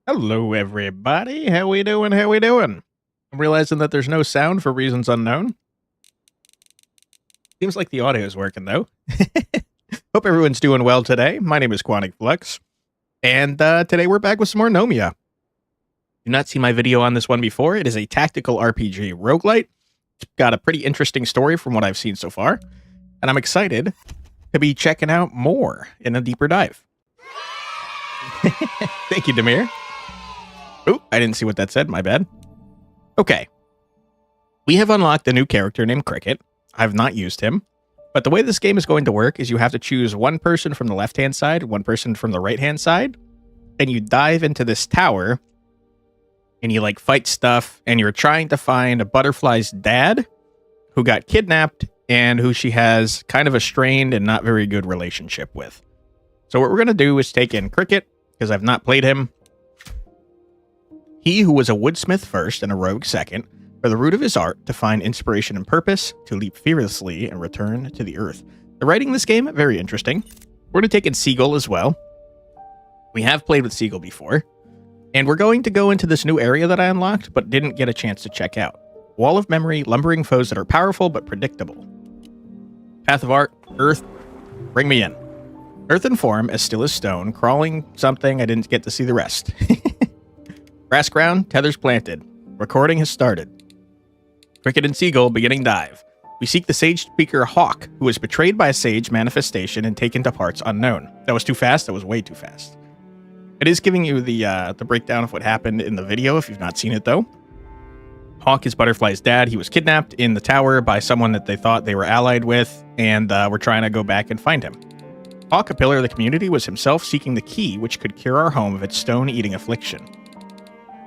Hello, everybody. How we doing? How we doing? I'm realizing that there's no sound for reasons unknown. Seems like the audio is working, though. Hope everyone's doing well today. My name is Quantic Flux, and today we're back with some more NOMIA. You've not seen my video on this one before. It is a tactical RPG roguelite. It's got a pretty interesting story from what I've seen so far, and I'm excited to be checking out more in a deeper dive. Thank you, Demir. Oh, I didn't see what that said. My bad. Okay. We have unlocked a new character named Cricket. I've not used him. But the way this game is going to work is you have to choose one person from the left-hand side, one person from the right-hand side, and you dive into this tower, and you, fight stuff, and you're trying to find a butterfly's dad who got kidnapped and who she has kind of a strained and not very good relationship with. So what we're going to do is take in Cricket, because I've not played him. He who was a woodsmith first and a rogue second, for the root of his art to find inspiration and purpose, to leap fearlessly and return to the earth. The writing in this game, very interesting. We're going to take in Seagull as well. We have played with Seagull before. And we're going to go into this new area that I unlocked, but didn't get a chance to check out. Wall of Memory, lumbering foes that are powerful but predictable. Path of Art, Earth, bring me in. Earth and form, as still as stone, crawling something, I didn't get to see the rest. Grass ground, tethers planted. Recording has started. Cricket and Seagull beginning dive. We seek the sage speaker Hawk, who was betrayed by a sage manifestation and taken to parts unknown. That was too fast. That was way too fast. It is giving you the breakdown of what happened in the video if you've not seen it, though. Hawk is Butterfly's dad. He was kidnapped in the tower by someone that they thought they were allied with, and we're trying to go back and find him. Hawk, a pillar of the community, was himself seeking the key which could cure our home of its stone-eating affliction.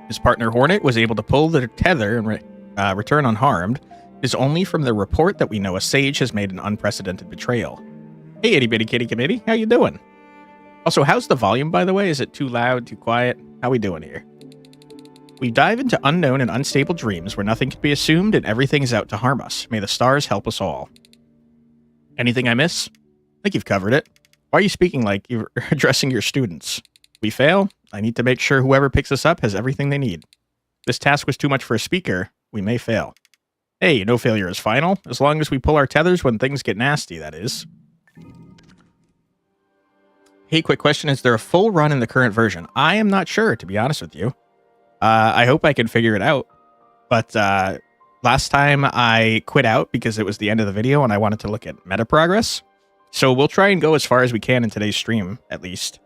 His partner Hornet was able to pull the tether and return unharmed. It is only from the report that we know a sage has made an unprecedented betrayal. Hey, itty bitty kitty committee, how you doing? Also, how's the volume, by the way? Is it too loud, too quiet? How we doing here? We dive into unknown and unstable dreams where nothing can be assumed and everything is out to harm us. May the stars help us all. Anything I miss? I think you've covered it. Why are you speaking like you're addressing your students? We fail. I need to make sure whoever picks us up has everything they need. This task was too much for a speaker. We may fail. Hey, no failure is final. As long as we pull our tethers when things get nasty, that is. Hey, quick question. Is there a full run in the current version? I am not sure, to be honest with you. I hope I can figure it out. But last time I quit out because it was the end of the video and I wanted to look at meta progress. So we'll try and go as far as we can in today's stream, at least.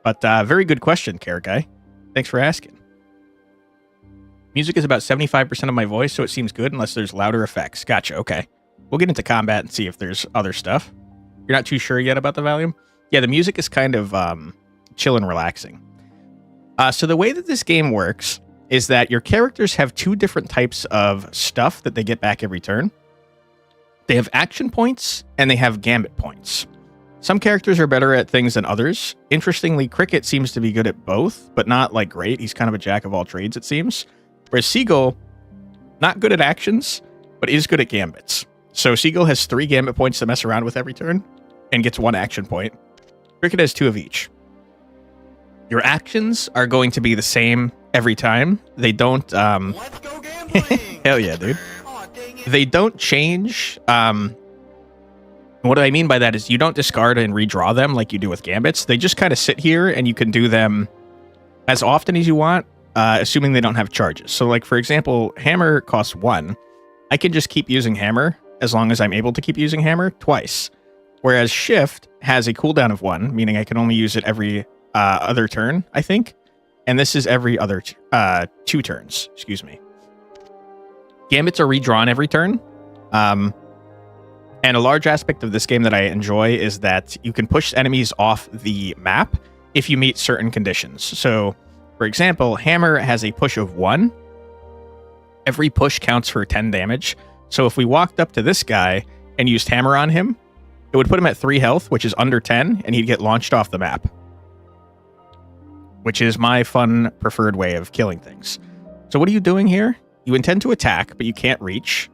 But very good question, Carrot Guy. Thanks for asking. Music is about 75% of my voice, so it seems good unless there's louder effects. Gotcha, okay. We'll get into combat and see if there's other stuff. You're not too sure yet about the volume? Yeah, the music is kind of chill and relaxing. So the way that this game works is that your characters have two different types of stuff that they get back every turn. They have action points, and they have Gambit points. Some characters are better at things than others. Interestingly, Cricket seems to be good at both, but not, great. He's kind of a jack of all trades, it seems. Whereas Seagull, not good at actions, but is good at Gambits. So Seagull has 3 Gambit points to mess around with every turn, and gets 1 action point. Cricket has 2 of each. Your actions are going to be the same every time. They don't, Let's go gambling! Hell yeah, dude. Aw, dang it. They don't change. What I mean by that is you don't discard and redraw them like you do with Gambits. They just kind of sit here and you can do them as often as you want, assuming they don't have charges. So for example, Hammer costs 1. I can just keep using Hammer as long as I'm able to keep using Hammer twice. Whereas Shift has a cooldown of 1, meaning I can only use it every other turn, I think. And this is every other 2 turns, excuse me. Gambits are redrawn every turn. And a large aspect of this game that I enjoy is that you can push enemies off the map if you meet certain conditions. So, for example, Hammer has a push of 1. Every push counts for 10 damage. So if we walked up to this guy and used Hammer on him, it would put him at 3 health, which is under 10, and he'd get launched off the map. Which is my fun, preferred way of killing things. So what are you doing here? You intend to attack, but you can't reach.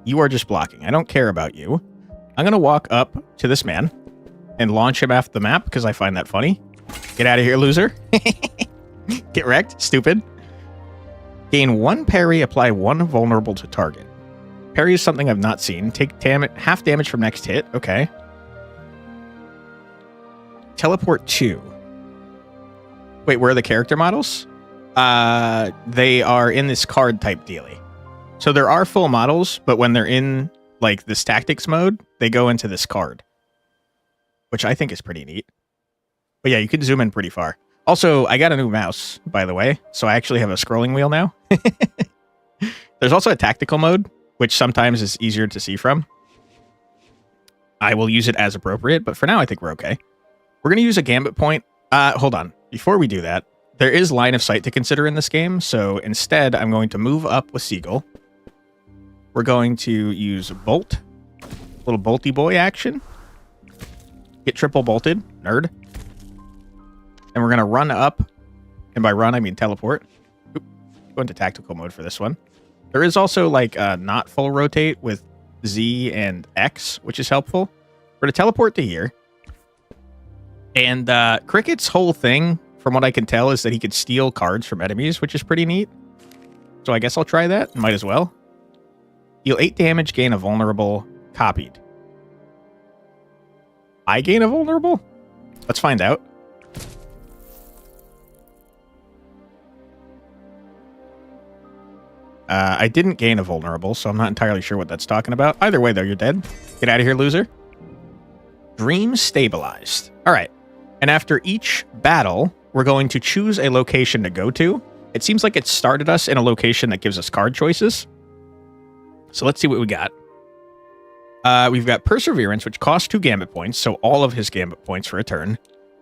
You are just blocking. I don't care about you. I'm going to walk up to this man and launch him off the map because I find that funny. Get out of here, loser. Get wrecked, stupid. Gain 1 parry, apply 1 vulnerable to target. Parry is something I've not seen. Take half damage from next hit. Okay. Teleport 2. Wait, where are the character models? They are in this card type dealie. So there are full models, but when they're in like this tactics mode, they go into this card, which I think is pretty neat. But yeah, you can zoom in pretty far. Also, I got a new mouse, by the way, so I actually have a scrolling wheel now. There's also a tactical mode, which sometimes is easier to see from. I will use it as appropriate, but for now I think we're okay. We're going to use a Gambit point. Hold on. Before we do that, there is line of sight to consider in this game, so instead I'm going to move up with Seagull. We're going to use Bolt. Little bolty boy action. Get triple bolted, nerd. And we're going to run up. And by run, I mean teleport. Oop. Go into tactical mode for this one. There is also like not full rotate with Z and X, which is helpful. We're going to teleport to here. And Cricket's whole thing, from what I can tell, is that he could steal cards from enemies, which is pretty neat. So I guess I'll try that. Might as well. Deal 8 damage, gain a vulnerable, copied. I gain a vulnerable? Let's find out. I didn't gain a vulnerable, so I'm not entirely sure what that's talking about. Either way, though, you're dead. Get out of here, loser. Dream stabilized. All right. And after each battle, we're going to choose a location to go to. It seems like it started us in a location that gives us card choices. So let's see what we got. We've got Perseverance, which costs 2 Gambit points, so all of his Gambit points for a turn.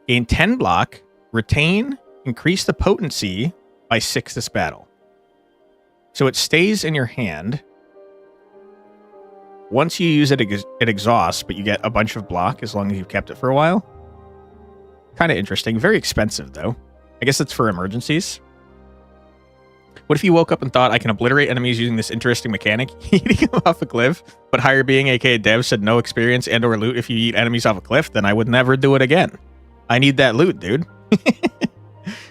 Gain 10 block, retain, increase the potency by 6 this battle. So it stays in your hand. Once you use it, it exhausts, but you get a bunch of block as long as you've kept it for a while. Kind of interesting. Very expensive, though. I guess it's for emergencies. What if you woke up and thought, I can obliterate enemies using this interesting mechanic, eating them off a cliff, but Higher Being, aka Dev, said no experience and or loot if you eat enemies off a cliff, then I would never do it again. I need that loot, dude.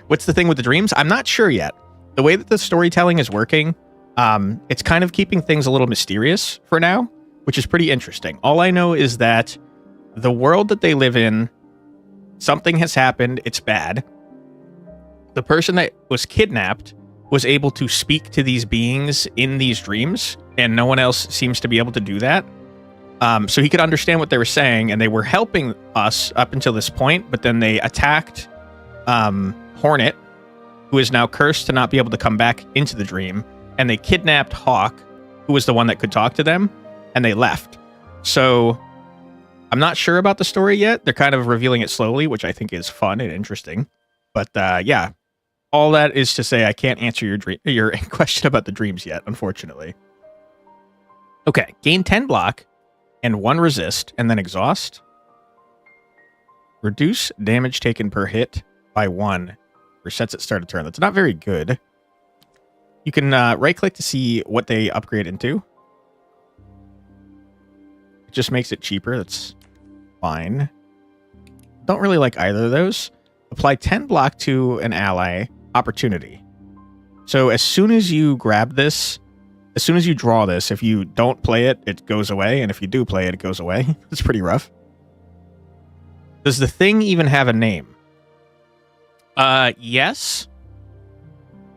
What's the thing with the dreams? I'm not sure yet. The way that the storytelling is working, it's kind of keeping things a little mysterious for now, which is pretty interesting. All I know is that the world that they live in, something has happened. It's bad. The person that was kidnapped was able to speak to these beings in these dreams, and no one else seems to be able to do that. So he could understand what they were saying, and they were helping us up until this point, but then they attacked Hornet, who is now cursed to not be able to come back into the dream, and they kidnapped Hawk, who was the one that could talk to them, and they left. So I'm not sure about the story yet. They're kind of revealing it slowly, which I think is fun and interesting. But yeah, all that is to say I can't answer your question about the dreams yet, unfortunately. Okay, gain 10 block and 1 resist, and then exhaust. Reduce damage taken per hit by 1. Resets at start of turn. That's not very good. You can right-click to see what they upgrade into. It just makes it cheaper. That's fine. Don't really like either of those. Apply 10 block to an ally. Opportunity. So as soon as you grab this, as soon as you draw this, if you don't play it, it goes away. And if you do play it, it goes away. It's pretty rough. Does the thing even have a name? Yes.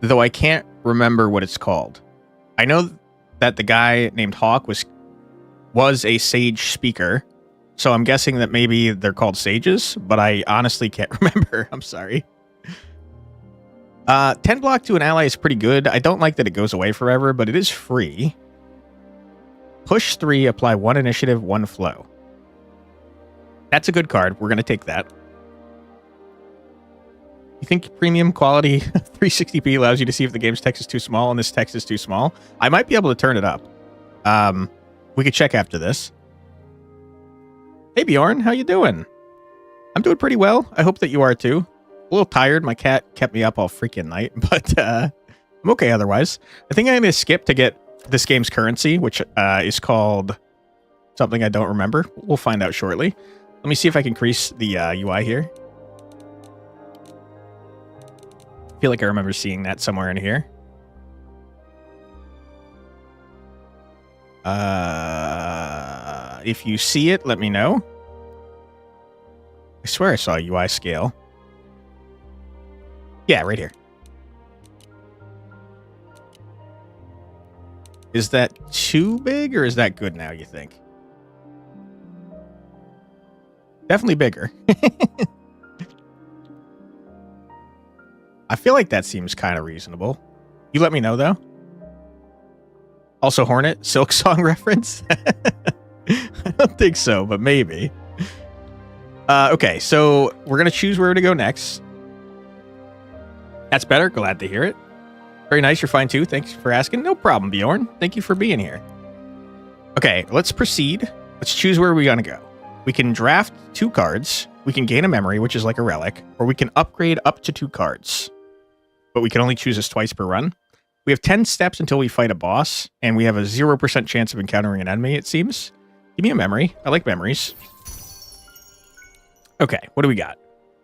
Though I can't remember what it's called. I know that the guy named Hawk was a sage speaker. So I'm guessing that maybe they're called sages, but I honestly can't remember. I'm sorry. 10 block to an ally is pretty good. I don't like that it goes away forever, but it is free. Push 3, apply 1 initiative, 1 flow. That's a good card. We're going to take that. You think premium quality 360p allows you to see if the game's text is too small and this text is too small? I might be able to turn it up. We could check after this. Hey Bjorn, how you doing? I'm doing pretty well. I hope that you are too. A little tired. My cat kept me up all freaking night, but I'm okay otherwise. I think I'm going to skip to get this game's currency, which is called something I don't remember. We'll find out shortly. Let me see if I can increase the UI here. I feel like I remember seeing that somewhere in here. If you see it, let me know. I swear I saw a UI scale. Yeah, right here. Is that too big or is that good now, you think? Definitely bigger. I feel like that seems kind of reasonable. You let me know, though. Also, Hornet, Silk Song reference? I don't think so, but maybe. Okay, so we're going to choose where to go next. That's better. Glad to hear it. Very nice. You're fine, too. Thanks for asking. No problem, Bjorn. Thank you for being here. Okay, let's proceed. Let's choose where we're going to go. We can draft 2 cards. We can gain a memory, which is like a relic, or we can upgrade up to 2 cards. But we can only choose this twice per run. We have 10 steps until we fight a boss, and we have a 0% chance of encountering an enemy, it seems. Give me a memory. I like memories. Okay, what do we got?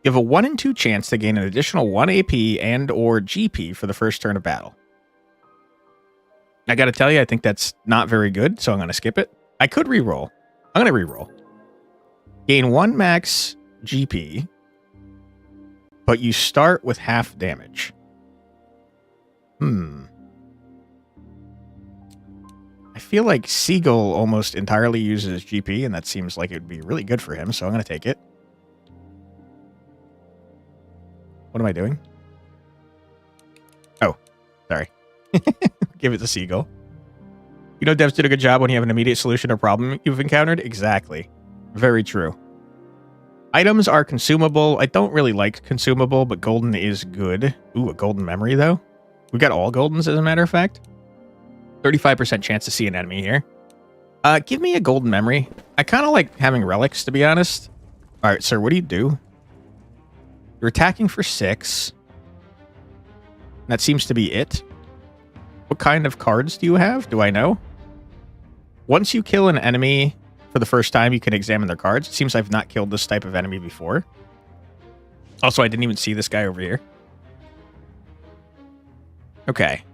You have a 1 in 2 chance to gain an additional 1 AP and or GP for the first turn of battle. I gotta tell you, I think that's not very good, so I'm gonna skip it. I could reroll. I'm gonna reroll. Gain 1 max GP, but you start with half damage. I feel like Seagull almost entirely uses GP, and that seems like it would be really good for him, so I'm going to take it. What am I doing? Oh, sorry. Give it to Seagull. You know, devs did a good job when you have an immediate solution or problem you've encountered? Exactly. Very true. Items are consumable. I don't really like consumable, but golden is good. Ooh, a golden memory, though. We got all goldens, as a matter of fact. 35% chance to see an enemy here. Give me a golden memory. I kind of like having relics, to be honest. All right, sir, what do you do? You're attacking for 6. That seems to be it. What kind of cards do you have? Do I know? Once you kill an enemy for the first time, you can examine their cards. It seems I've not killed this type of enemy before. Also, I didn't even see this guy over here. Okay.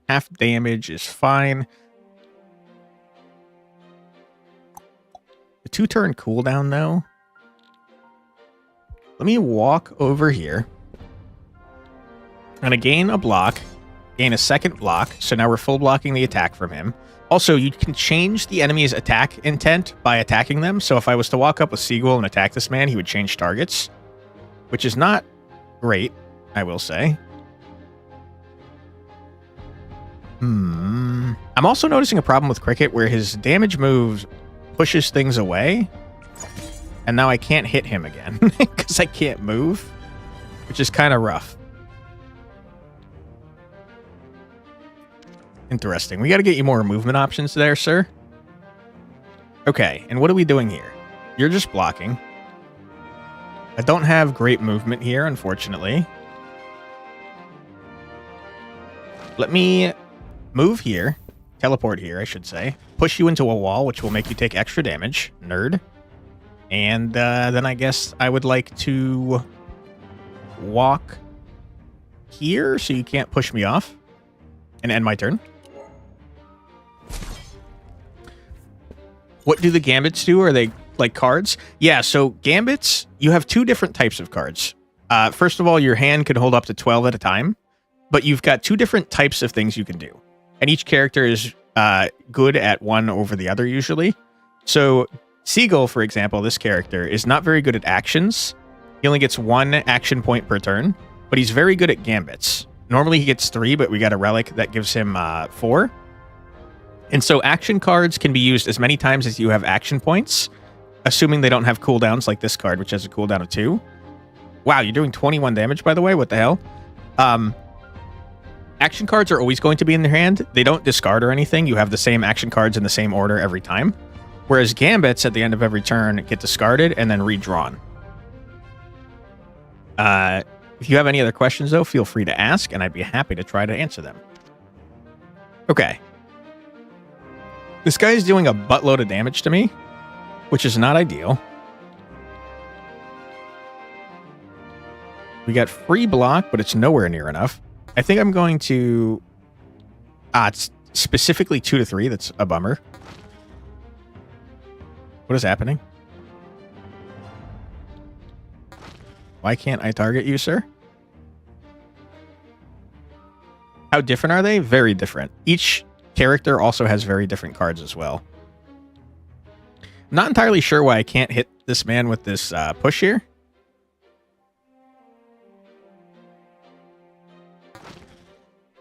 Half damage is fine. The 2-turn cooldown, though. Let me walk over here. I'm going to gain a block. Gain a second block. So now we're full blocking the attack from him. Also, you can change the enemy's attack intent by attacking them. So if I was to walk up with Seagull and attack this man, he would change targets. Which is not great, I will say. I'm also noticing a problem with Cricket where his damage moves pushes things away. And now I can't hit him again because I can't move, which is kind of rough. Interesting. We got to get you more movement options there, sir. Okay, and what are we doing here? You're just blocking. I don't have great movement here, unfortunately. Let me move here. Teleport here, I should say. Push you into a wall, which will make you take extra damage. Nerd. And then I guess I would like to walk here so you can't push me off. And end my turn. What do the Gambits do? Are they like cards? Yeah, so Gambits, you have 2 different types of cards. First of all, your hand can hold up to 12 at a time, but you've got 2 different types of things you can do. And each character is good at one over the other, usually. So Seagull, for example, this character, is not very good at actions. He only gets 1 action point per turn, but he's very good at Gambits. Normally he gets 3, but we got a relic that gives him 4. And so action cards can be used as many times as you have action points, assuming they don't have cooldowns like this card, which has a cooldown of 2. Wow, you're doing 21 damage, by the way. What the hell? Action cards are always going to be in their hand. They don't discard or anything. You have the same action cards in the same order every time. Whereas Gambits, at the end of every turn, get discarded and then redrawn. If you have any other questions, though, feel free to ask, and I'd be happy to try to answer them. Okay. This guy is doing a buttload of damage to me, which is not ideal. We got free block, but it's nowhere near enough. I think I'm going to... it's specifically 2 to 3. That's a bummer. What is happening? Why can't I target you, sir? How different are they? Very different. Each character also has very different cards as well. I'm not entirely sure why I can't hit this man with this push here.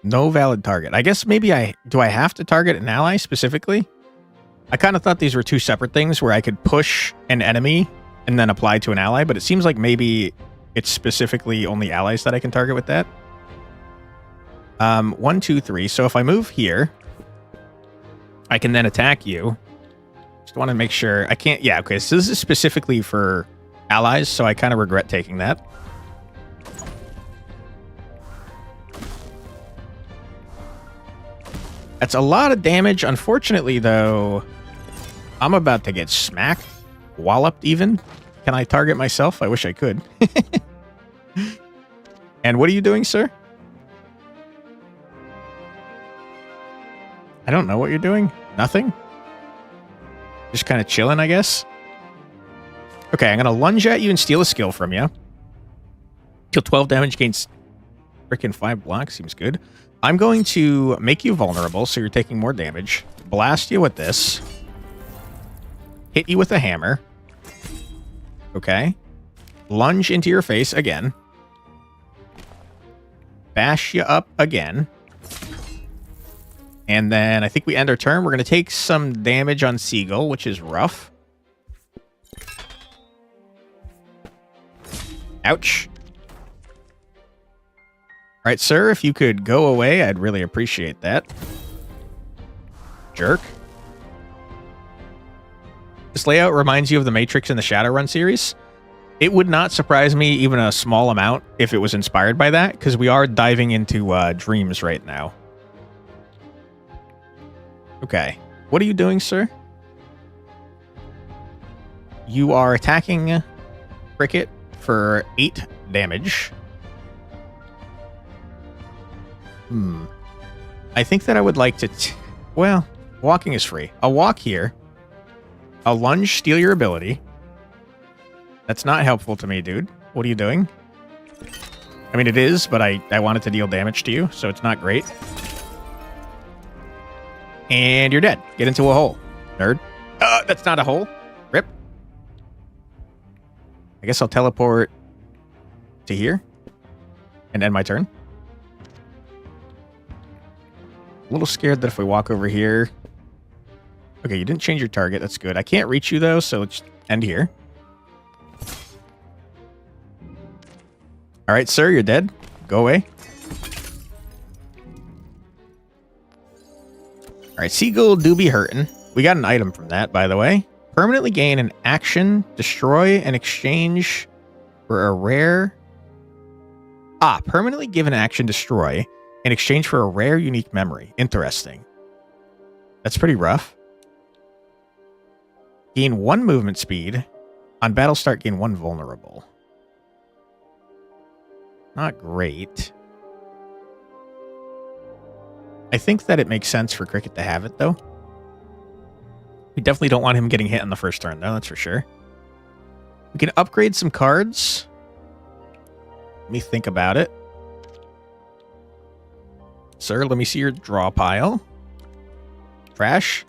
No valid target. I guess maybe do I have to target an ally specifically? I kind of thought these were two separate things where I could push an enemy and then apply to an ally, but it seems like maybe it's specifically only allies that I can target with that. 1, 2, 3. So if I move here, I can then attack you. Just want to make sure I can't. Yeah, okay. So this is specifically for allies, so I kind of regret taking that. That's a lot of damage. Unfortunately, though, I'm about to get smacked, walloped even. Can I target myself? I wish I could. And what are you doing, sir? I don't know what you're doing. Nothing? Just kind of chilling, I guess. Okay, I'm going to lunge at you and steal a skill from you. Deal 12 damage, gains freaking 5 blocks. Seems good. I'm going to make you vulnerable, so you're taking more damage. Blast you with this. Hit you with a hammer. Okay. Lunge into your face again. Bash you up again. And then I think we end our turn. We're going to take some damage on Seagull, which is rough. Ouch. All right, sir, if you could go away, I'd really appreciate that. Jerk. This layout reminds you of the Matrix in the Shadowrun series. It would not surprise me even a small amount if it was inspired by that, because we are diving into dreams right now. Okay. What are you doing, sir? You are attacking Cricket for 8 damage. I think that I would like to... well, walking is free. I'll walk here. I'll lunge, steal your ability. That's not helpful to me, dude. What are you doing? I mean, it is, but I wanted to deal damage to you, so it's not great. And you're dead. Get into a hole, nerd. That's not a hole. Rip. I guess I'll teleport to here and end my turn. A little scared that if we walk over here... okay, you didn't change your target. That's good. I can't reach you, though, so let's end here. All right, sir, you're dead. Go away. All right, Seagull do be hurting. We got an item from that, by the way. Permanently gain an action, destroy, and exchange for a rare... permanently give an action, destroy, in exchange for a rare unique memory. Interesting. That's pretty rough. Gain 1 movement speed. On battle start, gain 1 vulnerable. Not great. I think that it makes sense for Cricket to have it, though. We definitely don't want him getting hit on the first turn, though, that's for sure. We can upgrade some cards. Let me think about it. Sir, let me see your draw pile. Trash.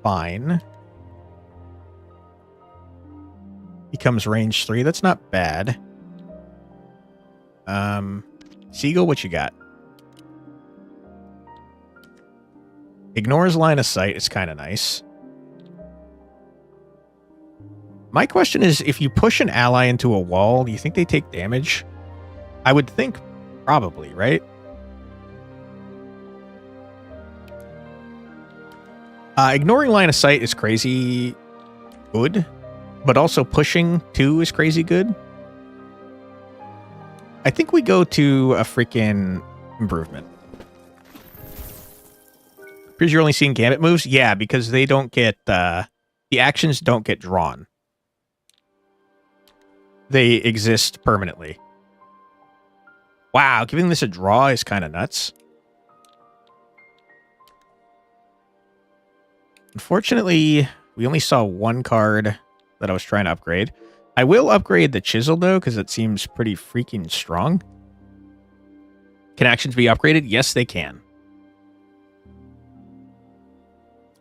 Fine. Becomes range 3. That's not bad. Seagull, what you got? Ignores line of sight. It's kind of nice. My question is, if you push an ally into a wall, do you think they take damage? I would think probably, right? Ignoring line of sight is crazy good, but also pushing too is crazy good. I think we go to a freaking improvement. Because you're only seeing Gambit moves? Yeah, because they don't get... the actions don't get drawn. they exist permanently. Wow, giving this a draw is kind of nuts. Unfortunately, we only saw one card that I was trying to upgrade. I will upgrade the chisel, though, because it seems pretty freaking strong. Can actions be upgraded? Yes, they can.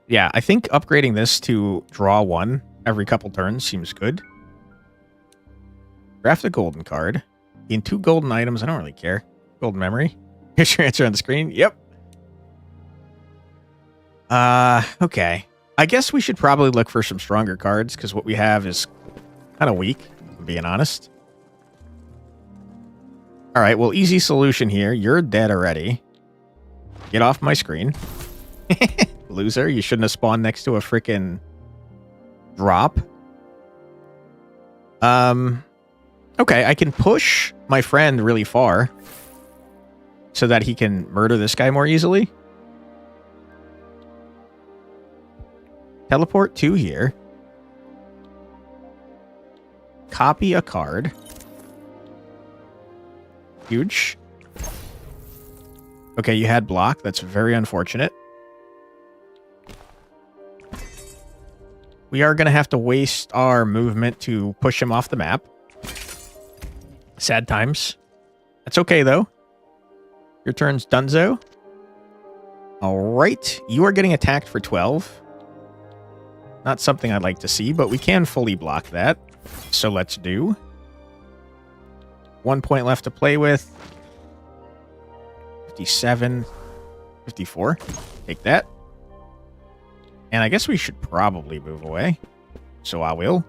Yeah, I think upgrading this to draw one every couple turns seems good. Draft a golden card. Gain 2 golden items. I don't really care. Golden memory. Here's your answer on the screen. Yep. Okay. I guess we should probably look for some stronger cards, because what we have is kind of weak, if I'm being honest. Alright, well, easy solution here. You're dead already. Get off my screen. Loser, you shouldn't have spawned next to a freaking drop. Okay, I can push my friend really far so that he can murder this guy more easily. Teleport 2 here. Copy a card. Huge. Okay, you had block. That's very unfortunate. We are going to have to waste our movement to push him off the map. Sad times. That's okay, though. Your turn's donezo. All right. You are getting attacked for 12. Not something I'd like to see, but we can fully block that. So let's do. 1 point left to play with. 57. 54. Take that. And I guess we should probably move away. So I will.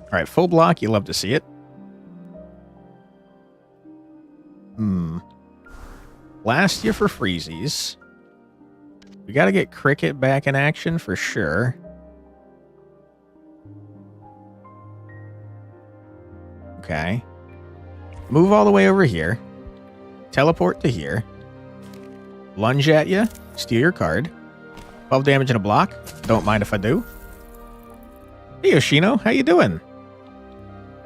All right, full block. You love to see it. Last year for freezies. We got to get Cricket back in action for sure. Okay. Move all the way over here. Teleport to here. Lunge at you. Steal your card. 12 damage and a block. Don't mind if I do. Hey, Yoshino. How you doing?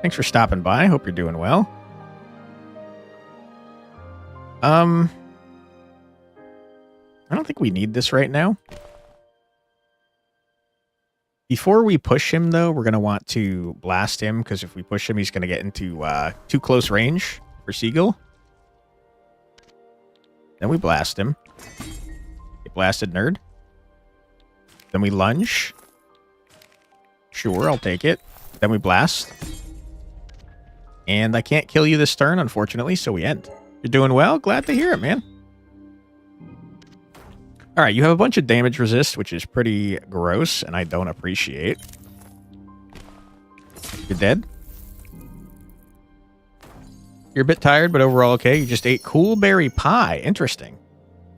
Thanks for stopping by. Hope you're doing well. I don't think we need this right now. Before we push him, though, we're going to want to blast him, because if we push him, he's going to get into too close range for Seagull. Then we blast him. Get blasted, nerd. Then we lunge. Sure, I'll take it. Then we blast. And I can't kill you this turn, unfortunately, so we end. You're doing well? Glad to hear it, man. Alright, you have a bunch of damage resist, which is pretty gross, and I don't appreciate. You're dead? You're a bit tired, but overall okay. You just ate coolberry pie. Interesting.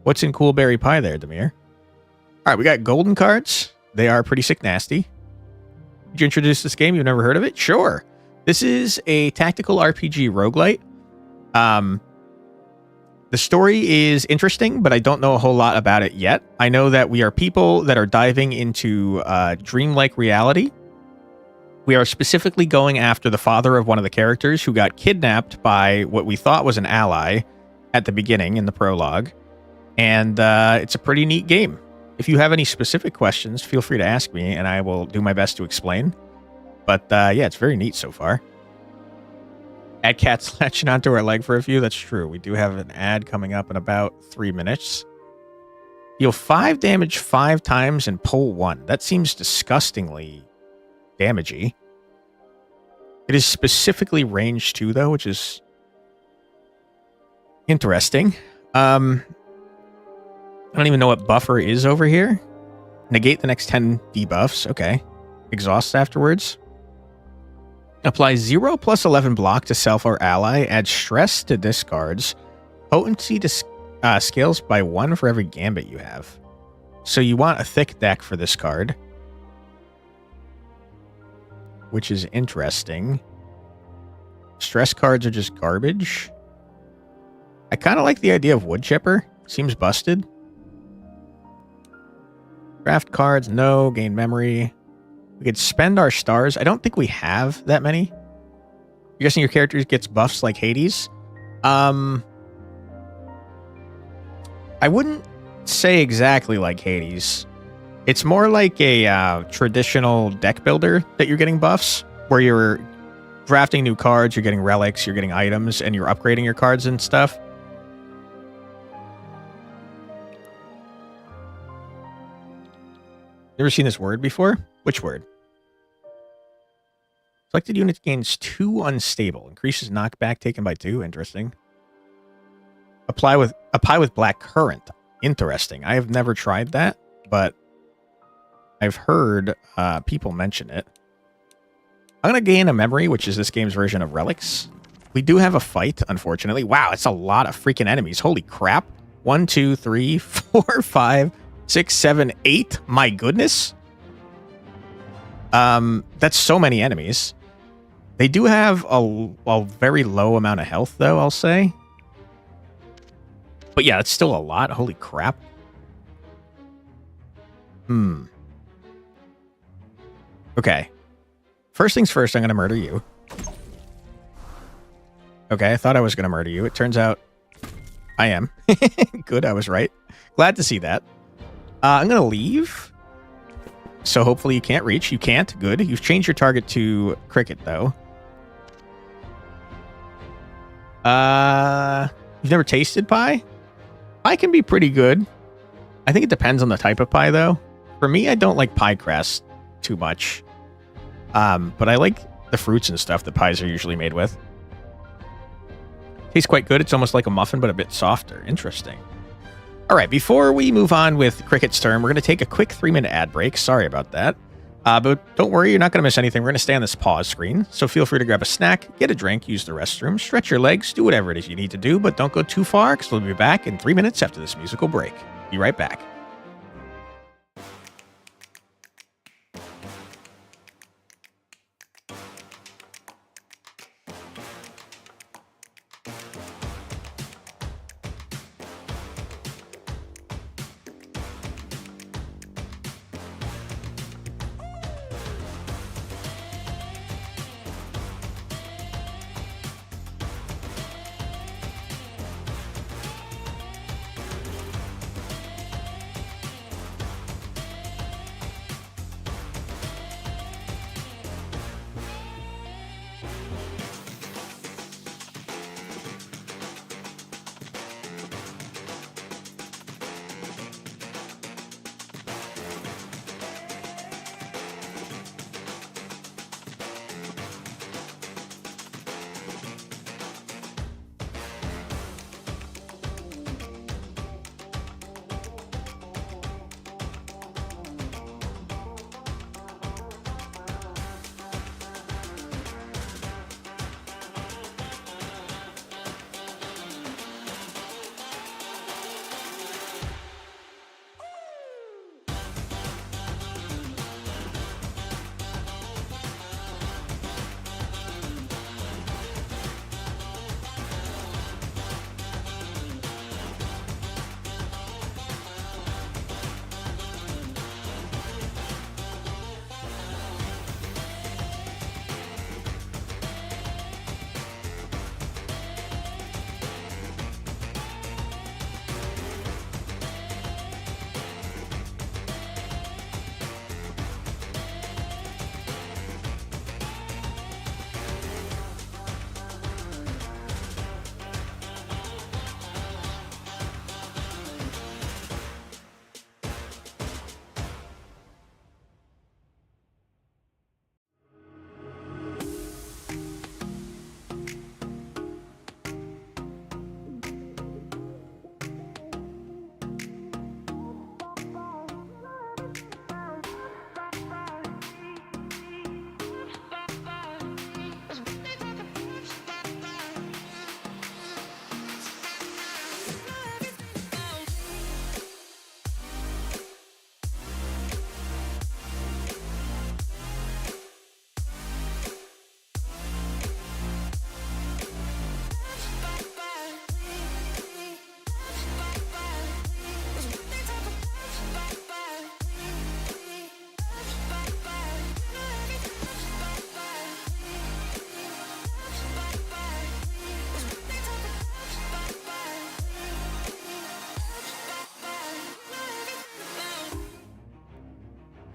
What's in coolberry pie there, Demir? Alright, we got golden cards. They are pretty sick nasty. Did you introduce this game? You've never heard of it? Sure. This is a tactical RPG roguelite. The story is interesting, but I don't know a whole lot about it yet. I know that we are people that are diving into dreamlike reality. We are specifically going after the father of one of the characters who got kidnapped by what we thought was an ally at the beginning in the prologue. And it's a pretty neat game. If you have any specific questions, feel free to ask me, and I will do my best to explain. But yeah, it's very neat so far. Ad cat's latching onto our leg for a few. That's true. We do have an ad coming up in about 3 minutes. Deal 5 damage 5 times and pull 1. That seems disgustingly damagey. It is specifically range 2, though, which is interesting. I don't even know what buffer is over here. Negate the next 10 debuffs. Okay. Exhaust afterwards. Apply 0 plus 11 block to self or ally. Add stress to discards. Potency to scales by 1 for every Gambit you have. So you want a thick deck for this card. Which is interesting. Stress cards are just garbage. I kind of like the idea of Wood Chipper. Seems busted. Draft cards, no. Gain memory. We could spend our stars. I don't think we have that many. You're guessing your character gets buffs like Hades? I wouldn't say exactly like Hades. It's more like a traditional deck builder that you're getting buffs, where you're drafting new cards, you're getting relics, you're getting items, and you're upgrading your cards and stuff. Never seen this word before? Which word? Selected unit gains 2 unstable. Increases knockback taken by 2. Interesting. A pie with black currant. Interesting. I have never tried that, but I've heard people mention it. I'm going to gain a memory, which is this game's version of relics. We do have a fight, unfortunately. Wow, it's a lot of freaking enemies. Holy crap. 1, 2, 3, 4, 5, 6, 7, 8. My goodness. That's so many enemies. They do have a very low amount of health, though, I'll say. But yeah, it's still a lot. Holy crap. Okay. First things first, I'm going to murder you. Okay, I thought I was going to murder you. It turns out I am. Good, I was right. Glad to see that. I'm going to leave. So hopefully you can't reach. You can't. Good. You've changed your target to cricket, though. You've never tasted pie? Pie can be pretty good. I think it depends on the type of pie, though. For me, I don't like pie crust too much. But I like the fruits and stuff that pies are usually made with. Tastes quite good. It's almost like a muffin, but a bit softer. Interesting. All right, before we move on with Cricket's turn, we're going to take a quick 3-minute ad break. Sorry about that. But don't worry, you're not going to miss anything. We're going to stay on this pause screen, so feel free to grab a snack, get a drink, use the restroom, stretch your legs, do whatever it is you need to do, but don't go too far, because we'll be back in 3 minutes after this musical break. Be right back.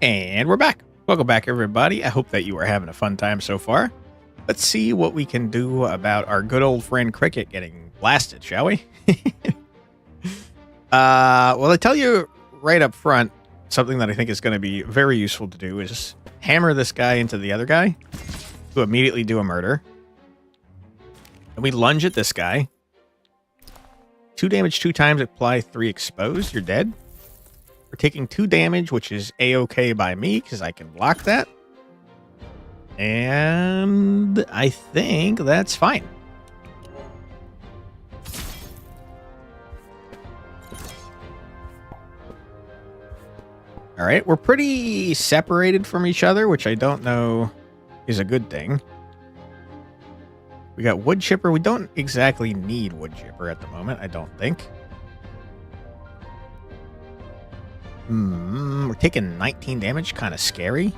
And we're back. Welcome back, everybody. I hope that you are having a fun time so far. Let's see what we can do about our good old friend Cricket getting blasted, shall we? Well, I tell you right up front, something that I think is going to be very useful to do is hammer this guy into the other guy to immediately do a murder. And we lunge at this guy. 2 damage 2 times, apply 3 exposed. You're dead. We're taking 2 damage, which is A-okay by me, because I can block that. And I think that's fine. All right, we're pretty separated from each other, which I don't know is a good thing. We got wood chipper. We don't exactly need wood chipper at the moment, I don't think. We're taking 19 damage. Kind of scary.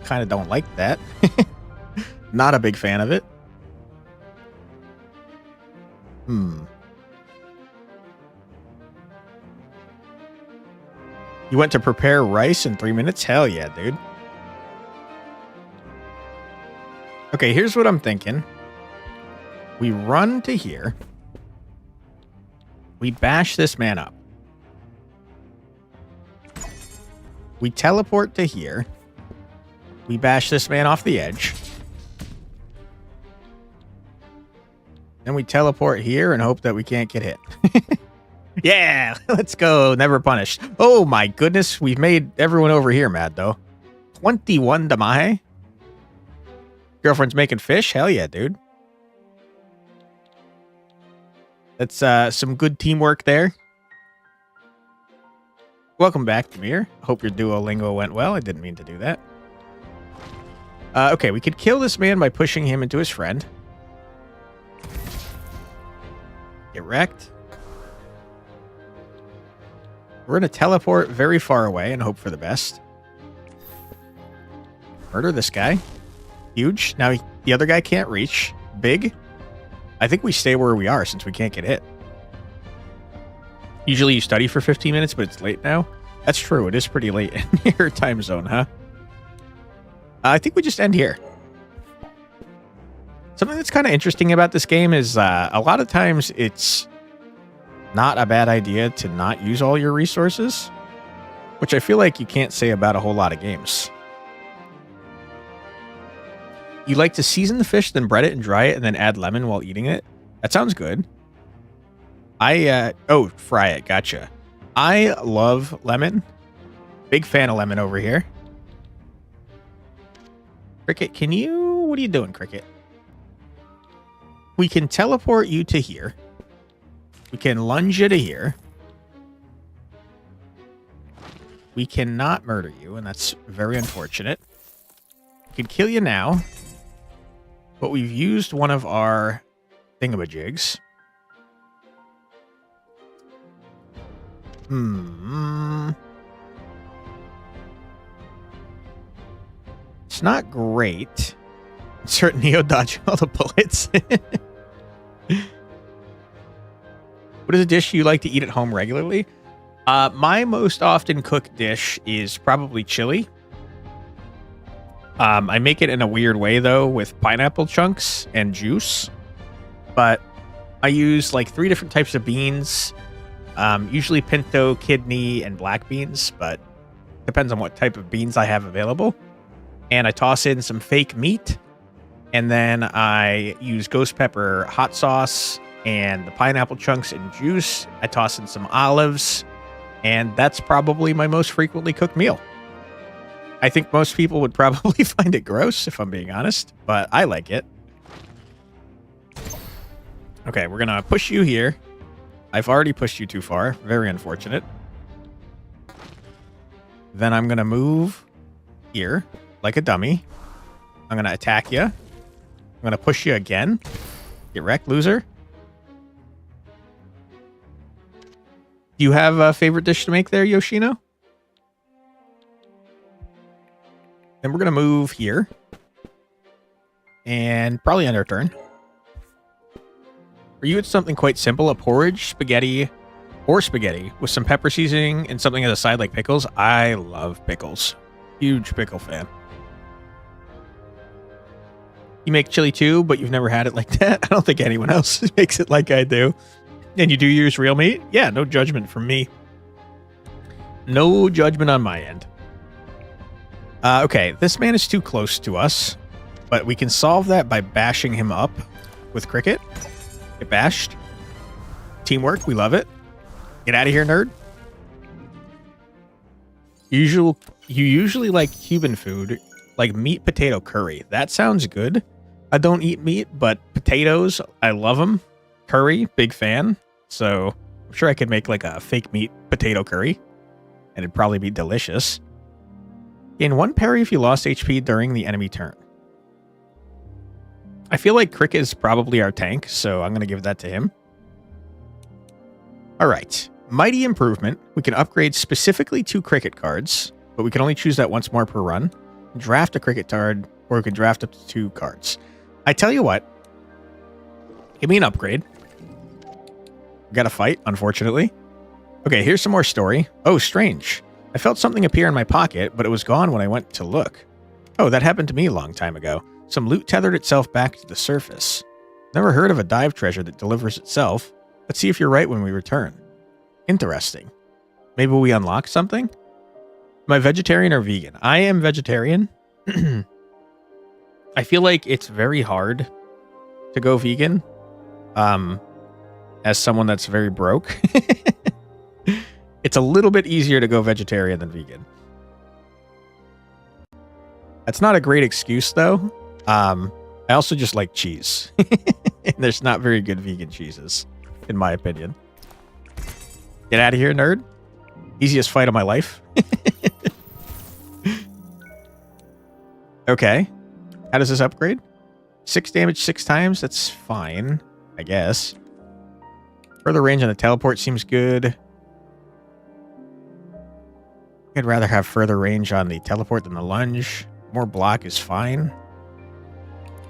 Kind of don't like that. Not a big fan of it. You went to prepare rice in 3 minutes? Hell yeah, dude. Okay, here's what I'm thinking. We run to here. We bash this man up. We teleport to here. We bash this man off the edge. Then we teleport here and hope that we can't get hit. Yeah, let's go. Never punished. Oh my goodness. We've made everyone over here mad, though. 21 damage. Girlfriend's making fish? Hell yeah, dude. That's some good teamwork there. Welcome back, Demir. Hope your Duolingo went well. I didn't mean to do that. Okay, we could kill this man by pushing him into his friend. Get wrecked. We're going to teleport very far away and hope for the best. Murder this guy. Huge. Now the other guy can't reach. Big. I think we stay where we are since we can't get hit. Usually you study for 15 minutes, but it's late now. That's true. It is pretty late in your time zone, huh? I think we just end here. Something that's kind of interesting about this game is a lot of times it's not a bad idea to not use all your resources, which I feel like you can't say about a whole lot of games. You like to season the fish, then bread it and dry it, and then add lemon while eating it? That sounds good. Oh, fry it. Gotcha. I love lemon. Big fan of lemon over here. Cricket, what are you doing, Cricket? We can teleport you to here. We can lunge you to here. We cannot murder you, and that's very unfortunate. We can kill you now, but we've used one of our thingamajigs. It's not great. Insert Neo dodge all the bullets. What is a dish you like to eat at home regularly? My most often cooked dish is probably chili. I make it in a weird way, though, with pineapple chunks and juice. But I use like 3 different types of beans. Usually pinto, kidney, and black beans, but depends on what type of beans I have available. And I toss in some fake meat, and then I use ghost pepper hot sauce and the pineapple chunks and juice. I toss in some olives, and that's probably my most frequently cooked meal. I think most people would probably find it gross, if I'm being honest, but I like it. Okay, we're going to push you here. I've already pushed you too far. Very unfortunate. Then I'm going to move here like a dummy. I'm going to attack you. I'm going to push you again. Get wrecked, loser. Do you have a favorite dish to make there, Yoshino? Then we're going to move here. And probably end our turn. For you, it's something quite simple. A porridge, spaghetti, or spaghetti with some pepper seasoning and something as a side like pickles. I love pickles. Huge pickle fan. You make chili too, but you've never had it like that? I don't think anyone else makes it like I do. And you do use real meat? Yeah, no judgment from me. No judgment on my end. Okay, this man is too close to us, but we can solve that by bashing him up with cricket. Get bashed. Teamwork, we love it. Get out of here, nerd. You usually like Cuban food, like meat potato curry. That sounds good. I don't eat meat, but potatoes, I love them. Curry, big fan. So I'm sure I could make like a fake meat potato curry, and it'd probably be delicious. Gain 1 parry if you lost HP during the enemy turn. I feel like Cricket is probably our tank, so I'm going to give that to him. All right. Mighty improvement. We can upgrade specifically 2 Cricket cards, but we can only choose that once more per run. Draft a Cricket card, or we can draft up to 2 cards. I tell you what. Give me an upgrade. Got to fight, unfortunately. Okay, here's some more story. Oh, strange. I felt something appear in my pocket, but it was gone when I went to look. Oh, that happened to me a long time ago. Some loot tethered itself back to the surface. Never heard of a dive treasure that delivers itself. Let's see if you're right when we return. Interesting. Maybe we unlock something? Am I vegetarian or vegan? I am vegetarian. I feel like it's very hard to go vegan. As someone that's very broke. It's a little bit easier to go vegetarian than vegan. That's not a great excuse, though. I also just like cheese. There's not very good vegan cheeses, in my opinion. Get out of here, nerd. Easiest fight of my life. Okay. How does this upgrade? 6 damage 6 times? That's fine, I guess. Further range on the teleport seems good. I'd rather have further range on the teleport than the lunge. More block is fine.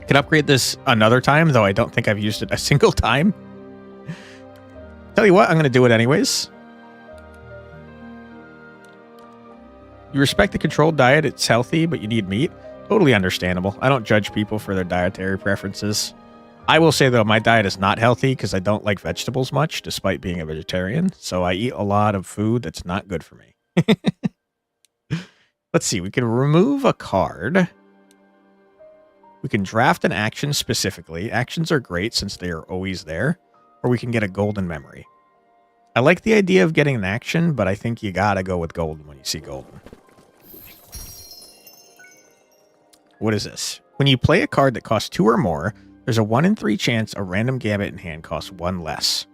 Can upgrade this another time, though I don't think I've used it a single time. Tell you what, I'm going to do it anyways. You respect the controlled diet. It's healthy, but you need meat. Totally understandable. I don't judge people for their dietary preferences. I will say, though, my diet is not healthy because I don't like vegetables much, despite being a vegetarian. So I eat a lot of food that's not good for me. Let's see. We can remove a card. We can draft an action specifically. Actions are great since they are always there. Or we can get a golden memory. I like the idea of getting an action, but I think you gotta go with golden when you see golden. What is this? When you play a card that costs 2 or more, there's a 1 in 3 chance a random Gambit in hand costs 1 less.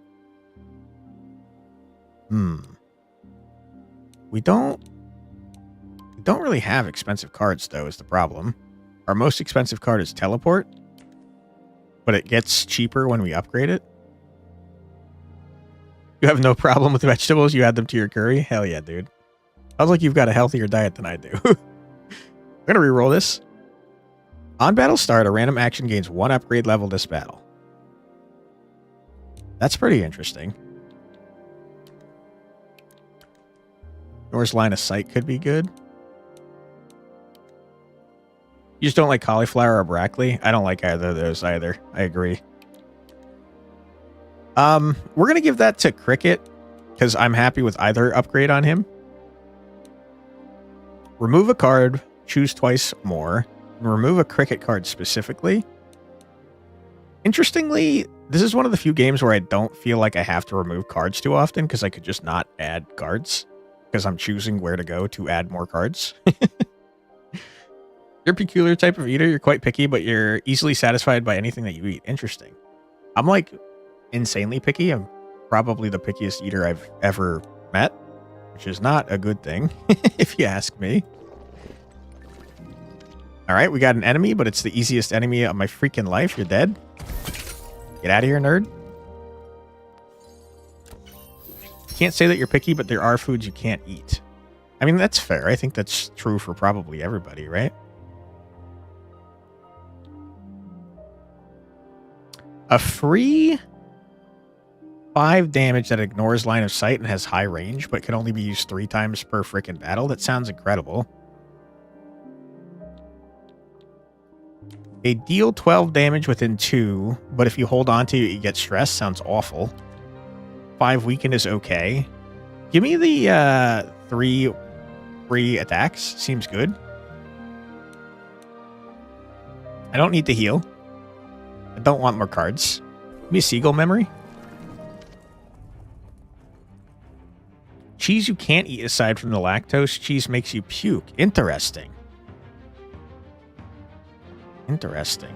We don't really have expensive cards, though, is the problem. Our most expensive card is Teleport, but it gets cheaper when we upgrade it. You have no problem with vegetables? You add them to your curry? Hell yeah, dude. Sounds like you've got a healthier diet than I do. I'm going to reroll this. On battle start, a random action gains 1 upgrade level this battle. That's pretty interesting. Nor's line of sight could be good. You just don't like cauliflower or broccoli? I don't like either of those either. I agree. We're going to give that to Cricket because I'm happy with either upgrade on him. Remove a card, choose twice more, and remove a Cricket card specifically. Interestingly, this is one of the few games where I don't feel like I have to remove cards too often because I could just not add cards because I'm choosing where to go to add more cards. You're a peculiar type of eater. You're quite picky, but you're easily satisfied by anything that you eat. Interesting. I'm like insanely picky. I'm probably the pickiest eater I've ever met, which is not a good thing, if you ask me. All right, we got an enemy, but it's the easiest enemy of my freaking life. You're dead. Get out of here, nerd. Can't say that you're picky, but there are foods you can't eat. I mean, that's fair. I think that's true for probably everybody, right? A free 5 damage that ignores line of sight and has high range, but can only be used 3 times per freaking battle. That sounds incredible. They deal 12 damage within 2, but if you hold on to it, you get stressed. Sounds awful. 5 weaken is okay. Give me the 3 free attacks. Seems good. I don't need to heal. I don't want more cards. Give me a seagull memory. Cheese you can't eat aside from the lactose. Cheese makes you puke. Interesting. Interesting.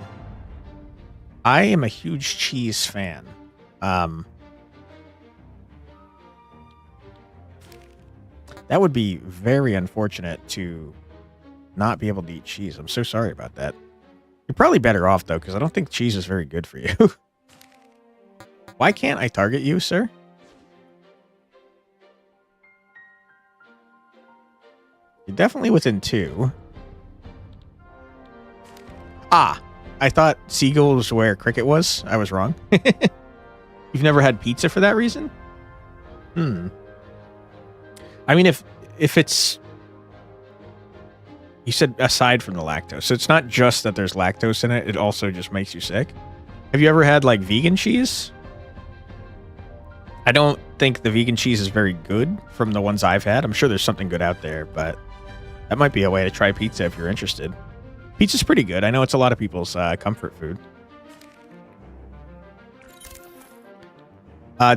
I am a huge cheese fan. That would be very unfortunate to not be able to eat cheese. I'm so sorry about that. You're probably better off, though, because I don't think cheese is very good for you. Why can't I target you, sir? You're definitely within 2. Ah, I thought seagull was where cricket was. I was wrong. You've never had pizza for that reason? I mean, if it's... You said aside from the lactose. So it's not just that there's lactose in it. It also just makes you sick. Have you ever had, like, vegan cheese? I don't think the vegan cheese is very good from the ones I've had. I'm sure there's something good out there, but that might be a way to try pizza if you're interested. Pizza's pretty good. I know it's a lot of people's comfort food.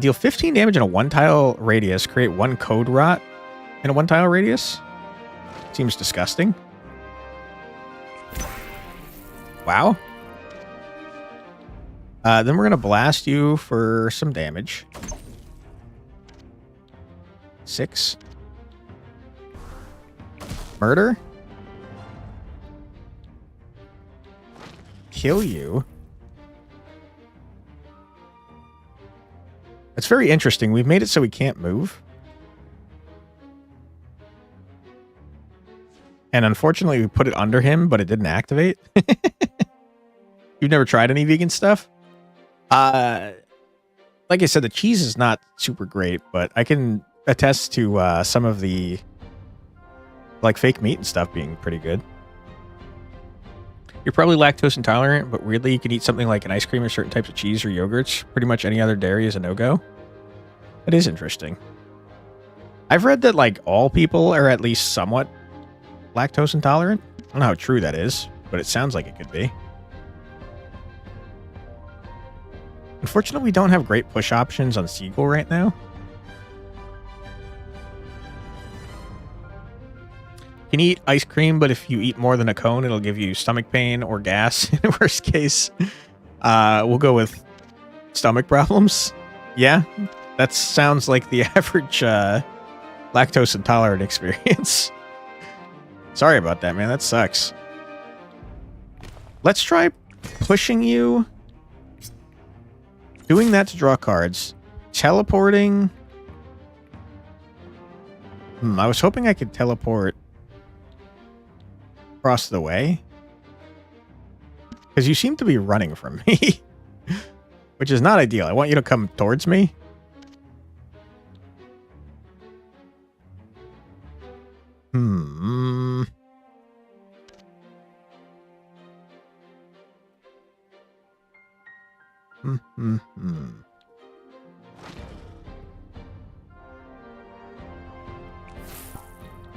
Deal 15 damage in a 1-tile radius. Create 1 code rot in a 1-tile radius. Seems disgusting. Wow. Then we're going to blast you for some damage. 6. Murder. Kill you. That's very interesting. We've made it so we can't move. And unfortunately, we put it under him, but it didn't activate. You've never tried any vegan stuff? Like I said, the cheese is not super great, but I can attest to some of the like fake meat and stuff being pretty good. You're probably lactose intolerant, but weirdly you can eat something like an ice cream or certain types of cheese or yogurts. Pretty much any other dairy is a no-go. That is interesting. I've read that like all people are at least somewhat lactose intolerant. I don't know how true that is, but it sounds like it could be. Unfortunately, we don't have great push options on Seagull right now. You can eat ice cream, but if you eat more than a cone, it'll give you stomach pain or gas. In the worst case, we'll go with stomach problems. Yeah, that sounds like the average lactose intolerant experience. Sorry about that, man. That sucks. Let's try pushing you. Doing that to draw cards. Teleporting. I was hoping I could teleport across the way. Because you seem to be running from me. Which is not ideal. I want you to come towards me.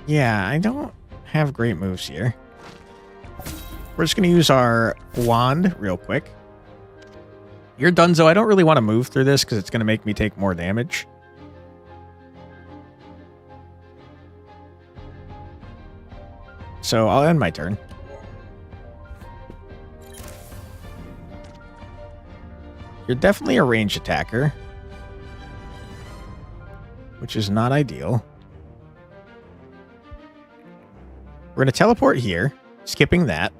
Yeah, I don't have great moves here. We're just going to use our wand real quick. You're Dunzo. I don't really want to move through this because it's going to make me take more damage. So I'll end my turn. You're definitely a ranged attacker, which is not ideal. We're going to teleport here, skipping that.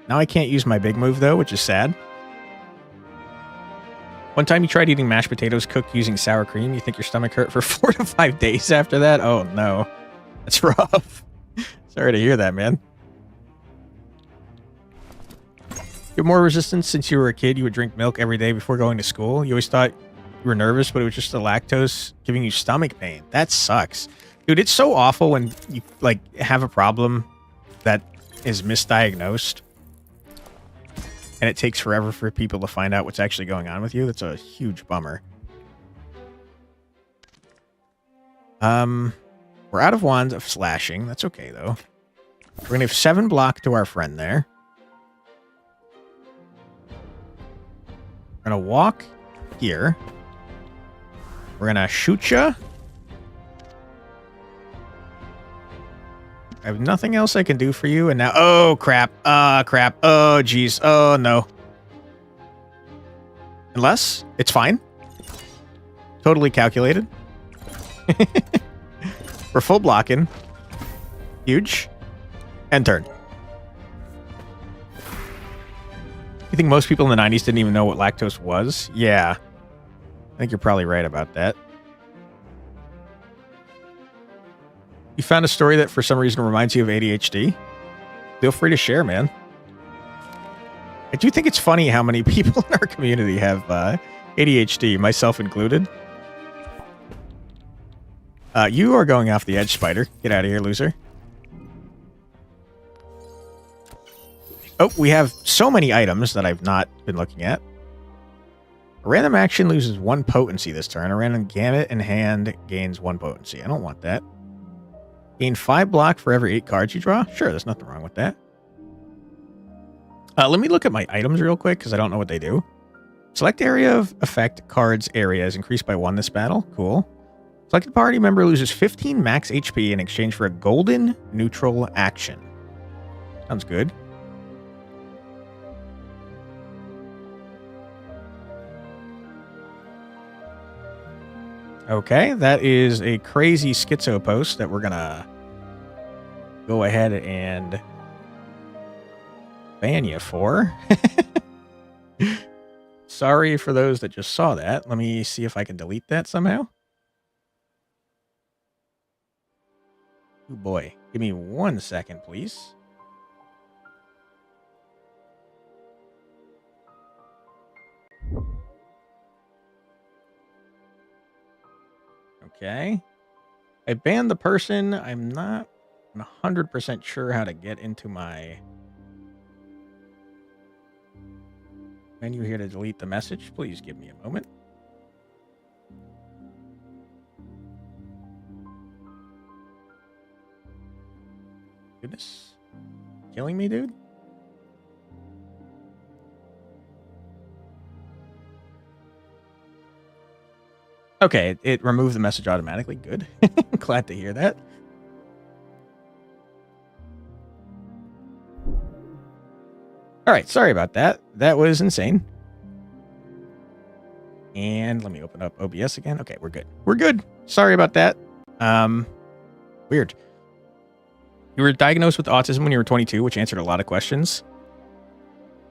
Now I can't use my big move, though, which is sad. One time you tried eating mashed potatoes cooked using sour cream. You think your stomach hurt for 4 to 5 days after that? Oh, no. That's rough. Sorry to hear that, man. You have more resistance since you were a kid. You would drink milk every day before going to school. You always thought you were nervous, but it was just the lactose giving you stomach pain. That sucks. Dude, it's so awful when you, like, have a problem that is misdiagnosed. and it takes forever for people to find out what's actually going on with you. That's a huge bummer. We're out of wands of slashing. That's okay, though. We're going to give 7 block to our friend there. We're going to walk here. We're going to shoot ya. I have nothing else I can do for you, and now... Oh, crap. Crap. Oh, jeez. Oh, no. Unless, it's fine. Totally calculated. We're full blocking. Huge. End turn. You think most people in the 90s didn't even know what lactose was? Yeah. I think you're probably right about that. You found a story that for some reason reminds you of ADHD? Feel free to share, man. I do think it's funny how many people in our community have ADHD, myself included. You are going off the edge, Spider. Get out of here, loser. Oh, we have so many items that I've not been looking at. A random action loses 1 potency this turn. A random Gambit in hand gains 1 potency. I don't want that. Gain 5 block for every 8 cards you draw? Sure, there's nothing wrong with that. Let me look at my items real quick, because I don't know what they do. Select area of effect cards area is increased by 1 this battle. Cool. Selected party member loses 15 max HP in exchange for a golden neutral action. Sounds good. Okay, that is a crazy schizo post that we're gonna go ahead and ban you for. Sorry for those that just saw that. Let me see if I can delete that somehow. Oh boy, give me 1 second, please. Okay. I banned the person. I'm not 100% sure how to get into my menu here to delete the message. Please give me a moment. Goodness. Killing me, dude? Okay, it removed the message automatically. Good. Glad to hear that. All right, sorry about that. That was insane. And let me open up OBS again. Okay, we're good. We're good. Sorry about that. Weird. You were diagnosed with autism when you were 22, which answered a lot of questions.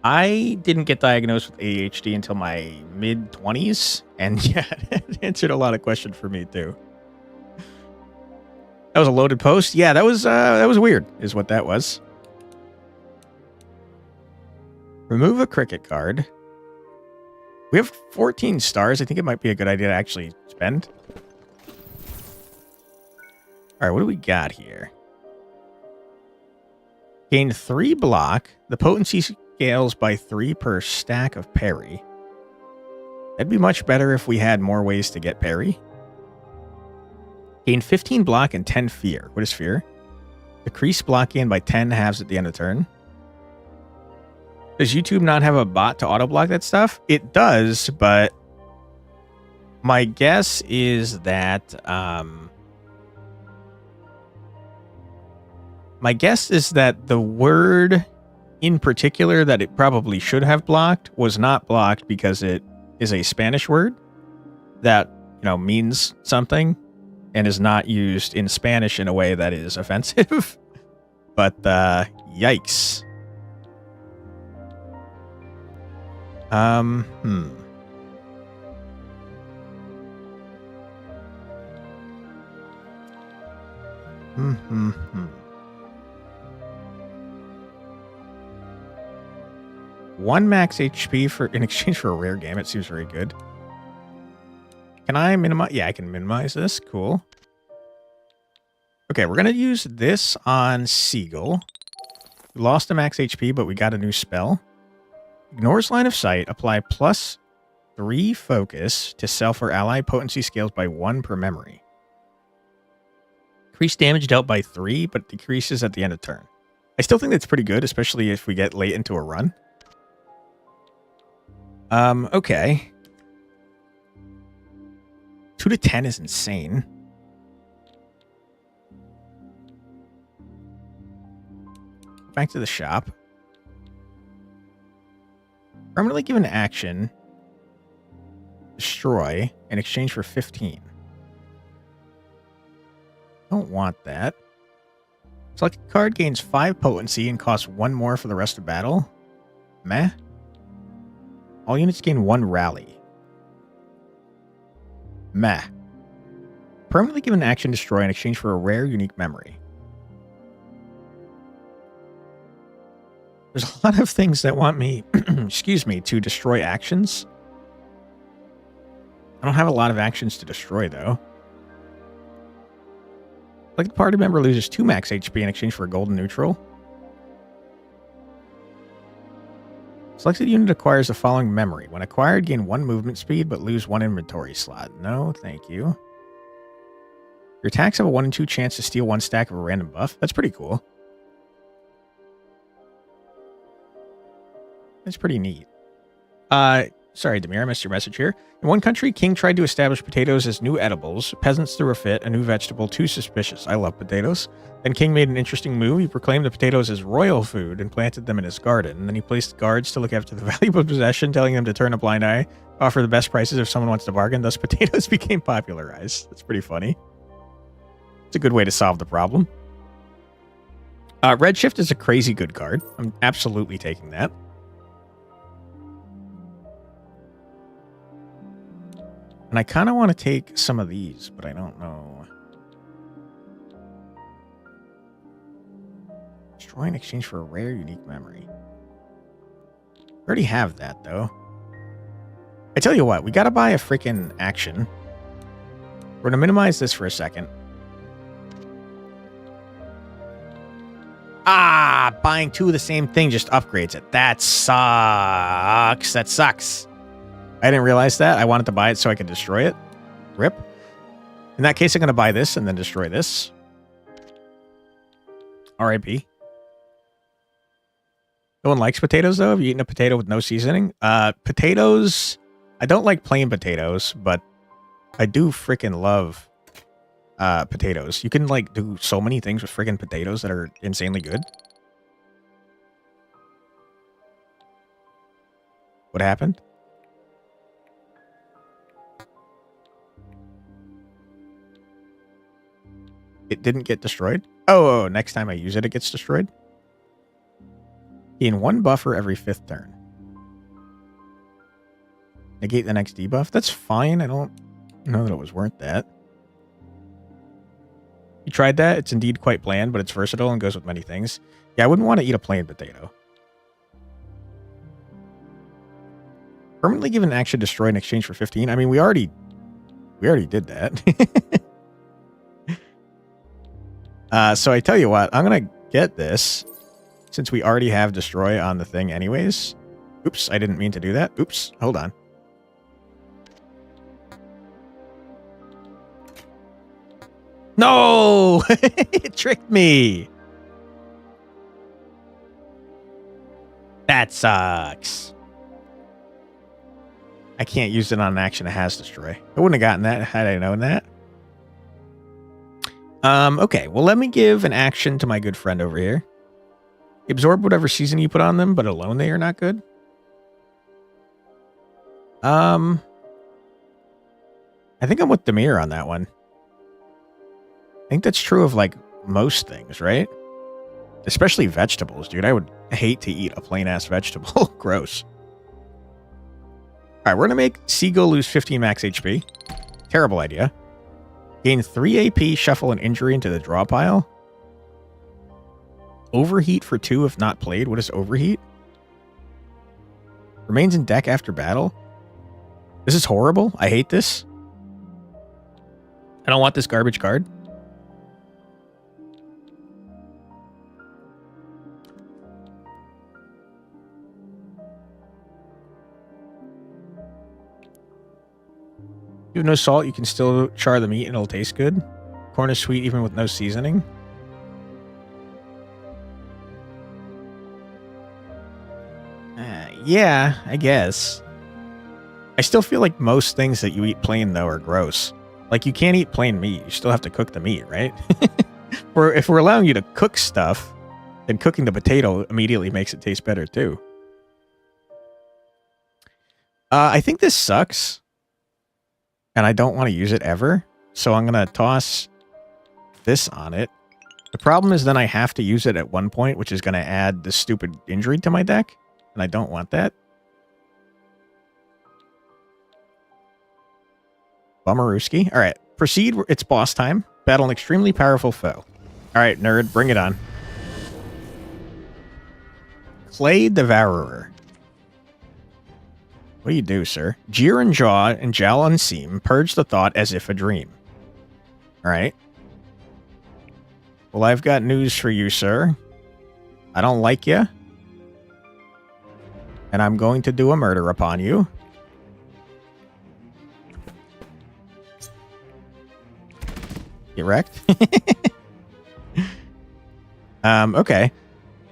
I didn't get diagnosed with ADHD until my mid-20s, and yeah, it answered a lot of questions for me too. That was a loaded post. Yeah, that was weird, is what that was. Remove a cricket card. We have 14 stars. I think it might be a good idea to actually spend. All right, what do we got here? Gain 3 block. The potency scales by 3 per stack of parry. That'd be much better if we had more ways to get parry. Gain 15 block and 10 fear. What is fear? Decrease block gain by 10 halves at the end of turn. Does YouTube not have a bot to auto block that stuff? It does, but my guess is that the word in particular that it probably should have blocked was not blocked because it is a Spanish word that, you know, means something and is not used in Spanish in a way that is offensive. But yikes. One max HP for in exchange for a rare Gambit seems very good. Can I minimize? Yeah, I can minimize this. Cool. Okay, we're gonna use this on Seagull. We lost a max HP, but we got a new spell. Ignores line of sight. Apply +3 focus to self or ally potency scales by 1 per memory. Increase damage dealt by 3, but decreases at the end of turn. I still think that's pretty good, especially if we get late into a run. Okay. 2 to 10 is insane. Back to the shop. Permanently given action. Destroy in exchange for 15. Don't want that. Select card gains 5 potency and costs 1 more for the rest of battle. Meh. All units gain 1 rally. Meh. Permanently given action destroy in exchange for a rare unique memory. There's a lot of things that want me, excuse me, to destroy actions. I don't have a lot of actions to destroy, though. Like the party member loses 2 max HP in exchange for a golden neutral. Selected unit acquires the following memory. When acquired, gain 1 movement speed, but lose 1 inventory slot. No, thank you. Your attacks have a 1 in 2 chance to steal 1 stack of a random buff. That's pretty cool. That's pretty neat. Sorry, Demir, I missed your message here. In one country, king tried to establish potatoes as new edibles. Peasants threw a fit, a new vegetable, too suspicious. I love potatoes. Then king made an interesting move. He proclaimed the potatoes as royal food and planted them in his garden. And then he placed guards to look after the valuable possession, telling them to turn a blind eye, offer the best prices if someone wants to bargain. Thus, potatoes became popularized. That's pretty funny. It's a good way to solve the problem. Redshift is a crazy good card. I'm absolutely taking that. And I kind of want to take some of these, but I don't know. Destroy in exchange for a rare unique memory. I already have that, though. I tell you what, we got to buy a freaking action. We're going to minimize this for a second. Ah, buying 2 of the same thing just upgrades it. That sucks. That sucks. I didn't realize that. I wanted to buy it so I could destroy it. Rip. In that case, I'm going to buy this and then destroy this. R.I.P. No one likes potatoes, though? Have you eaten a potato with no seasoning? Potatoes... I don't like plain potatoes, but I do freaking love potatoes. You can, like, do so many things with freaking potatoes that are insanely good. What happened? It didn't get destroyed? Oh, next time I use it, it gets destroyed? Gain 1 buffer every 5th turn. Negate the next debuff? That's fine. I don't know that it was worth that. You tried that? It's indeed quite bland, but it's versatile and goes with many things. Yeah, I wouldn't want to eat a plain potato. Permanently given action destroy in exchange for 15. I mean, we already did that. So I tell you what, I'm going to get this since we already have destroy on the thing anyways. Oops, I didn't mean to do that. Oops, hold on. No! It tricked me. That sucks. I can't use it on an action that has destroy. I wouldn't have gotten that had I known that. Okay, well, let me give an action to my good friend over here. Absorb whatever season you put on them, but alone they are not good. I think I'm with Demir on that one. I think that's true of, like, most things, right? Especially vegetables, dude. I would hate to eat a plain-ass vegetable. Gross. Alright, we're gonna make Seagull lose 15 max HP. Terrible idea. Gain 3 AP, shuffle an injury into the draw pile. Overheat for 2 if not played. What is overheat? Remains in deck after battle. This is horrible. I hate this. I don't want this garbage card. have no salt, you can still char the meat and it'll taste good. Corn is sweet even with no seasoning. Yeah, I guess. I still feel like most things that you eat plain, though, are gross. Like, you can't eat plain meat. You still have to cook the meat, right? If we're allowing you to cook stuff, then cooking the potato immediately makes it taste better, too. I think this sucks. And I don't want to use it ever. So I'm going to toss this on it. The problem is then I have to use it at one point, which is going to add this stupid injury to my deck. And I don't want that. Bummerooski. All right. Proceed. It's boss time. Battle an extremely powerful foe. All right, nerd. Bring it on. Clay Devourer. What do you do, sir? Jeer and jaw and jowl unseam. Purge the thought as if a dream. All right. Well, I've got news for you, sir. I don't like you. And I'm going to do a murder upon you. Get wrecked. Okay.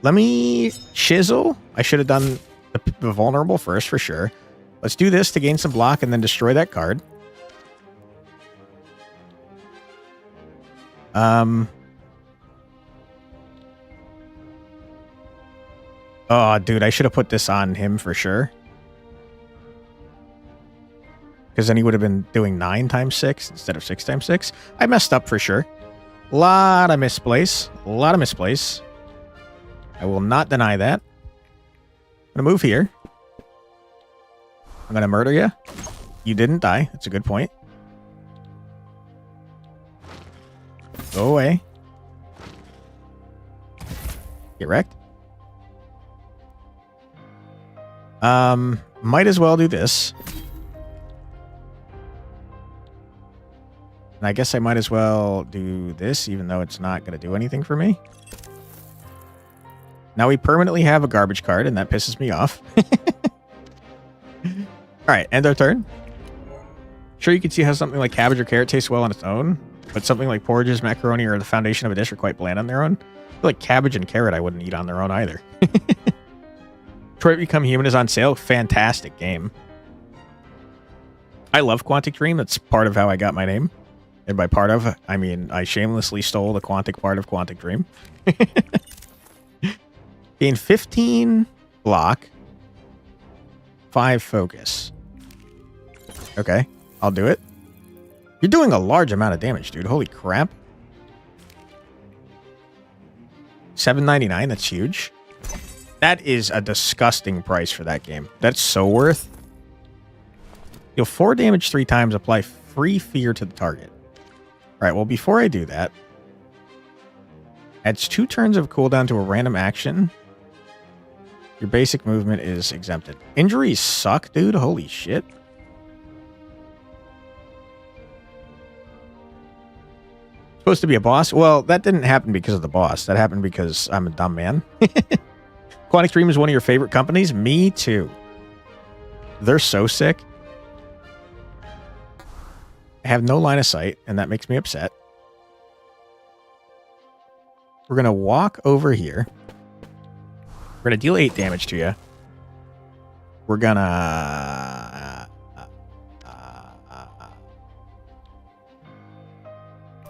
Let me chisel. I should have done the vulnerable first for sure. Let's do this to gain some block and then destroy that card. Oh, dude, I should have put this on him for sure. Because then he would have been doing 9 times 6 instead of 6 times 6. I messed up for sure. Lot of misplace. A lot of misplace. I will not deny that. I'm going to move here. I'm going to murder you. You didn't die. That's a good point. Go away. Get wrecked. Might as well do this. And I guess I might as well do this, even though it's not going to do anything for me. Now we permanently have a garbage card, and that pisses me off. Alright, end our turn. Sure, you can see how something like cabbage or carrot tastes well on its own, but something like porridges, macaroni, or the foundation of a dish are quite bland on their own. I feel like cabbage and carrot I wouldn't eat on their own either. Detroit Become Human is on sale. Fantastic game. I love Quantic Dream. That's part of how I got my name. And by part of, I mean I shamelessly stole the Quantic part of Quantic Dream. Gain 15 block. 5 focus. Okay, I'll do it. You're doing a large amount of damage, dude. Holy crap. $7.99, that's huge. That is a disgusting price for that game. That's so worth. Deal 4 damage 3 times. Apply free fear to the target. Alright, well, before I do that, adds 2 turns of cooldown to a random action. Your basic movement is exempted. Injuries suck, dude. Holy shit. Supposed to be a boss? Well, that didn't happen because of the boss. That happened because I'm a dumb man. Quantic Dream is one of your favorite companies? Me too. They're so sick. I have no line of sight, and that makes me upset. We're going to walk over here. We're going to deal 8 damage to you. We're going to...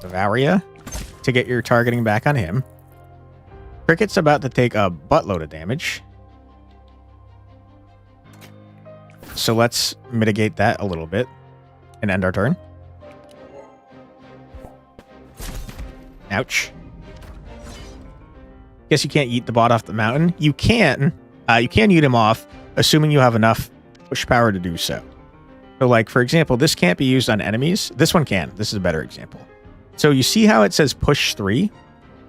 devour you to get your targeting back on him. Cricket's about to take a buttload of damage. So let's mitigate that a little bit and end our turn. Ouch. Guess you can't eat the bot off the mountain. You can. You can eat him off, assuming you have enough push power to do so. So, like, for example, this can't be used on enemies. This one can. This is a better example. So you see how it says push 3?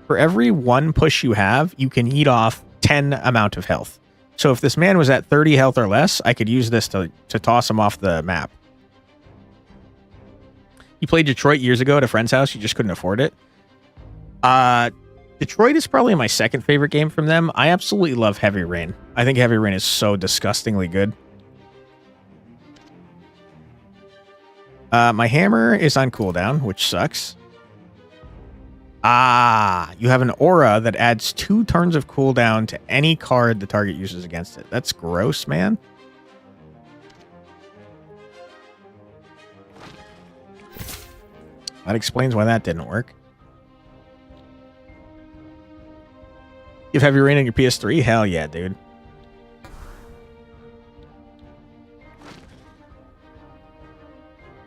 For every 1 push you have, you can eat off 10 amount of health. So if this man was at 30 health or less, I could use this to toss him off the map. You played Detroit years ago at a friend's house. You just couldn't afford it. Detroit is probably my second favorite game from them. I absolutely love Heavy Rain. I think Heavy Rain is so disgustingly good. My hammer is on cooldown, which sucks. Ah, you have an aura that adds 2 turns of cooldown to any card the target uses against it. That's gross, man. That explains why that didn't work. You have heavy rain on your PS3? Hell yeah, dude.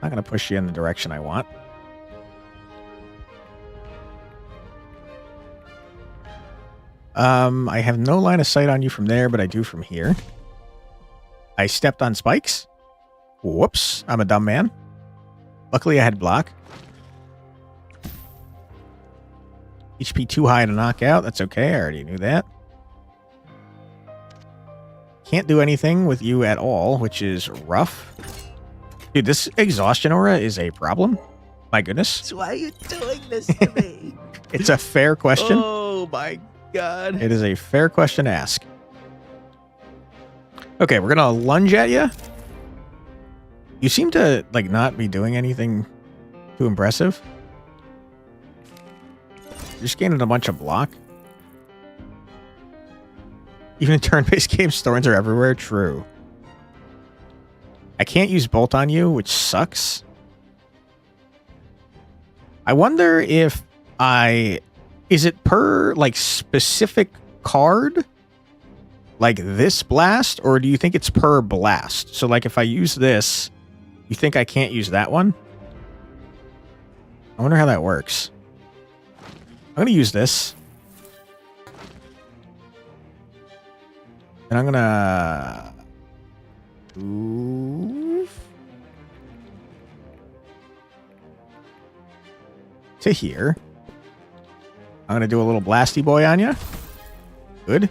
Not going to push you in the direction I want. I have no line of sight on you from there, but I do from here. I stepped on spikes. Whoops, I'm a dumb man. Luckily, I had block. HP too high to knock out. That's okay, I already knew that. Can't do anything with you at all, which is rough. Dude, this exhaustion aura is a problem. My goodness. Why are you doing this to me? It's a fair question. Oh my god. It is a fair question to ask. Okay, we're gonna lunge at you. You seem to, like, not be doing anything too impressive. You're just gaining a bunch of block. Even in turn-based games, thorns are everywhere. True. I can't use bolt on you, which sucks. I wonder if is it per, like, specific card? Like this blast? Or do you think it's per blast? So, like, if I use this, you think I can't use that one? I wonder how that works. I'm going to use this. And I'm going to move to here. I'm going to do a little blasty boy on you. Good.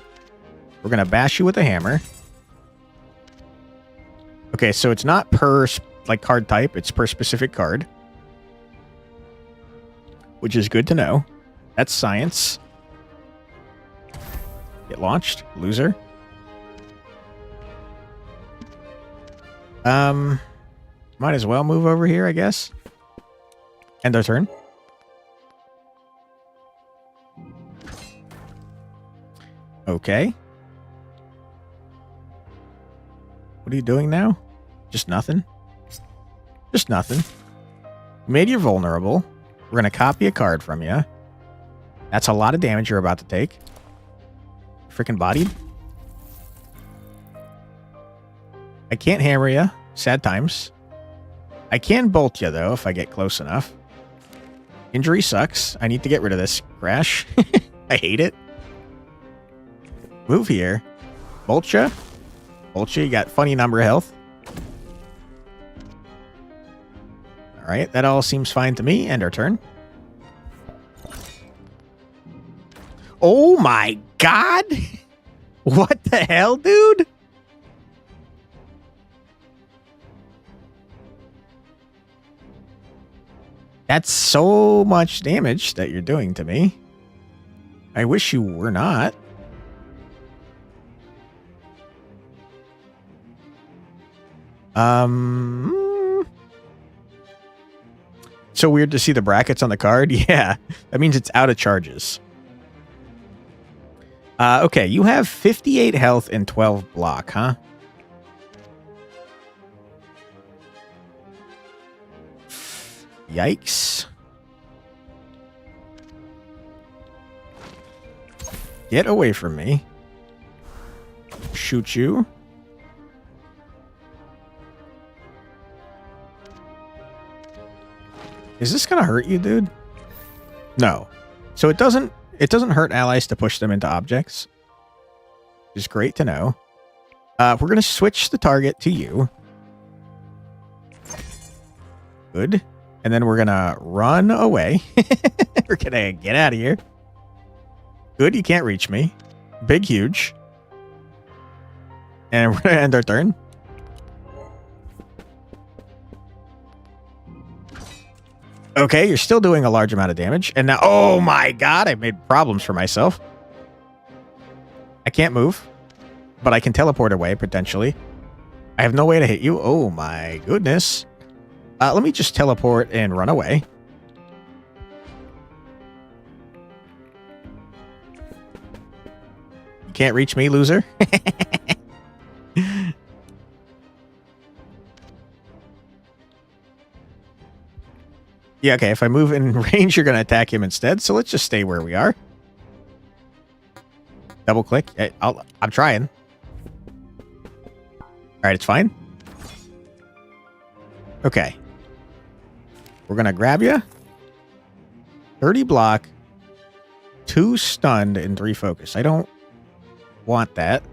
We're going to bash you with a hammer. Okay, so it's not per, like, card type. It's per specific card. Which is good to know. That's science. Get launched. Loser. Might as well move over here, I guess. End our turn. Okay. What are you doing now? Just nothing? Just nothing. Made you vulnerable. We're going to copy a card from you. That's a lot of damage you're about to take. Freaking bodied. I can't hammer you. Sad times. I can bolt you, though, if I get close enough. Injury sucks. I need to get rid of this crash. I hate it. Move here. Bolt you. Bolt you. You got funny number of health. Alright, that all seems fine to me. End our turn. Oh my god! What the hell, dude? That's so much damage that you're doing to me. I wish you were not. So weird to see the brackets on the card. Yeah, that means it's out of charges. Okay, you have 58 health and 12 block, huh? Yikes. Get away from me. Shoot you. Is this gonna hurt you, dude? No. So it doesn't hurt allies to push them into objects. Which is great to know. We're gonna switch the target to you. Good. And then we're gonna run away. We're gonna get out of here. Good, you can't reach me. Big, huge. And we're gonna end our turn. Okay, you're still doing a large amount of damage. And now, oh my god, I made problems for myself. I can't move, but I can teleport away, potentially. I have no way to hit you. Oh my goodness. Let me just teleport and run away. You can't reach me, loser. Yeah, okay, if I move in range, you're going to attack him instead. So let's just stay where we are. Double click. I'm trying. All right, it's fine. Okay. We're going to grab you. 30 block. 2 stunned and 3 focus. I don't want that.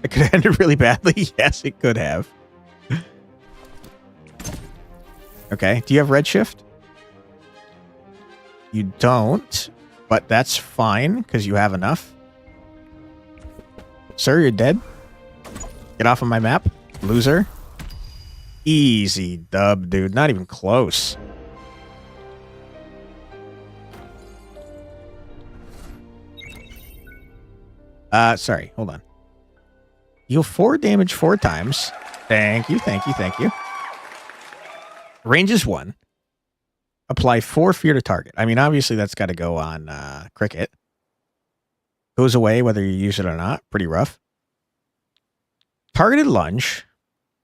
It could have ended really badly. Yes, it could have. Okay. Do you have redshift? You don't, but that's fine because you have enough. Sir, you're dead. Get off of my map, loser. Easy dub, dude. Not even close. Sorry. Hold on. Deal 4 damage 4 times. Thank you, thank you, thank you. Range is 1. Apply 4 fear to target. I mean, obviously that's got to go on cricket. Goes away whether you use it or not. Pretty rough. Targeted lunge.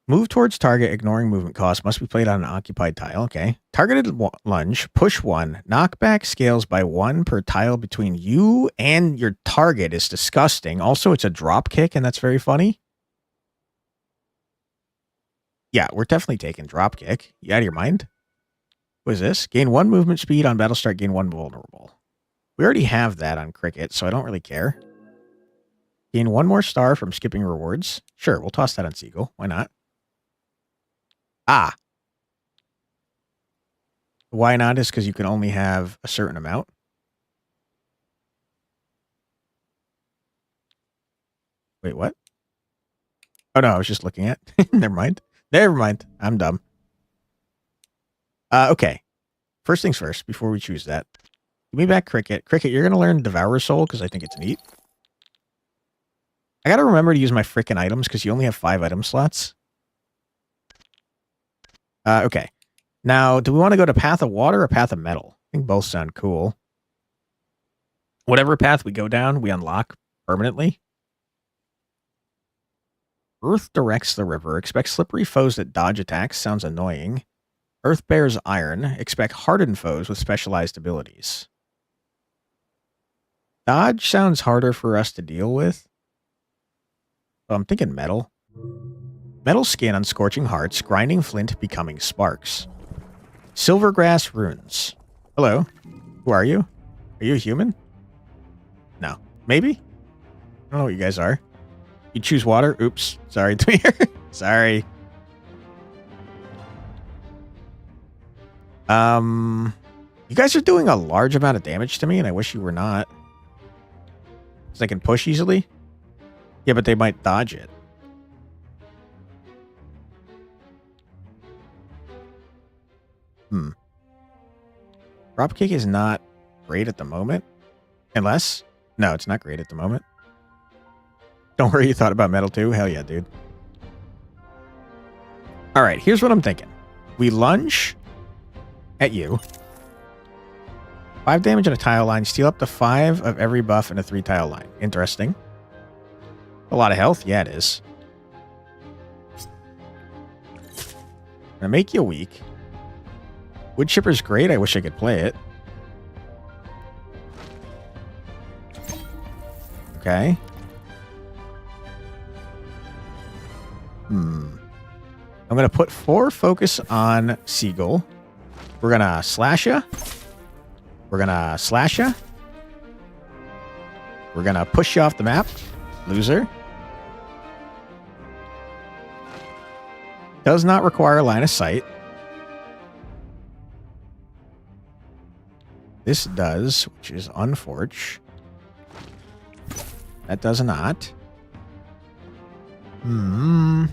Move towards target, ignoring movement cost. Must be played on an occupied tile. Okay. Targeted lunge. Push 1. Knockback scales by 1 per tile between you and your target is disgusting. Also, it's a drop kick, and that's very funny. Yeah, we're definitely taking drop kick. You out of your mind? What is this? Gain 1 movement speed on battle start. Gain 1 vulnerable. We already have that on cricket, so I don't really care. Gain 1 more star from skipping rewards. Sure, we'll toss that on Seagull. Why not? Ah. Why not is because you can only have a certain amount. Wait, what? Oh, no, I was just looking at. Never mind. Never mind. I'm dumb. Okay. First things first, before we choose that. Give me back Cricket. Cricket, you're going to learn Devour Soul because I think it's neat. I got to remember to use my frickin' items because you only have 5 item slots. Okay. Now, do we want to go to Path of Water or Path of Metal? I think both sound cool. Whatever path we go down, we unlock permanently. Earth directs the river. Expect slippery foes that dodge attacks. Sounds annoying. Earth bears iron. Expect hardened foes with specialized abilities. Dodge sounds harder for us to deal with. So I'm thinking metal. Metal skin on scorching hearts. Grinding flint becoming sparks. Silvergrass runes. Hello. Who are you? Are you a human? No. Maybe? I don't know what you guys are. You choose water? Oops. Sorry, Tweer. Sorry. You guys are doing a large amount of damage to me, and I wish you were not. Because I can push easily? Yeah, but they might dodge it. Dropkick is not great at the moment. Unless... No, it's not great at the moment. Don't worry, you thought about metal too? Hell yeah, dude. Alright, here's what I'm thinking. We lunge at you. 5 damage on a tile line. Steal up to 5 of every buff in a 3 tile line. Interesting. A lot of health? Yeah, it is. Gonna make you weak. Wood chipper's great. I wish I could play it. Okay. I'm going to put 4 focus on Seagull. We're going to slash ya. We're going to slash ya. We're going to push you off the map. Loser. Does not require line of sight. This does, which is unforge. That does not. Mom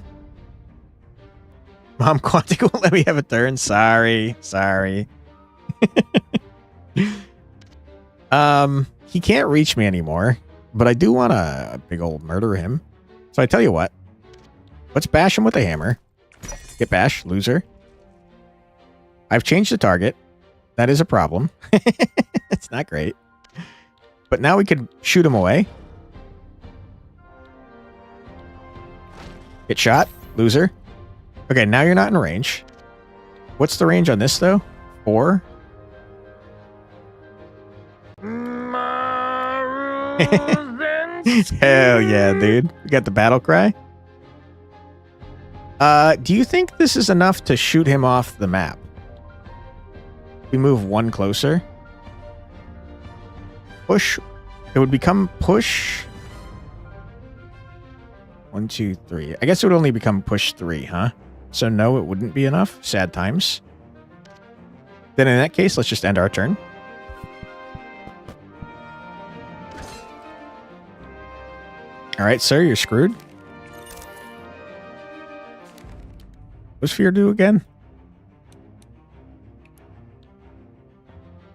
Quantic won't let me have a turn. Sorry. He can't reach me anymore, but I do want to big old murder him. So I tell you what. Let's bash him with a hammer. Get bashed, loser. I've changed the target. That is a problem. It's not great. But now we can shoot him away. Get shot, loser. Okay, now you're not in range. What's the range on this, though? 4? Hell yeah, dude. We got the battle cry. Do you think this is enough to shoot him off the map? We move one closer. Push. It would become push. 1, 2, 3. I guess it would only become push 3, huh? So no, it wouldn't be enough. Sad times. Then in that case, let's just end our turn. All right, sir, you're screwed. What's Fear do again?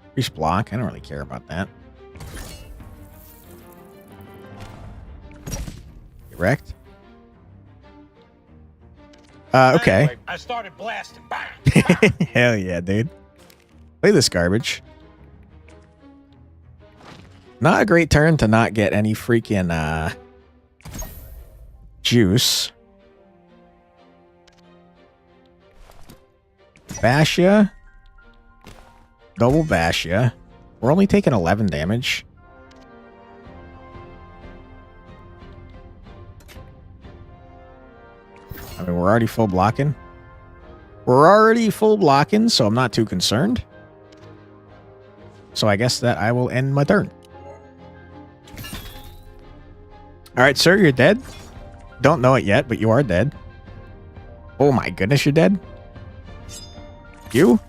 Increase block. I don't really care about that. Get wrecked. Okay. Anyway, I started blasting. Bang! Hell yeah, dude. Play this garbage. Not a great turn to not get any freaking juice. Bash ya. Double bash ya. We're only taking 11 damage. I mean, we're already full blocking. We're already full blocking, so I'm not too concerned. So I guess that I will end my turn. Alright, sir, you're dead. Don't know it yet, but you are dead. Oh my goodness, you're dead. You?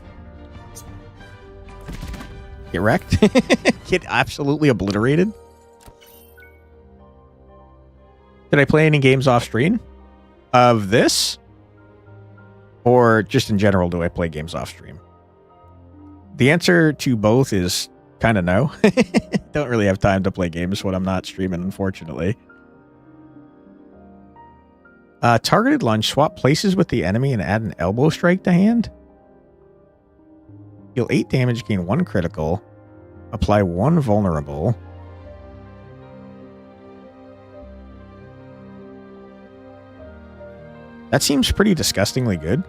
Get wrecked. Get absolutely obliterated. Did I play any games off stream? Of this? Or just in general, do I play games off stream? The answer to both is kind of no. Don't really have time to play games when I'm not streaming, unfortunately. Targeted lunge. Swap places with the enemy and add an elbow strike to hand. Deal 8 damage, gain 1 critical. Apply 1 vulnerable. That seems pretty disgustingly good.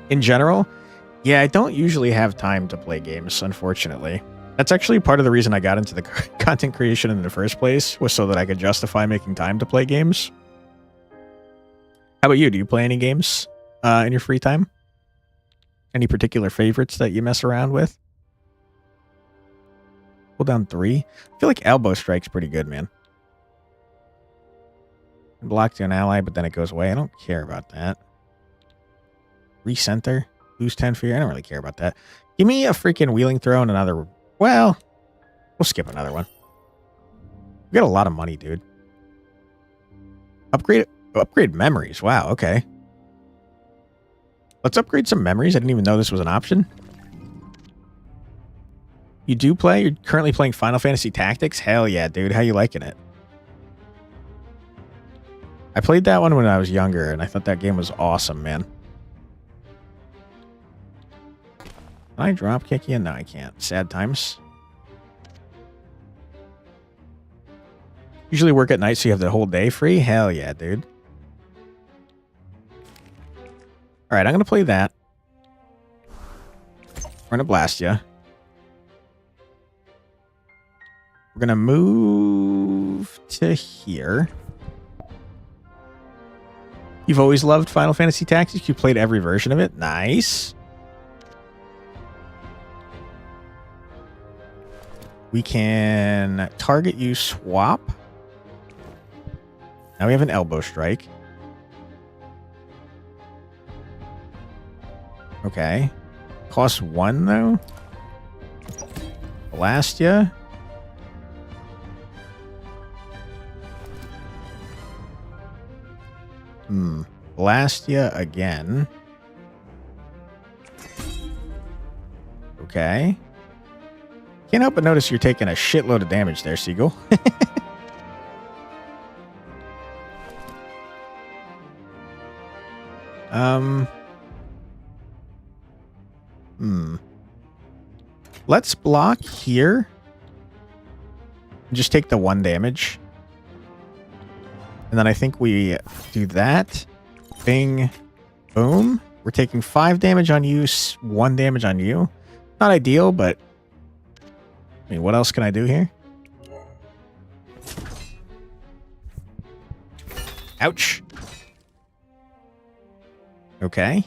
In general, yeah, I don't usually have time to play games, unfortunately. That's actually part of the reason I got into the content creation in the first place, was so that I could justify making time to play games. How about you? Do you play any games in your free time? Any particular favorites that you mess around with? Pull down 3. I feel like elbow strike's pretty good, man. Block to an ally, but then it goes away. I don't care about that. Recenter. Lose 10 fear. I don't really care about that. Give me a freaking wheeling throw and another... Well, we'll skip another one. We got a lot of money, dude. Upgrade memories. Wow, okay. Let's upgrade some memories. I didn't even know this was an option. You do play? You're currently playing Final Fantasy Tactics? Hell yeah, dude. How you liking it? I played that one when I was younger, and I thought that game was awesome, man. Can I drop kick you? No, I can't. Sad times. Usually work at night, so you have the whole day free? Hell yeah, dude. Alright, I'm going to play that. We're going to blast you. We're going to move to here. You've always loved Final Fantasy Tactics? You played every version of it? Nice. We can target you, swap. Now we have an elbow strike. Okay. Cost 1, though. Blast ya. Blast ya again. Okay. Can't help but notice you're taking a shitload of damage there, Seagull. Let's block here. Just take the 1 damage. And then I think we do that. Bing. Boom. We're taking 5 damage on you, 1 damage on you. Not ideal, but... I mean, what else can I do here? Ouch. Okay.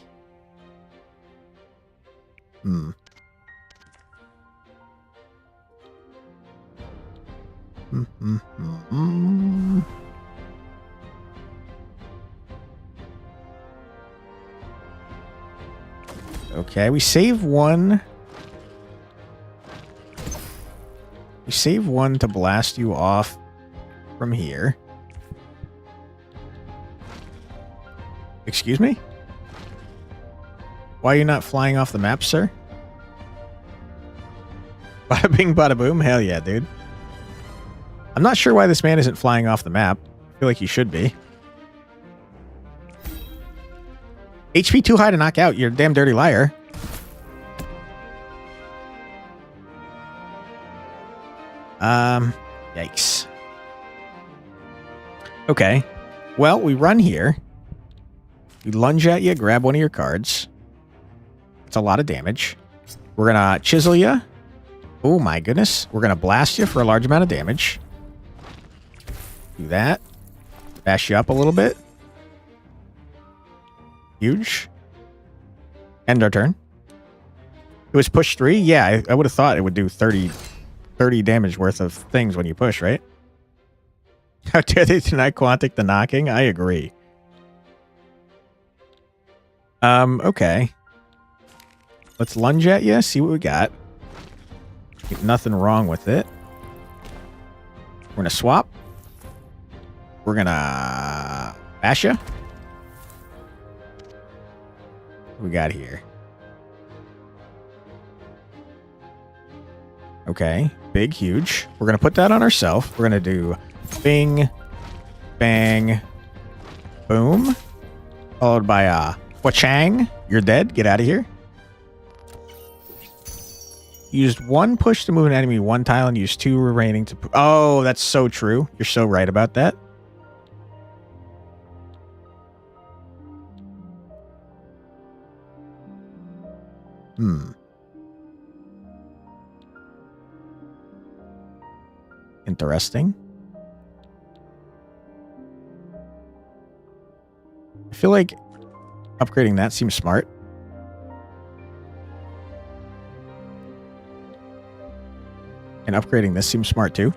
Okay, we save 1. We save 1 to blast you off from here. Excuse me? Why are you not flying off the map, sir? Bada bing, bada boom. Hell yeah, dude. I'm not sure why this man isn't flying off the map. I feel like he should be. HP too high to knock out. You're a damn dirty liar. Yikes. Okay. Well, we run here. We lunge at you, grab one of your cards. It's a lot of damage. We're gonna chisel you. Oh my goodness. We're gonna blast you for a large amount of damage. Do that. Bash you up a little bit. Huge. End our turn. It was push 3? Yeah, I would have thought it would do 30 damage worth of things when you push, right? How dare they deny Quantic the knocking? I agree. Okay. Let's lunge at you, see what we got. Nothing wrong with it. We're gonna swap. We're gonna bash you. What we got here? Okay, big, huge. We're gonna put that on ourselves. We're gonna do bing, bang, boom, followed by wachang. You're dead. Get out of here. Used 1 push to move an enemy 1 tile and used 2 remaining to... Oh, that's so true. You're so right about that. Interesting. I feel like upgrading that seems smart. And upgrading this seems smart too.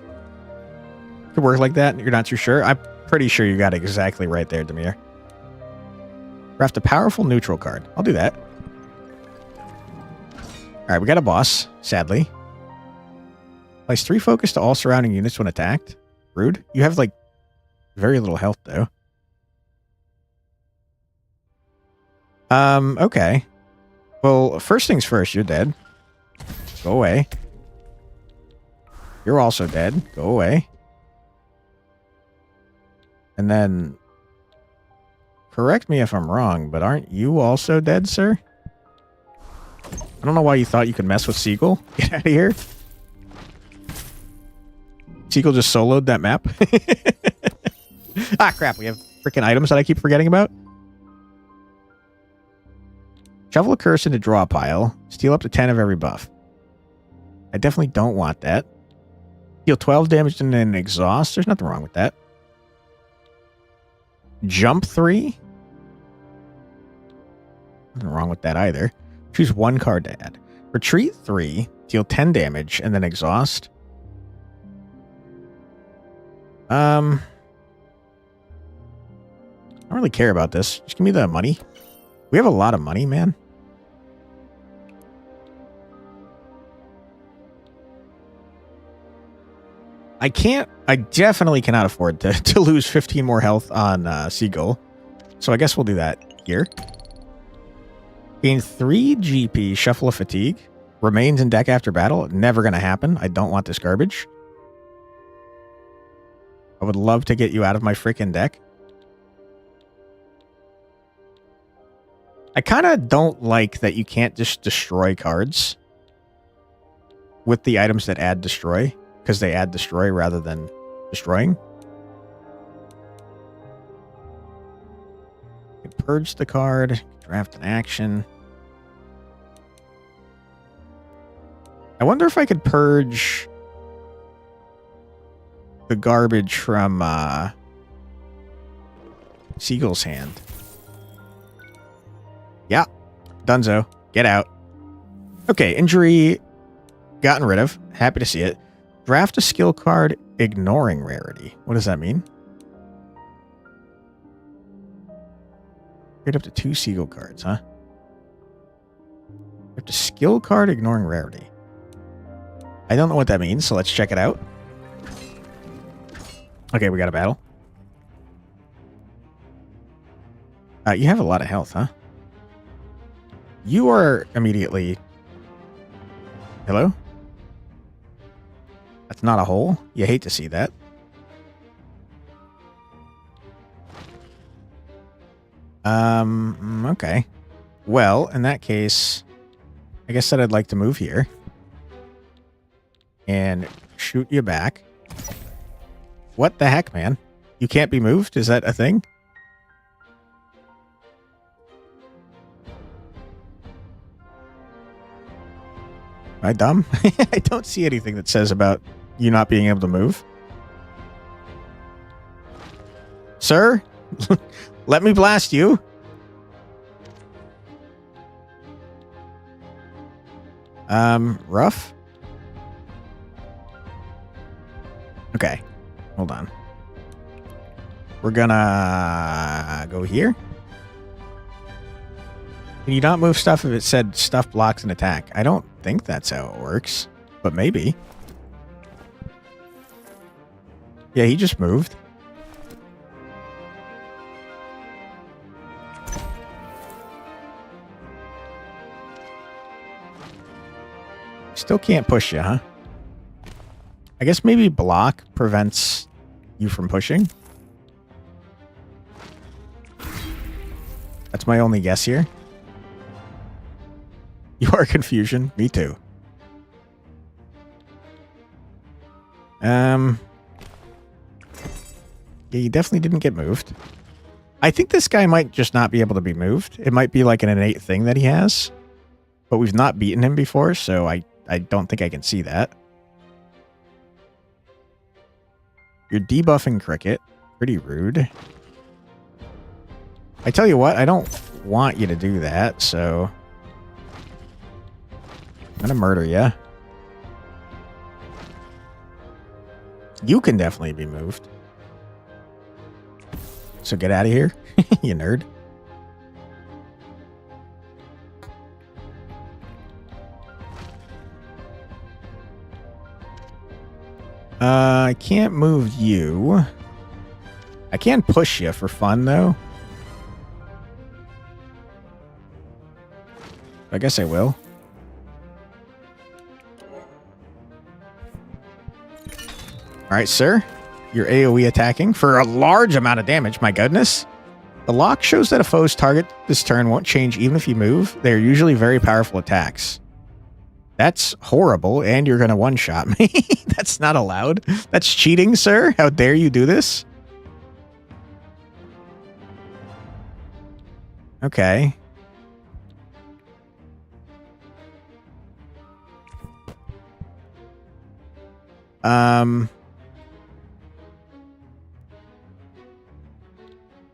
Could work like that. You're not too sure. I'm pretty sure you got it exactly right there, Demir. Craft a powerful neutral card. I'll do that. Alright, we got a boss, sadly. Place 3 focus to all surrounding units when attacked. Rude. You have, like, very little health, though. Okay. Well, first things first, you're dead. Go away. You're also dead. Go away. And then... Correct me if I'm wrong, but aren't you also dead, sir? I don't know why you thought you could mess with Seagull. Get out of here. Seagull just soloed that map. Ah, crap. We have freaking items that I keep forgetting about. Shovel a curse into draw pile. Steal up to 10 of every buff. I definitely don't want that. Deal 12 damage and then exhaust. There's nothing wrong with that. Jump 3. Nothing wrong with that either. Choose 1 card to add. Retreat 3. Deal 10 damage and then exhaust. I don't really care about this. Just give me the money. We have a lot of money, man. I definitely cannot afford to lose 15 more health on Seagull. So I guess we'll do that here. Gain 3 GP, shuffle of fatigue. Remains in deck after battle. Never going to happen. I don't want this garbage. I would love to get you out of my freaking deck. I kind of don't like that you can't just destroy cards with the items that add destroy, because they add destroy rather than destroying. You can purge the card, draft an action. I wonder if I could purge the garbage from Seagull's hand. Yeah, Dunzo, get out. Okay, injury gotten rid of. Happy to see it. Draft a skill card ignoring rarity. What does that mean? Get up to 2 Seagull cards, huh? Draft a skill card ignoring rarity. I don't know what that means, so let's check it out. Okay, we got a battle. You have a lot of health, huh? You are immediately... Hello? That's not a hole? You hate to see that. Okay. Well, in that case, I guess that I'd like to move here. And shoot you back. What the heck, man? You can't be moved? Is that a thing? Am I dumb? I don't see anything that says about you not being able to move. Sir? Let me blast you. Rough? Okay. Hold on. We're gonna go here. Can you not move stuff if it said stuff blocks an attack? I don't think that's how it works, but maybe. Yeah, he just moved. Still can't push you, huh? I guess maybe block prevents you from pushing. That's my only guess here. You are confusion. Me too. Yeah, you definitely didn't get moved. I think this guy might just not be able to be moved. It might be like an innate thing that he has. But we've not beaten him before, so I don't think I can see that. You're debuffing Cricket. Pretty rude. I tell you what, I don't want you to do that, so... I'm gonna murder you. You can definitely be moved. So get out of here, you nerd. I can't move you. I can push you for fun, though. I guess I will. Alright, sir. You're AoE attacking for a large amount of damage. My goodness. The lock shows that a foe's target this turn won't change even if you move. They are usually very powerful attacks. That's horrible, and you're going to one-shot me. That's not allowed. That's cheating, sir. How dare you do this? Okay.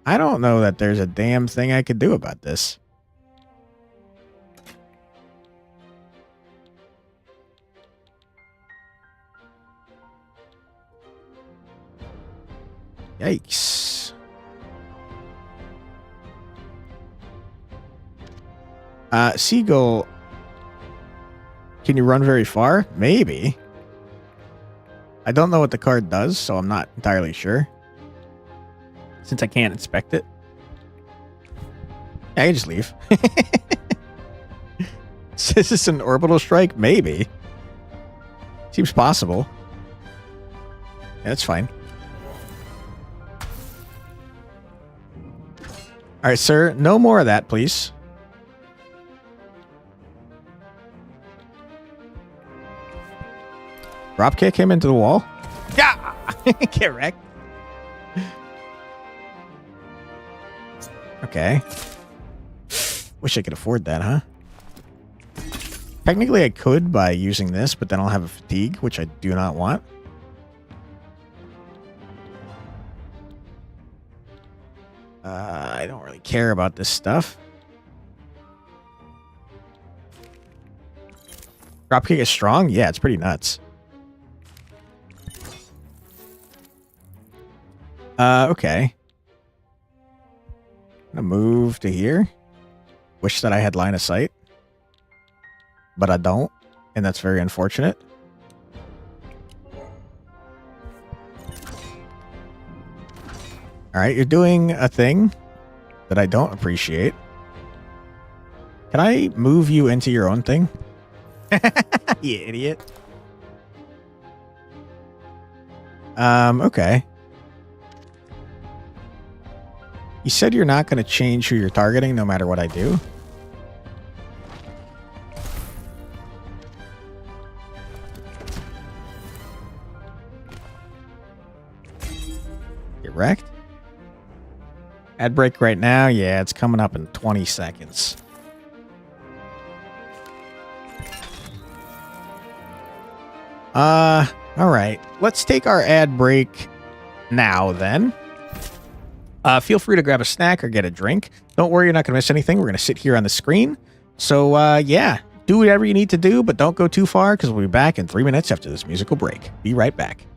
I don't know that there's a damn thing I could do about this. Yikes. Seagull. Can you run very far? Maybe. I don't know what the card does, so I'm not entirely sure. Since I can't inspect it. Yeah, I can just leave. Is this an orbital strike? Maybe. Seems possible. Yeah, that's fine. Alright, sir. No more of that, please. Drop kick him into the wall. Yeah! Get wrecked. Okay. Wish I could afford that, huh? Technically, I could by using this, but then I'll have a fatigue, which I do not want. I don't really care about this stuff. Dropkick is strong? Yeah, it's pretty nuts. Okay. I'm gonna move to here. Wish that I had line of sight. But I don't, and that's very unfortunate. Alright, you're doing a thing that I don't appreciate. Can I move you into your own thing? You idiot. Okay. You said you're not going to change who you're targeting no matter what I do. Get wrecked. Ad break right now. Yeah, it's coming up in 20 seconds. All right. Let's take our ad break now then. Feel free to grab a snack or get a drink. Don't worry, you're not going to miss anything. We're going to sit here on the screen. So, yeah, do whatever you need to do, but don't go too far because we'll be back in 3 minutes after this musical break. Be right back.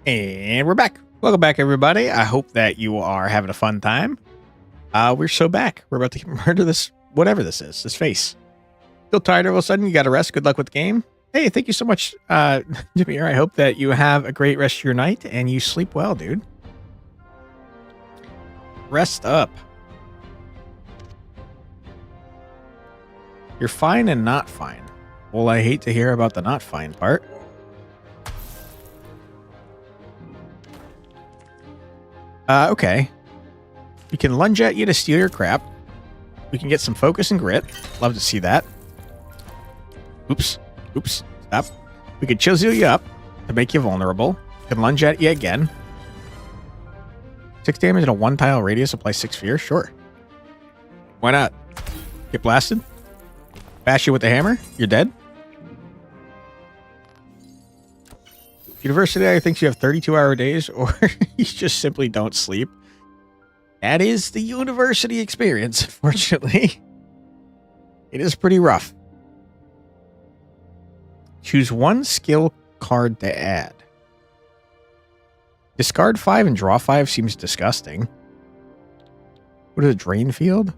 And we're back. Welcome back, everybody. I hope that you are having a fun time. We're so back. We're about to murder this, whatever this is, this face. Feel tired all of a sudden? You got to rest. Good luck with the game. Hey, thank you so much, Jameer. I hope that you have a great rest of your night and you sleep well, dude. Rest up. You're fine and not fine. Well, I hate to hear about the not fine part. Okay. We can lunge at you to steal your crap. We can get some focus and grit. Love to see that. Oops. Oops. Stop. We can chisel you up to make you vulnerable. We can lunge at you again. 6 damage in a 1-tile radius. Apply 6 fear. Sure. Why not? Get blasted. Bash you with the hammer. You're dead. University either thinks you have 32-hour days or you just simply don't sleep. That is the university experience, unfortunately. It is pretty rough. Choose one skill card to add. Discard 5 and draw 5 seems disgusting. What is a drain field?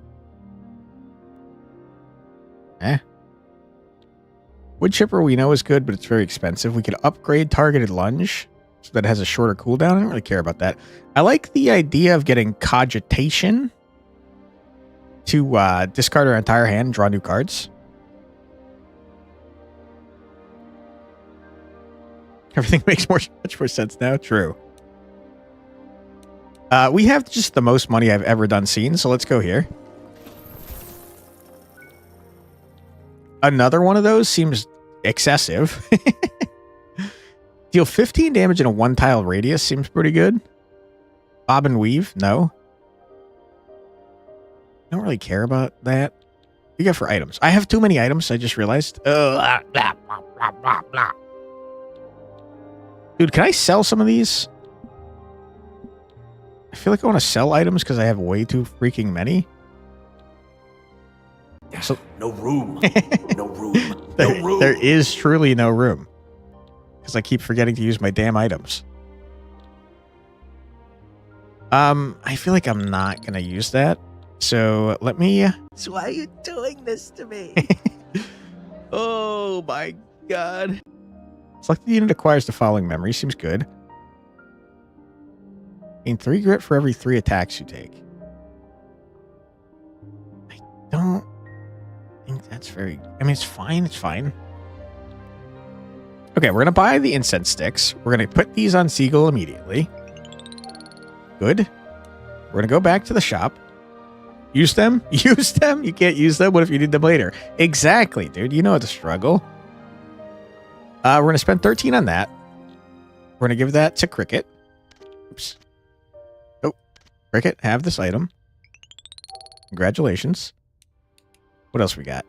Wood chipper we know is good, but it's very expensive. We could upgrade targeted lunge so that it has a shorter cooldown. I don't really care about that. I like the idea of getting cogitation to discard our entire hand and draw new cards. Everything makes much more sense now. True. We have just the most money I've ever done seen, so let's go here. Another one of those seems excessive. Deal 15 damage in a 1-tile radius seems pretty good. Bob and weave? No. I don't really care about that. What do you got for items? I have too many items, I just realized. Dude, can I sell some of these? I feel like I want to sell items because I have way too freaking many. So, no room. No room. No room. There is truly no room. Because I keep forgetting to use my damn items. I feel like I'm not going to use that. So let me... So why are you doing this to me? Oh my god. Select the unit acquires the following memory. Seems good. Gain 3 grit for every 3 attacks you take. I don't think that's very... I mean, it's fine. It's fine. Okay, we're going to buy the incense sticks. We're going to put these on Seagull immediately. Good. We're going to go back to the shop. Use them? Use them? You can't use them? What if you need them later? Exactly, dude. You know the struggle. We're going to spend 13 on that. We're going to give that to Cricket. Oops. Oh, Cricket, have this item. Congratulations. What else we got?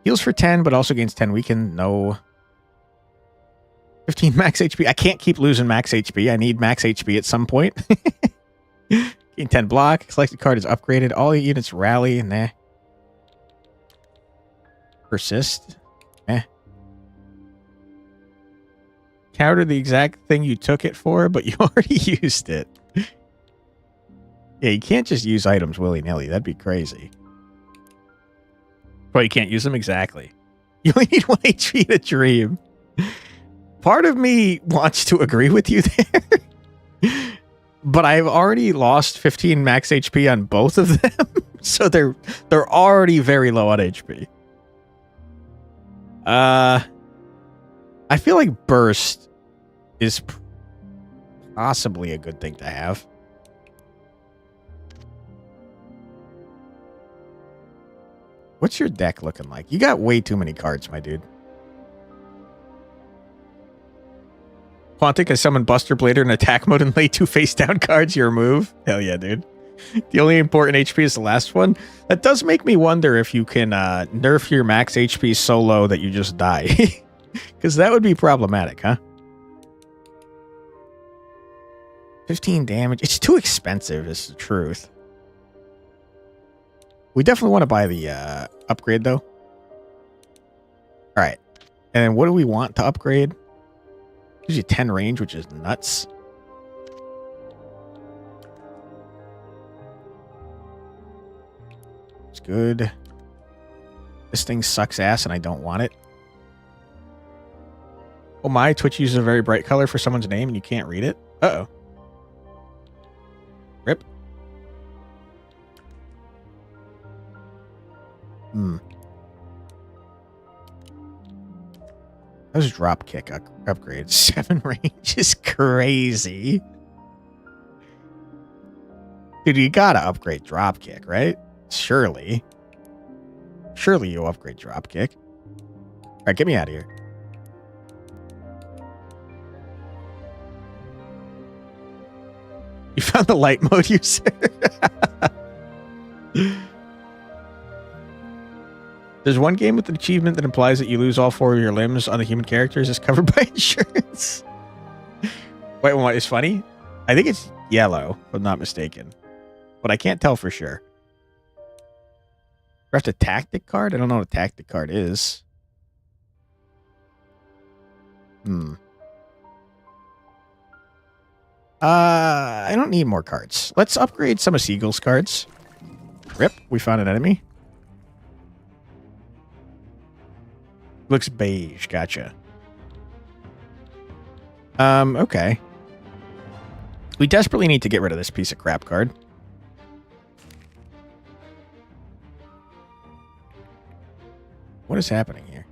Heals for 10, but also gains 10 weaken. No. 15 max HP. I can't keep losing max HP. I need max HP at some point. Gain 10 block. Selected card is upgraded. All units rally. Nah. Persist. Eh. Counter the exact thing you took it for, but you already used it. Yeah, you can't just use items willy-nilly. That'd be crazy. Well, you can't use them exactly. You only need 1 HP to dream. Part of me wants to agree with you there. But I've already lost 15 max HP on both of them. So they're already very low on HP. I feel like burst is possibly a good thing to have. What's your deck looking like? You got way too many cards, my dude. Quantic, I summon Buster Blader in attack mode and lay 2 face down cards. Your move? Hell yeah, dude. The only important HP is the last one. That does make me wonder if you can nerf your max HP so low that you just die. Because that would be problematic, huh? 15 damage. It's too expensive, is the truth. We definitely want to buy the upgrade, though. Alright. And what do we want to upgrade? Gives you 10 range, which is nuts. It's good. This thing sucks ass and I don't want it. Oh my, Twitch uses a very bright color for someone's name and you can't read it? Uh-oh. Rip. Those dropkick upgrades. 7 range is crazy. Dude, you gotta upgrade dropkick, right? Surely. Surely you'll upgrade dropkick. Alright, get me out of here. You found the light mode user. There's one game with an achievement that implies that you lose all 4 of your limbs on the human characters is covered by insurance. Wait, what is funny? I think it's yellow, if I'm not mistaken. But I can't tell for sure. Craft a tactic card? I don't know what a tactic card is. I don't need more cards. Let's upgrade some of Seagull's cards. Rip, we found an enemy. Looks beige, gotcha. Okay. We desperately need to get rid of this piece of crap card. What is happening here?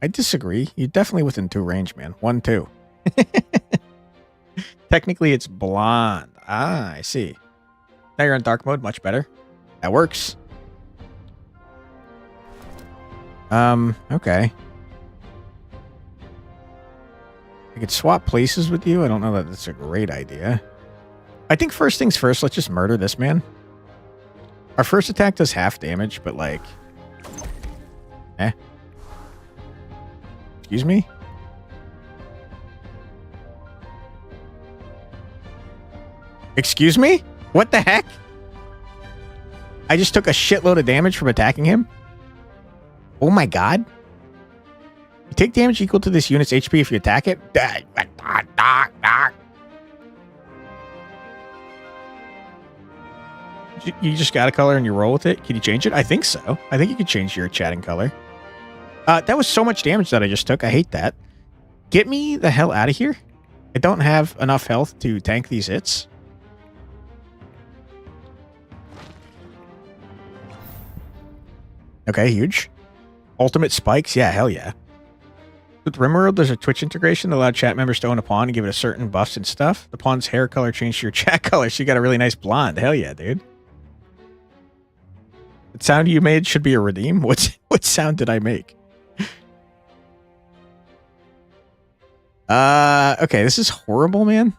I disagree. You're definitely within 2 range, man. 1, 2. Technically, it's blonde. Ah, I see. Now you're on dark mode. Much better. That works. Okay. I could swap places with you. I don't know that that's a great idea. I think first things first, let's just murder this man. Our first attack does half damage, but like... Excuse me? Excuse me? What the heck? I just took a shitload of damage from attacking him? Oh my god. You take damage equal to this unit's HP if you attack it? You just got a color and you roll with it? Can you change it? I think so. I think you can change your chatting color. That was so much damage that I just took. I hate that. Get me the hell out of here. I don't have enough health to tank these hits. Okay, huge. Ultimate spikes? Yeah, hell yeah. With RimWorld, there's a Twitch integration that allowed chat members to own a pawn and give it a certain buffs and stuff. The pawn's hair color changed to your chat color, so you got a really nice blonde. Hell yeah, dude. The sound you made should be a redeem. What sound did I make? Okay, this is horrible, man.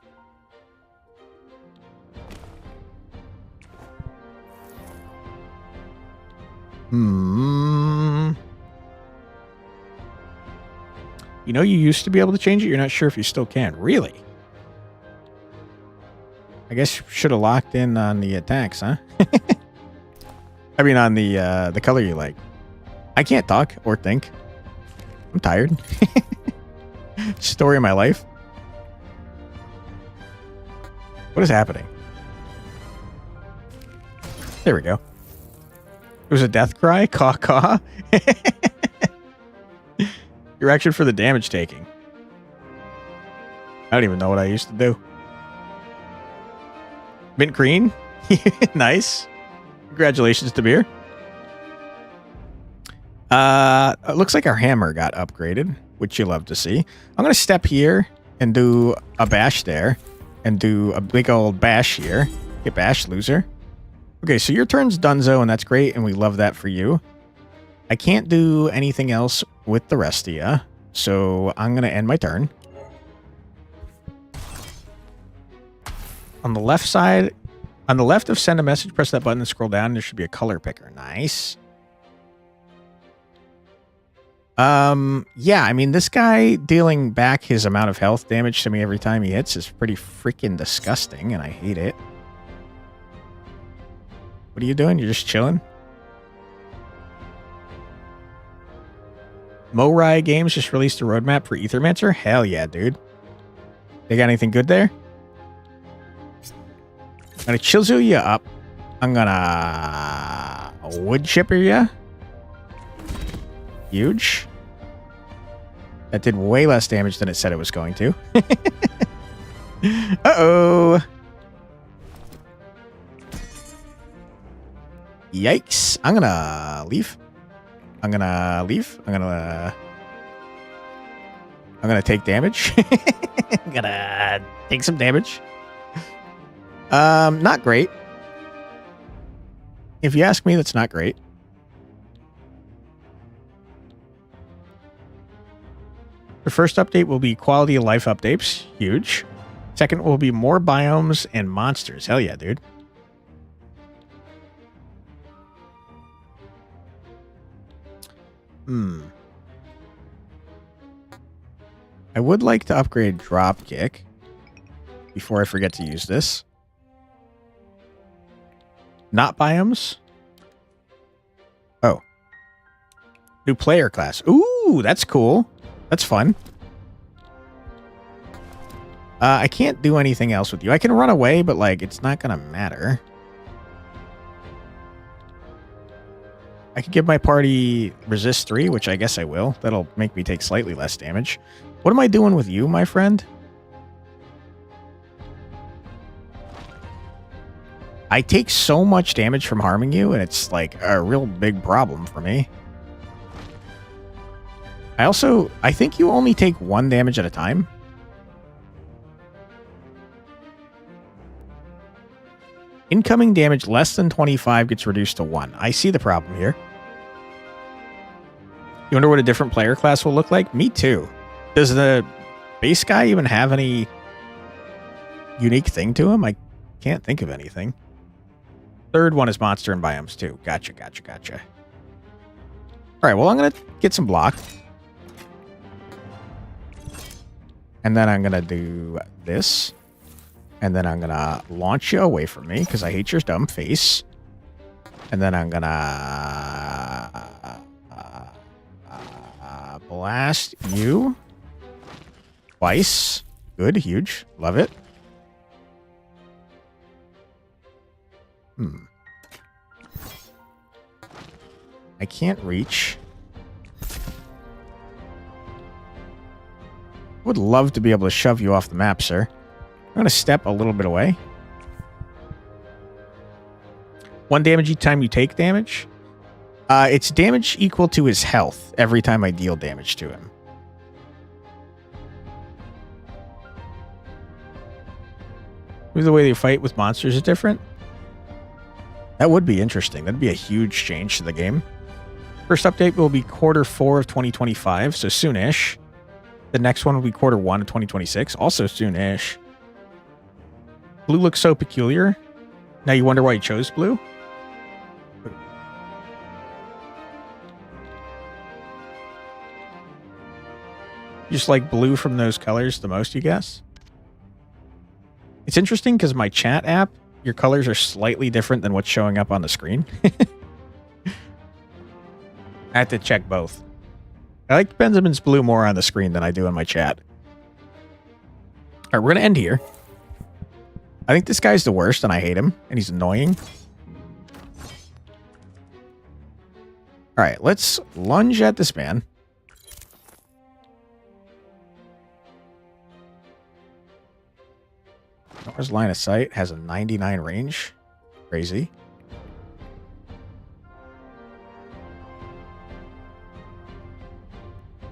You know, you used to be able to change it. You're not sure if you still can. Really? I guess you should have locked in on the attacks, huh? I mean, on the color you like. I can't talk or think. I'm tired. Story of my life. What is happening? There we go. It was a death cry. Caw caw. Your action for the damage taking. I don't even know what I used to do. Mint green. Nice. Congratulations, Dabir. It looks like our hammer got upgraded, which you love to see. I'm going to step here and do a bash there and do a big old bash here. Get bash, loser. Okay, so your turn's donezo, and that's great, and we love that for you. I can't do anything else with the rest of you, so I'm going to end my turn. On the left side, on the left of send a message, press that button and scroll down. There should be a color picker. Nice. Yeah, I mean, this guy dealing back his amount of health damage to me every time he hits is pretty freaking disgusting, and I hate it. What are you doing? You're just chilling? Morai Games just released a roadmap for Ethermancer? Hell yeah, dude. They got anything good there? I'm gonna chisel you up. I'm gonna wood chipper you. Huge. That did way less damage than it said it was going to. Uh-oh. Yikes. I'm gonna leave. I'm gonna take damage. I'm gonna take some damage. Not great. If you ask me, that's not great. The first update will be quality of life updates. Huge. Second will be more biomes and monsters. Hell yeah, dude. I would like to upgrade Dropkick before I forget to use this. Not biomes. Oh. New player class. Ooh, that's cool. That's fun. I can't do anything else with you. I can run away, but like it's not gonna matter. I could give my party resist 3, which I guess I will. That'll make me take slightly less damage. What am I doing with you, my friend? I take so much damage from harming you, and it's like a real big problem for me. I think you only take 1 damage at a time. Incoming damage less than 25 gets reduced to 1. I see the problem here. You wonder what a different player class will look like? Me too. Does the base guy even have any unique thing to him? I can't think of anything. Third one is monster and biomes too. Gotcha. All right, well, I'm going to get some block. And then I'm going to do this. And then I'm going to launch you away from me because I hate your dumb face. And then I'm going to blast you twice. Good, huge. Love it. I can't reach. Would love to be able to shove you off the map, sir. I'm going to step a little bit away. 1 damage each time you take damage. It's damage equal to his health every time I deal damage to him. Maybe the way they fight with monsters is different. That would be interesting. That'd be a huge change to the game. First update will be Q4 of 2025, so soonish. The next one will be Q1 of 2026, also soonish. Blue looks so peculiar. Now you wonder why you chose blue? You just like blue from those colors the most, you guess? It's interesting because my chat app, your colors are slightly different than what's showing up on the screen. I have to check both. I like Benjamin's blue more on the screen than I do in my chat. All right, we're going to end here. I think this guy's the worst, and I hate him, and he's annoying. All right, let's lunge at this man. Noah's line of sight has a 99 range. Crazy.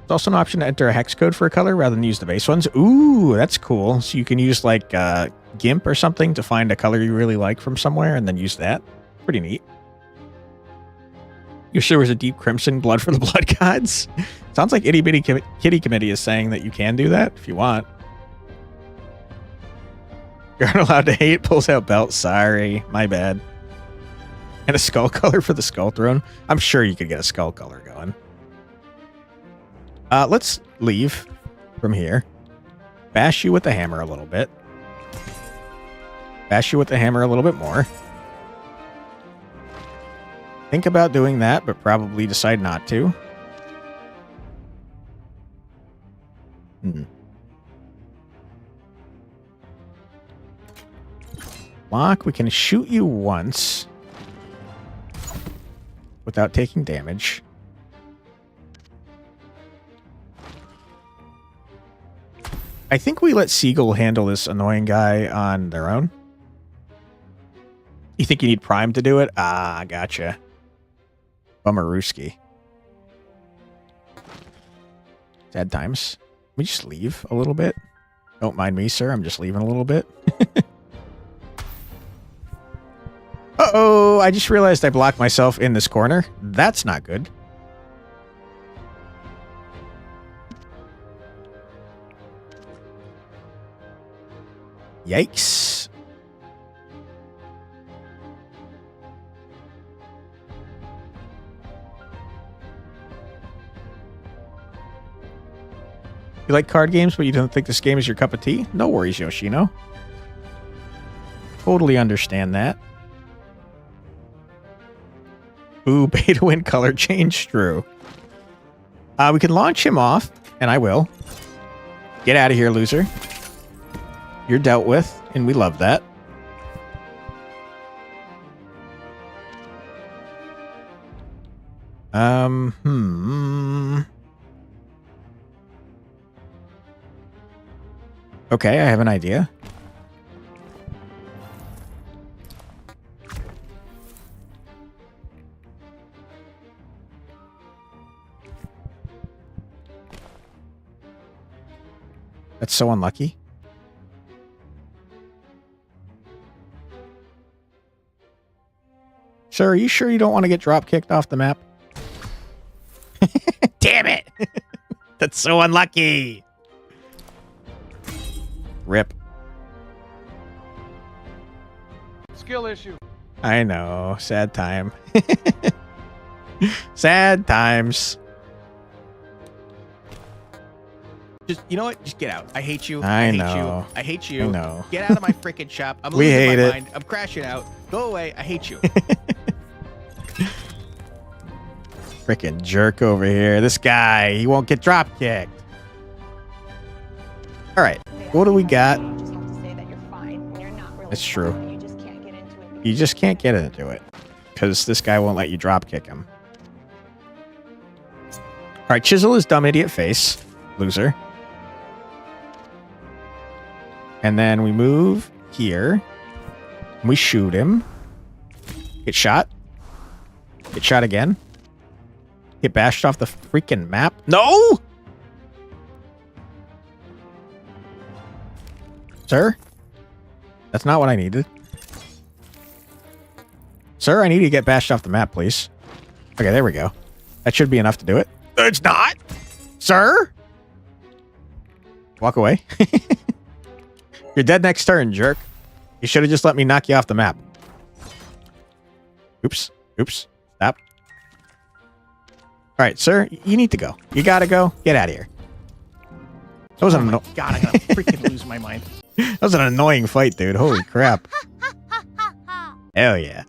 It's also an option to enter a hex code for a color rather than use the base ones. Ooh, that's cool. So you can use like GIMP or something to find a color you really like from somewhere and then use that. Pretty neat. You sure was a deep crimson blood for the blood gods? Sounds like Itty Bitty Kitty Committee is saying that you can do that if you want. You aren't allowed to hate. Pulls out belt. Sorry. My bad. And a skull color for the skull throne. I'm sure you could get a skull color going. Let's leave from here. Bash you with the hammer a little bit. Bash you with the hammer a little bit more. Think about doing that, but probably decide not to. Lock, we can shoot you once without taking damage. I think we let Seagull handle this annoying guy on their own. You think you need Prime to do it? Ah, gotcha. Bummerooski. Sad times. Let me just leave a little bit. Don't mind me, sir. I'm just leaving a little bit. Uh-oh! I just realized I blocked myself in this corner. That's not good. Yikes. You like card games, but you don't think this game is your cup of tea? No worries, Yoshino. Totally understand that. Ooh, beta win color change, true. We can launch him off, and I will. Get out of here, loser. You're dealt with, and we love that. Okay, I have an idea. That's so unlucky. Sir, are you sure you don't want to get drop kicked off the map? Damn it! That's so unlucky. Rip. Skill issue. I know. Sad time. Sad times. Just, you know what? Just get out. I hate you. I hate know. you. I hate you. I know. Get out of my freaking shop. I'm We losing hate my it. mind. I'm crashing out. Go away. I hate you. Freaking jerk over here. This guy, he won't get drop kicked. All right. What do we got? You just have to say that you're fine when you're not really That's true. fine. You just can't get into it. You just can't get into it because this guy won't let you drop kick him. All right. Chisel his dumb idiot face. Loser. And then we move here. And we shoot him. Get shot. Get shot again. Get bashed off the freaking map. No! Sir? That's not what I needed. Sir, I need you to get bashed off the map, please. Okay, there we go. That should be enough to do it. It's not! Sir? Walk away. You're dead next turn, jerk. You should have just let me knock you off the map. Oops. Oops. Stop. All right, sir, you need to go. You gotta go. Get out of here. That was God, I'm gonna freaking lose my mind. that was an annoying fight, dude. Holy crap. Hell yeah.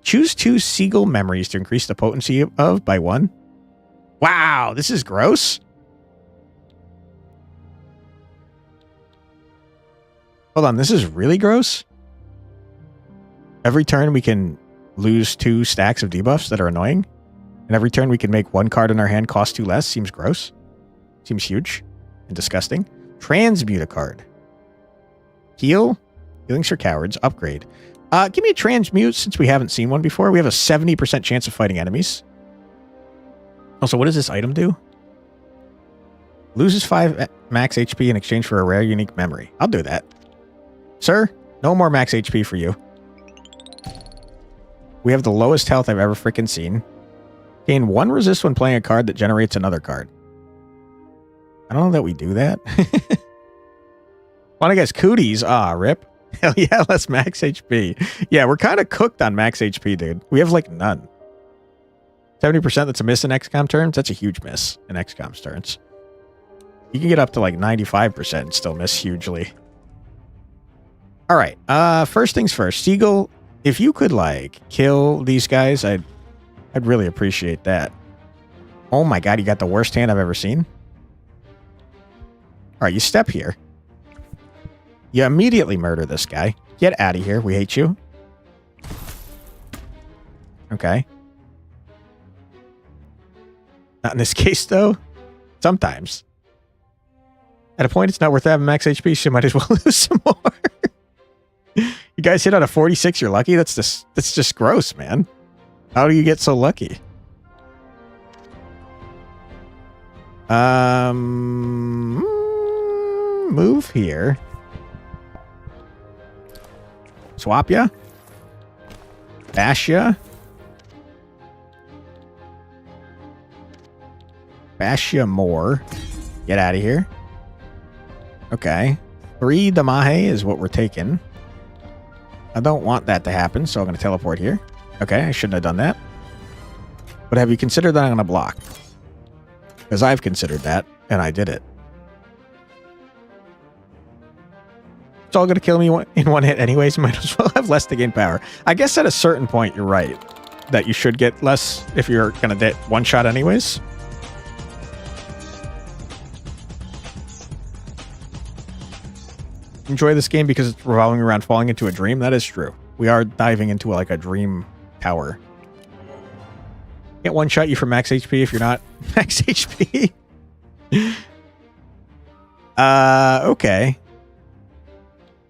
Choose 2 seagull memories to increase the potency of by 1. Wow, this is gross. Hold on, this is really gross. Every turn we can lose 2 stacks of debuffs that are annoying. And every turn we can make 1 card in our hand cost 2 less. Seems gross. Seems huge and disgusting. Transmute a card. Heal. Healing's for cowards. Upgrade. Give me a transmute since we haven't seen one before. We have a 70% chance of fighting enemies. Also, what does this item do? Loses 5 max HP in exchange for a rare unique memory. I'll do that. Sir, no more max HP for you. We have the lowest health I've ever freaking seen. Gain 1 resist when playing a card that generates another card. I don't know that we do that. Well, I guess cooties. Ah, rip. Hell yeah, less max HP. Yeah, we're kind of cooked on max HP, dude. We have like none. 70% that's a miss in XCOM terms. That's a huge miss in XCOM's turns. You can get up to like 95% and still miss hugely. All right. First things first. Seagull, if you could like kill these guys, I'd really appreciate that. Oh my god, you got the worst hand I've ever seen. All right, you step here. You immediately murder this guy. Get out of here. We hate you. Okay. Not in this case, though. Sometimes. At a point, it's not worth having max HP, so you might as well lose some more. You guys hit on a 46, you're lucky? That's just gross, man. How do you get so lucky? Move here. Swap ya. Bash ya. Bash ya more. Get out of here. Okay. 3 Damahe is what we're taking. I don't want that to happen, so I'm going to teleport here. Okay, I shouldn't have done that. But have you considered that I'm going to block? Because I've considered that, and I did it. It's all going to kill me in one hit anyways. Might as well have less to gain power. I guess at a certain point, you're right. That you should get less if you're going to one shot anyways. Enjoy this game because it's revolving around falling into a dream. That is true. We are diving into like a dream tower. Can't one shot you for max HP if you're not max HP. Okay.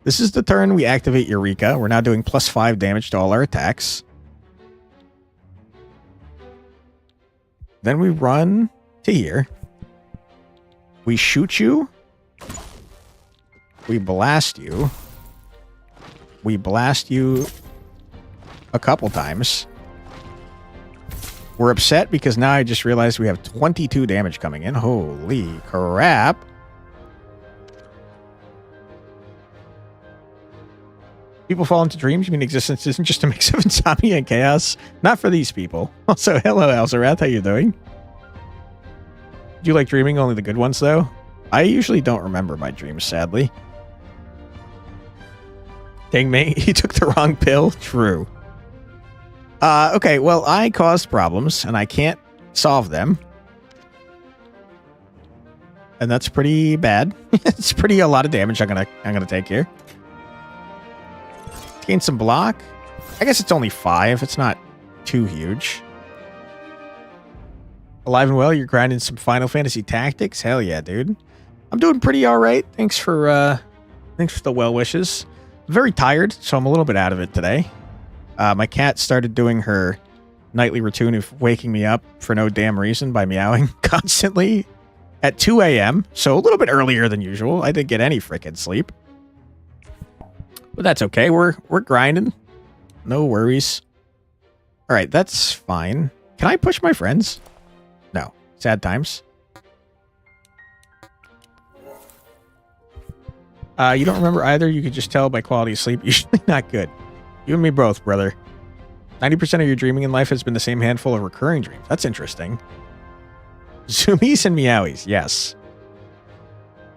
This is the turn we activate Eureka. We're now doing +5 damage to all our attacks. Then we run to here. We shoot you. We blast you. We blast you a couple times. We're upset because now I just realized we have 22 damage coming in. Holy crap. People fall into dreams. You mean existence isn't just a mix of insomnia and chaos? Not for these people. Also, hello, Elzarath. How you doing? Do you like dreaming? Only the good ones, though? I usually don't remember my dreams, sadly. Dang me, he took the wrong pill. True. Okay, well, I caused problems, and I can't solve them. And that's pretty bad. It's a lot of damage I'm gonna take here. Gain some block. I guess it's only 5. It's not too huge. Alive and well, you're grinding some Final Fantasy Tactics. Hell yeah, dude. I'm doing pretty all right. Thanks for the well wishes. I'm very tired, so I'm a little bit out of it today. My cat started doing her nightly routine of waking me up for no damn reason by meowing constantly at 2 a.m. So a little bit earlier than usual. I didn't get any frickin' sleep. But that's okay. We're grinding. No worries. All right, that's fine. Can I push my friends? No. Sad times. You don't remember either? You could just tell by quality of sleep. Usually not good. You and me both, brother. 90% of your dreaming in life has been the same handful of recurring dreams. That's interesting. Zoomies and meowies. Yes.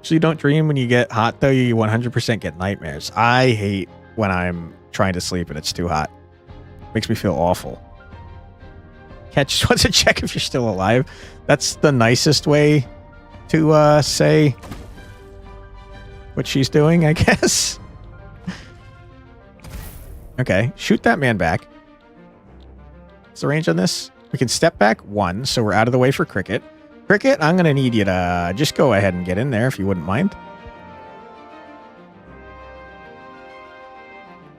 So you don't dream when you get hot, though? You 100% get nightmares. I hate when I'm trying to sleep and it's too hot. Makes me feel awful. Cat just wants to check if you're still alive. That's the nicest way to say what she's doing, I guess. Okay, shoot that man back. What's the range on this? We can step back 1, so we're out of the way for Cricket. Cricket, I'm going to need you to just go ahead and get in there if you wouldn't mind.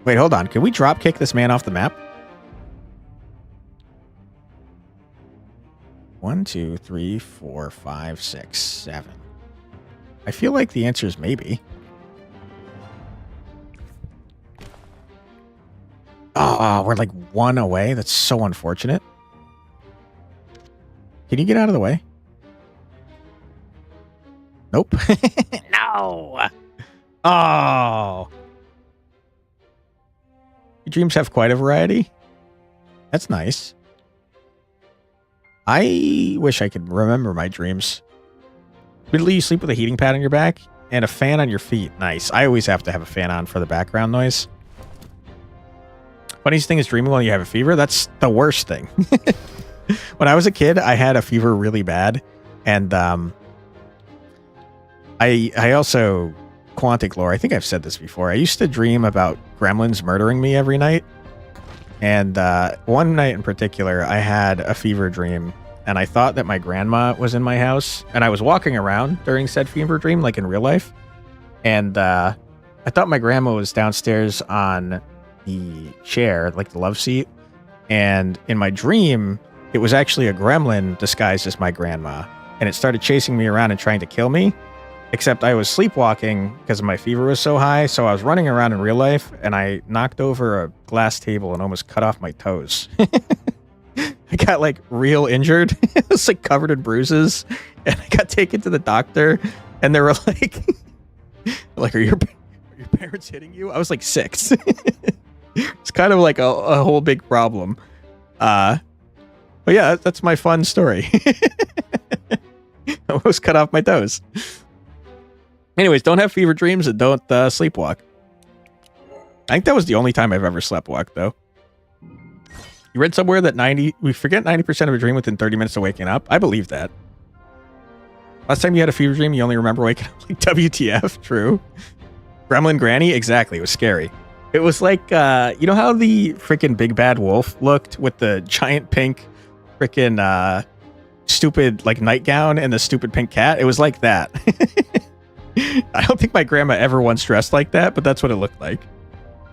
Wait, hold on. Can we drop kick this man off the map? 1, 2, 3, 4, 5, 6, 7. I feel like the answer is maybe. Oh, we're like 1 away. That's so unfortunate. Can you get out of the way? Nope. No. Oh. Your dreams have quite a variety. That's nice. I wish I could remember my dreams. Literally, you sleep with a heating pad on your back and a fan on your feet. Nice. I always have to have a fan on for the background noise. Funniest thing is dreaming while you have a fever. That's the worst thing. When I was a kid, I had a fever really bad. And I also Quantic lore. I think I've said this before. I used to dream about gremlins murdering me every night. And one night in particular, I had a fever dream. And I thought that my grandma was in my house. And I was walking around during said fever dream, like in real life. And I thought my grandma was downstairs on the chair, like the love seat. And in my dream, it was actually a gremlin disguised as my grandma. And it started chasing me around and trying to kill me. Except I was sleepwalking because my fever was so high. So I was running around in real life and I knocked over a glass table and almost cut off my toes. I got like real injured. It was like covered in bruises. And I got taken to the doctor and they were like, are your parents hitting you? I was like 6. It's kind of like a whole big problem. But yeah, that's my fun story. I almost cut off my toes. Anyways, don't have fever dreams and don't sleepwalk. I think that was the only time I've ever sleptwalked, though. You read somewhere that we forget 90% of a dream within 30 minutes of waking up. I believe that. Last time you had a fever dream, you only remember waking up like WTF. True. Gremlin Granny? Exactly. It was scary. It was like, you know how the freaking big bad wolf looked with the giant pink freaking stupid like nightgown and the stupid pink cat? It was like that. I don't think my grandma ever once dressed like that, but that's what it looked like.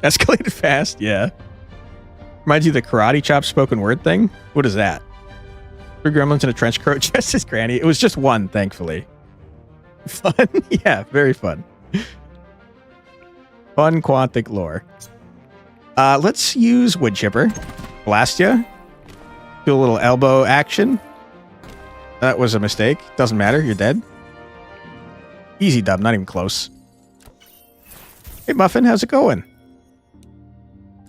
Escalated fast, yeah. Reminds you of the karate chop spoken word thing? What is that? 3 gremlins in a trench coat, just as Granny. It was just one, thankfully. Fun? Yeah, very fun. Fun Quantic lore. Let's use wood chipper. Blast ya. Do a little elbow action. That was a mistake. Doesn't matter, you're dead. Easy dub, not even close. Hey Muffin, how's it going?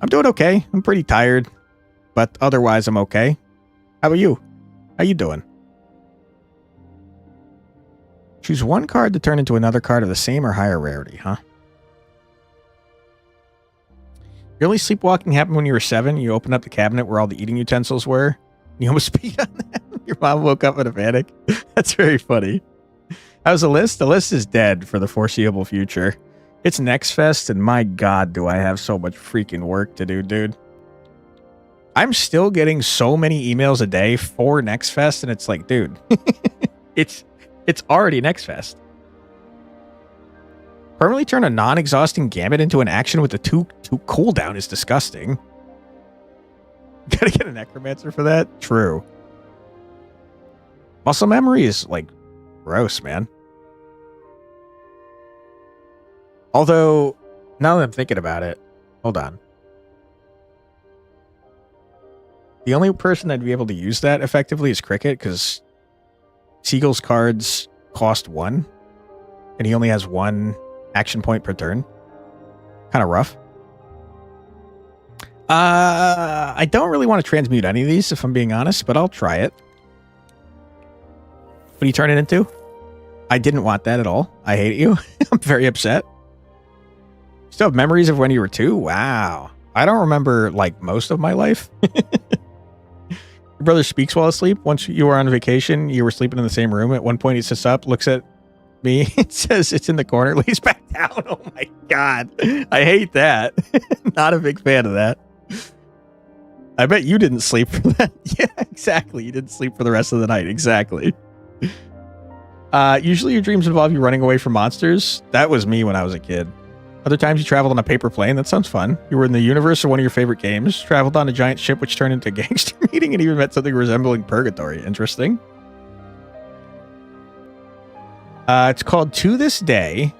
I'm doing okay. I'm pretty tired, but otherwise I'm okay. How about you? How you doing? Choose one card to turn into another card of the same or higher rarity, huh? Your only sleepwalking happened when you were 7. You opened up the cabinet where all the eating utensils were. You almost peed on them. Your mom woke up in a panic. That's very funny. How's the list? The list is dead for the foreseeable future. It's Next Fest, and my god, do I have so much freaking work to do, dude. I'm still getting so many emails a day for Next Fest, and it's like, dude, it's already Next Fest. Permanently turn a non-exhausting Gambit into an action with a 2 cooldown is disgusting. Gotta get a necromancer for that? True. Muscle memory is like gross, man. Although, now that I'm thinking about it, hold on. The only person that'd be able to use that effectively is Cricket, because Seagull's cards cost 1, and he only has 1 action point per turn. Kind of rough. I don't really want to transmute any of these, if I'm being honest, but I'll try it. What do you turn it into? I didn't want that at all. I hate you. I'm very upset. Still have memories of when you were 2? Wow. I don't remember, like, most of my life. Your brother speaks while asleep. Once you were on vacation, you were sleeping in the same room. At one point, he sits up, looks at me. It says it's in the corner, lays back down. Oh, my God. I hate that. Not a big fan of that. I bet you didn't sleep for that. Yeah, exactly. You didn't sleep for the rest of the night. Exactly. Usually your dreams involve you running away from monsters. That was me when I was a kid. Other times you traveled on a paper plane. That sounds fun. You were in the universe of one of your favorite games. Traveled on a giant ship which turned into a gangster meeting and even met something resembling purgatory. Interesting. It's called To This Day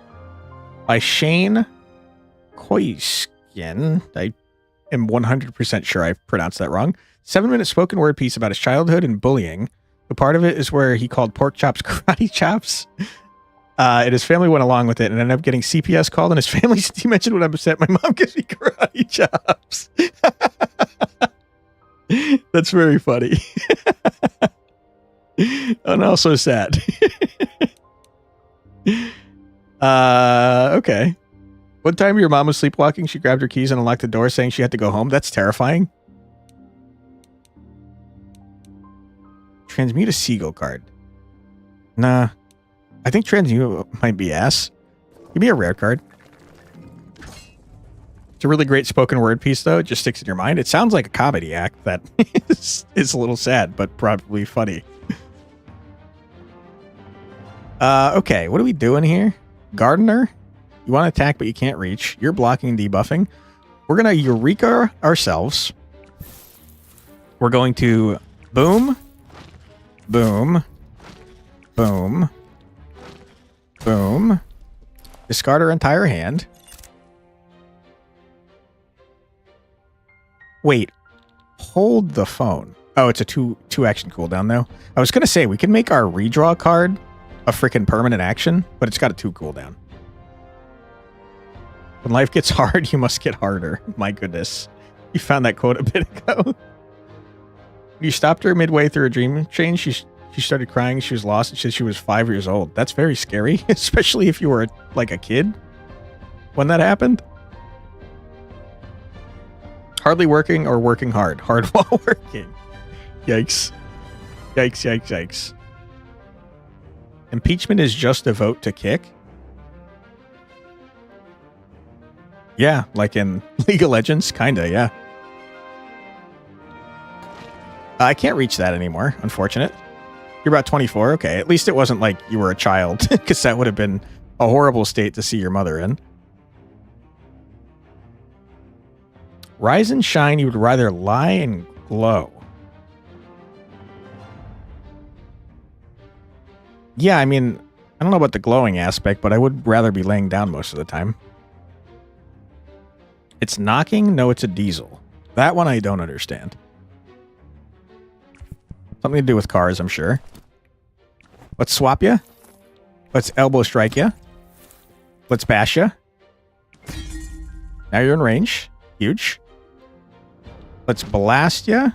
by Shane Koiskin. I am 100% sure I pronounced that wrong. 7-minute spoken word piece about his childhood and bullying. The part of it is where he called pork chops karate chops. And his family went along with it and ended up getting CPS called, and his family, he mentioned when I'm upset, my mom gives me karate chops. That's very funny. And also sad. Okay. One time your mom was sleepwalking, she grabbed her keys and unlocked the door saying she had to go home. That's terrifying. Transmute a seagull card. Nah. I think transmute might be ass. Give me a rare card. It's a really great spoken word piece, though. It just sticks in your mind. It sounds like a comedy act that is a little sad, but probably funny. Okay, what are we doing here? Gardener? You want to attack, but you can't reach. You're blocking and debuffing. We're going to Eureka ourselves. We're going to boom, boom, boom, boom. Discard our entire hand. Wait, hold the phone. Oh, it's a two action cooldown though. I was gonna say we can make our redraw card a freaking permanent action, but it's got a 2 cooldown. When life gets hard, you must get harder. My goodness, you found that quote a bit ago. You stopped her midway through a dream chain. She started crying. She was lost. And she said she was 5 years old. That's very scary, especially if you were like a kid when that happened. Hardly working or working hard. Hard while working. Yikes. Yikes, yikes, yikes. Impeachment is just a vote to kick. Yeah, like in League of Legends. Kinda, yeah. I can't reach that anymore. Unfortunate. You're about 24. Okay, at least it wasn't like you were a child, because that would have been a horrible state to see your mother in. Rise and shine, you would rather lie and glow. Yeah, I mean, I don't know about the glowing aspect, but I would rather be laying down most of the time. It's knocking? No, it's a diesel. That one I don't understand. Something to do with cars, I'm sure. Let's swap you. Let's elbow strike you. Let's bash you. Now you're in range. Huge. Let's blast you.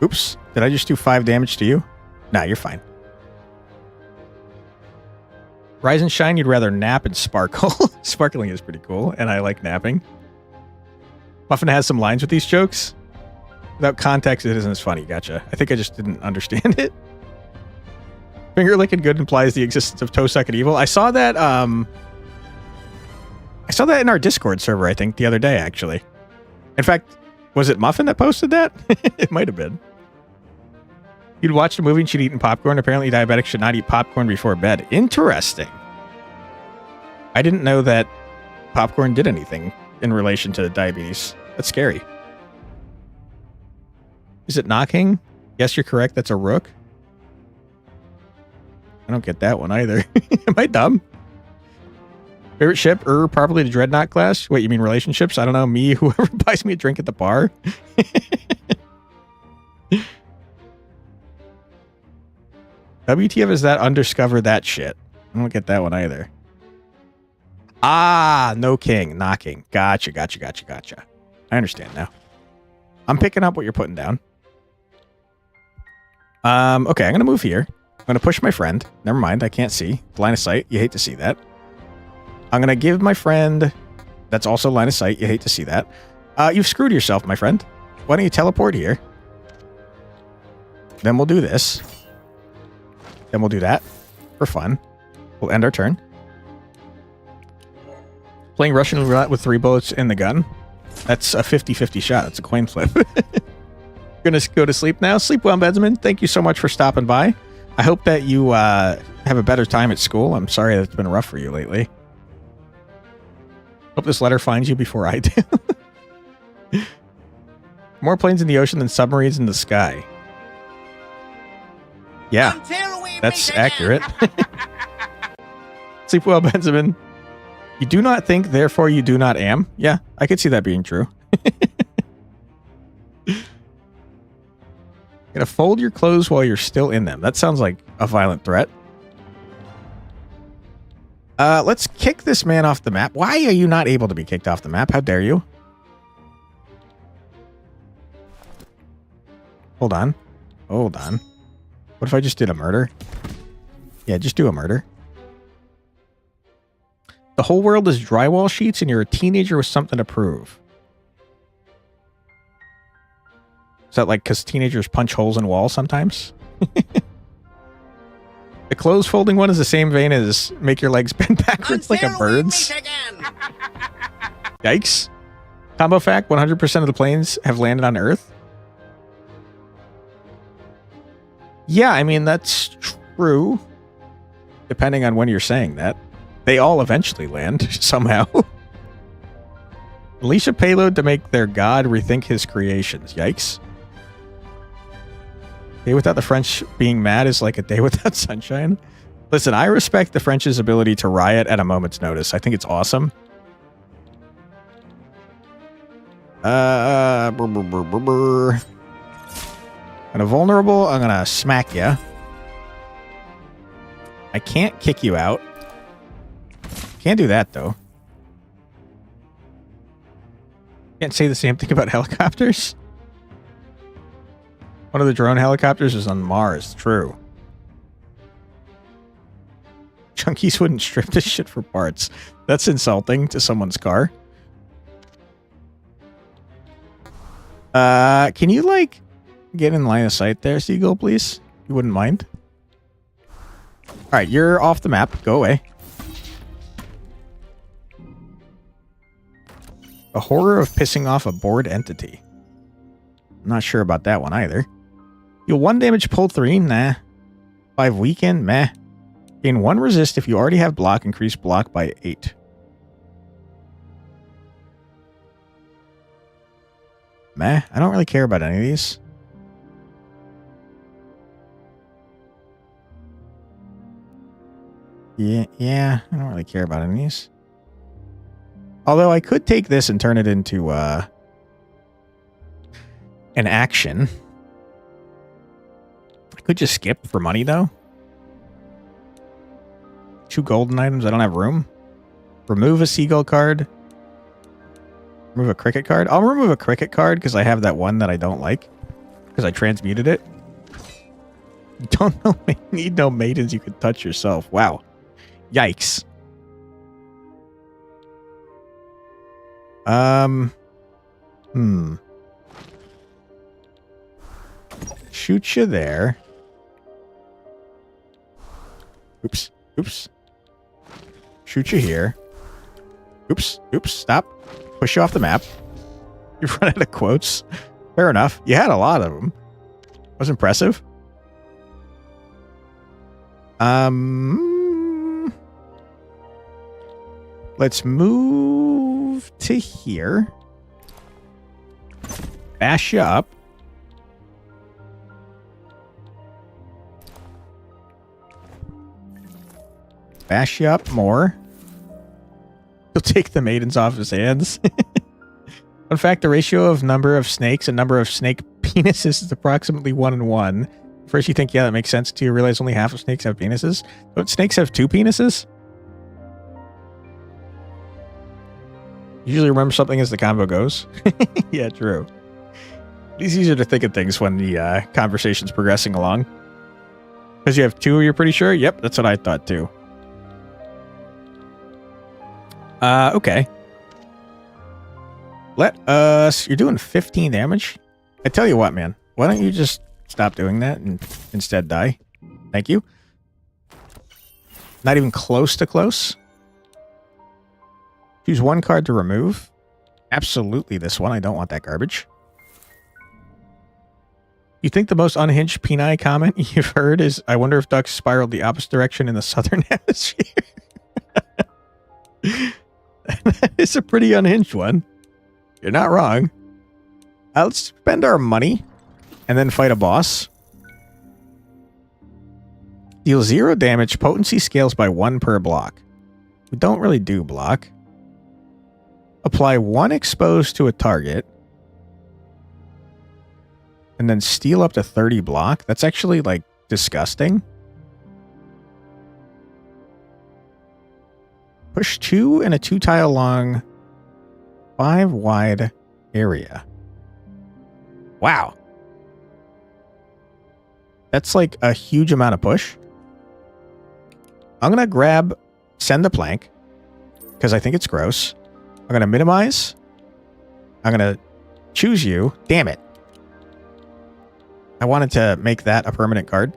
Oops. Did I just do 5 damage to you? Nah, you're fine. Rise and shine, you'd rather nap and sparkle. Sparkling is pretty cool, and I like napping. Muffin has some lines with these jokes. Without context, it isn't as funny. Gotcha. I think I just didn't understand it. Finger licking good implies the existence of toe sucking evil. I saw that in our Discord server, I think, the other day, actually. In fact, was it Muffin that posted that? It might have been. You'd watched a movie and she'd eaten popcorn. Apparently, diabetics should not eat popcorn before bed. Interesting. I didn't know that popcorn did anything in relation to diabetes. That's scary. Is it knocking? Yes, you're correct. That's a rook. I don't get that one either. Am I dumb? Favorite ship? Probably the Dreadnought class. Wait, you mean relationships? I don't know. Me, whoever buys me a drink at the bar. WTF is that undiscover that shit. I don't get that one either. Ah, no king. Knocking. Gotcha. I understand now. I'm picking up what you're putting down. Okay, I'm going to move here. I'm going to push my friend. Never mind, I can't see. Line of sight. You hate to see that. I'm going to give my friend... That's also line of sight. You hate to see that. You've screwed yourself, my friend. Why don't you teleport here? Then we'll do this. Then we'll do that. For fun. We'll end our turn. Playing Russian roulette with 3 bullets in the gun. That's a 50-50 shot. It's a coin flip. Gonna go to sleep now. Sleep well, Benjamin. Thank you so much for stopping by. I hope that you have a better time at school. I'm sorry that it's been rough for you lately. Hope this letter finds you before I do. More planes in the ocean than submarines in the sky. Yeah, that's accurate. Sleep well, Benjamin. You do not think, therefore you do not am. Yeah, I could see that being true. Gonna fold your clothes while you're still in them. That sounds like a violent threat. Let's kick this man off the map. Why are you not able to be kicked off the map? How dare you? Hold on. Hold on. What if I just did a murder? Yeah, just do a murder. The whole world is drywall sheets and you're a teenager with something to prove. Is that like because teenagers punch holes in walls sometimes? The clothes folding one is the same vein as make your legs bend backwards like a bird's. Yikes. Combo fact, 100% of the planes have landed on Earth. Yeah, I mean, that's true. Depending on when you're saying that. They all eventually land, somehow. Unleash a payload to make their god rethink his creations. Yikes. Day without the French being mad is like a day without sunshine. Listen, I respect the French's ability to riot at a moment's notice. I think it's awesome. Kind of vulnerable. I'm gonna smack you. I can't kick you out. Can't do that though. Can't say the same thing about helicopters. One of the drone helicopters is on Mars. True. Junkies wouldn't strip this shit for parts. That's insulting to someone's car. Can you, like, get in line of sight there, Seagull, please? You wouldn't mind? Alright, you're off the map. Go away. The horror of pissing off a bored entity. I'm not sure about that one either. You'll 1 damage, pull 3? Nah. 5 weaken? Meh. Gain 1 resist if you already have block. Increase block by 8. Meh. I don't really care about any of these. Yeah, I don't really care about any of these. Although I could take this and turn it into an action. I could just skip for money, though. 2 golden items. I don't have room. Remove a seagull card. Remove a cricket card. I'll remove a cricket card because I have that one that I don't like. Because I transmuted it. You don't need no maidens you can touch yourself. Wow. Yikes. Shoot you there. Oops. Oops. Shoot you here. Oops. Oops. Stop. Push you off the map. You've run out of quotes. Fair enough. You had a lot of them. Was impressive. Let's move to here. Bash you up. Bash you up more. He'll take the maidens off his hands. In fact, the ratio of number of snakes and number of snake penises is approximately 1:1. First you think, yeah, that makes sense until you realize only half of snakes have penises. Don't snakes have 2 penises? Usually remember something as the combo goes. Yeah, true. It's easier to think of things when the conversation's progressing along. Because you have 2, you're pretty sure? Yep, that's what I thought too. Okay. Let us... You're doing 15 damage? I tell you what, man. Why don't you just stop doing that and instead die? Thank you. Not even close to close. Choose 1 card to remove. Absolutely this one. I don't want that garbage. You think the most unhinged peni comment you've heard is, I wonder if ducks spiraled the opposite direction in the southern hemisphere? That is a pretty unhinged one. You're not wrong. Let's spend our money and then fight a boss. Deal 0 damage. Potency scales by 1 per block. We don't really do block. Apply 1 exposed to a target. And then steal up to 30 block. That's actually, like, disgusting. Push 2 in a 2-tile long, 5 wide area. Wow. That's like a huge amount of push. I'm going to send the plank, because I think it's gross. I'm going to minimize. I'm going to choose you. Damn it. I wanted to make that a permanent card.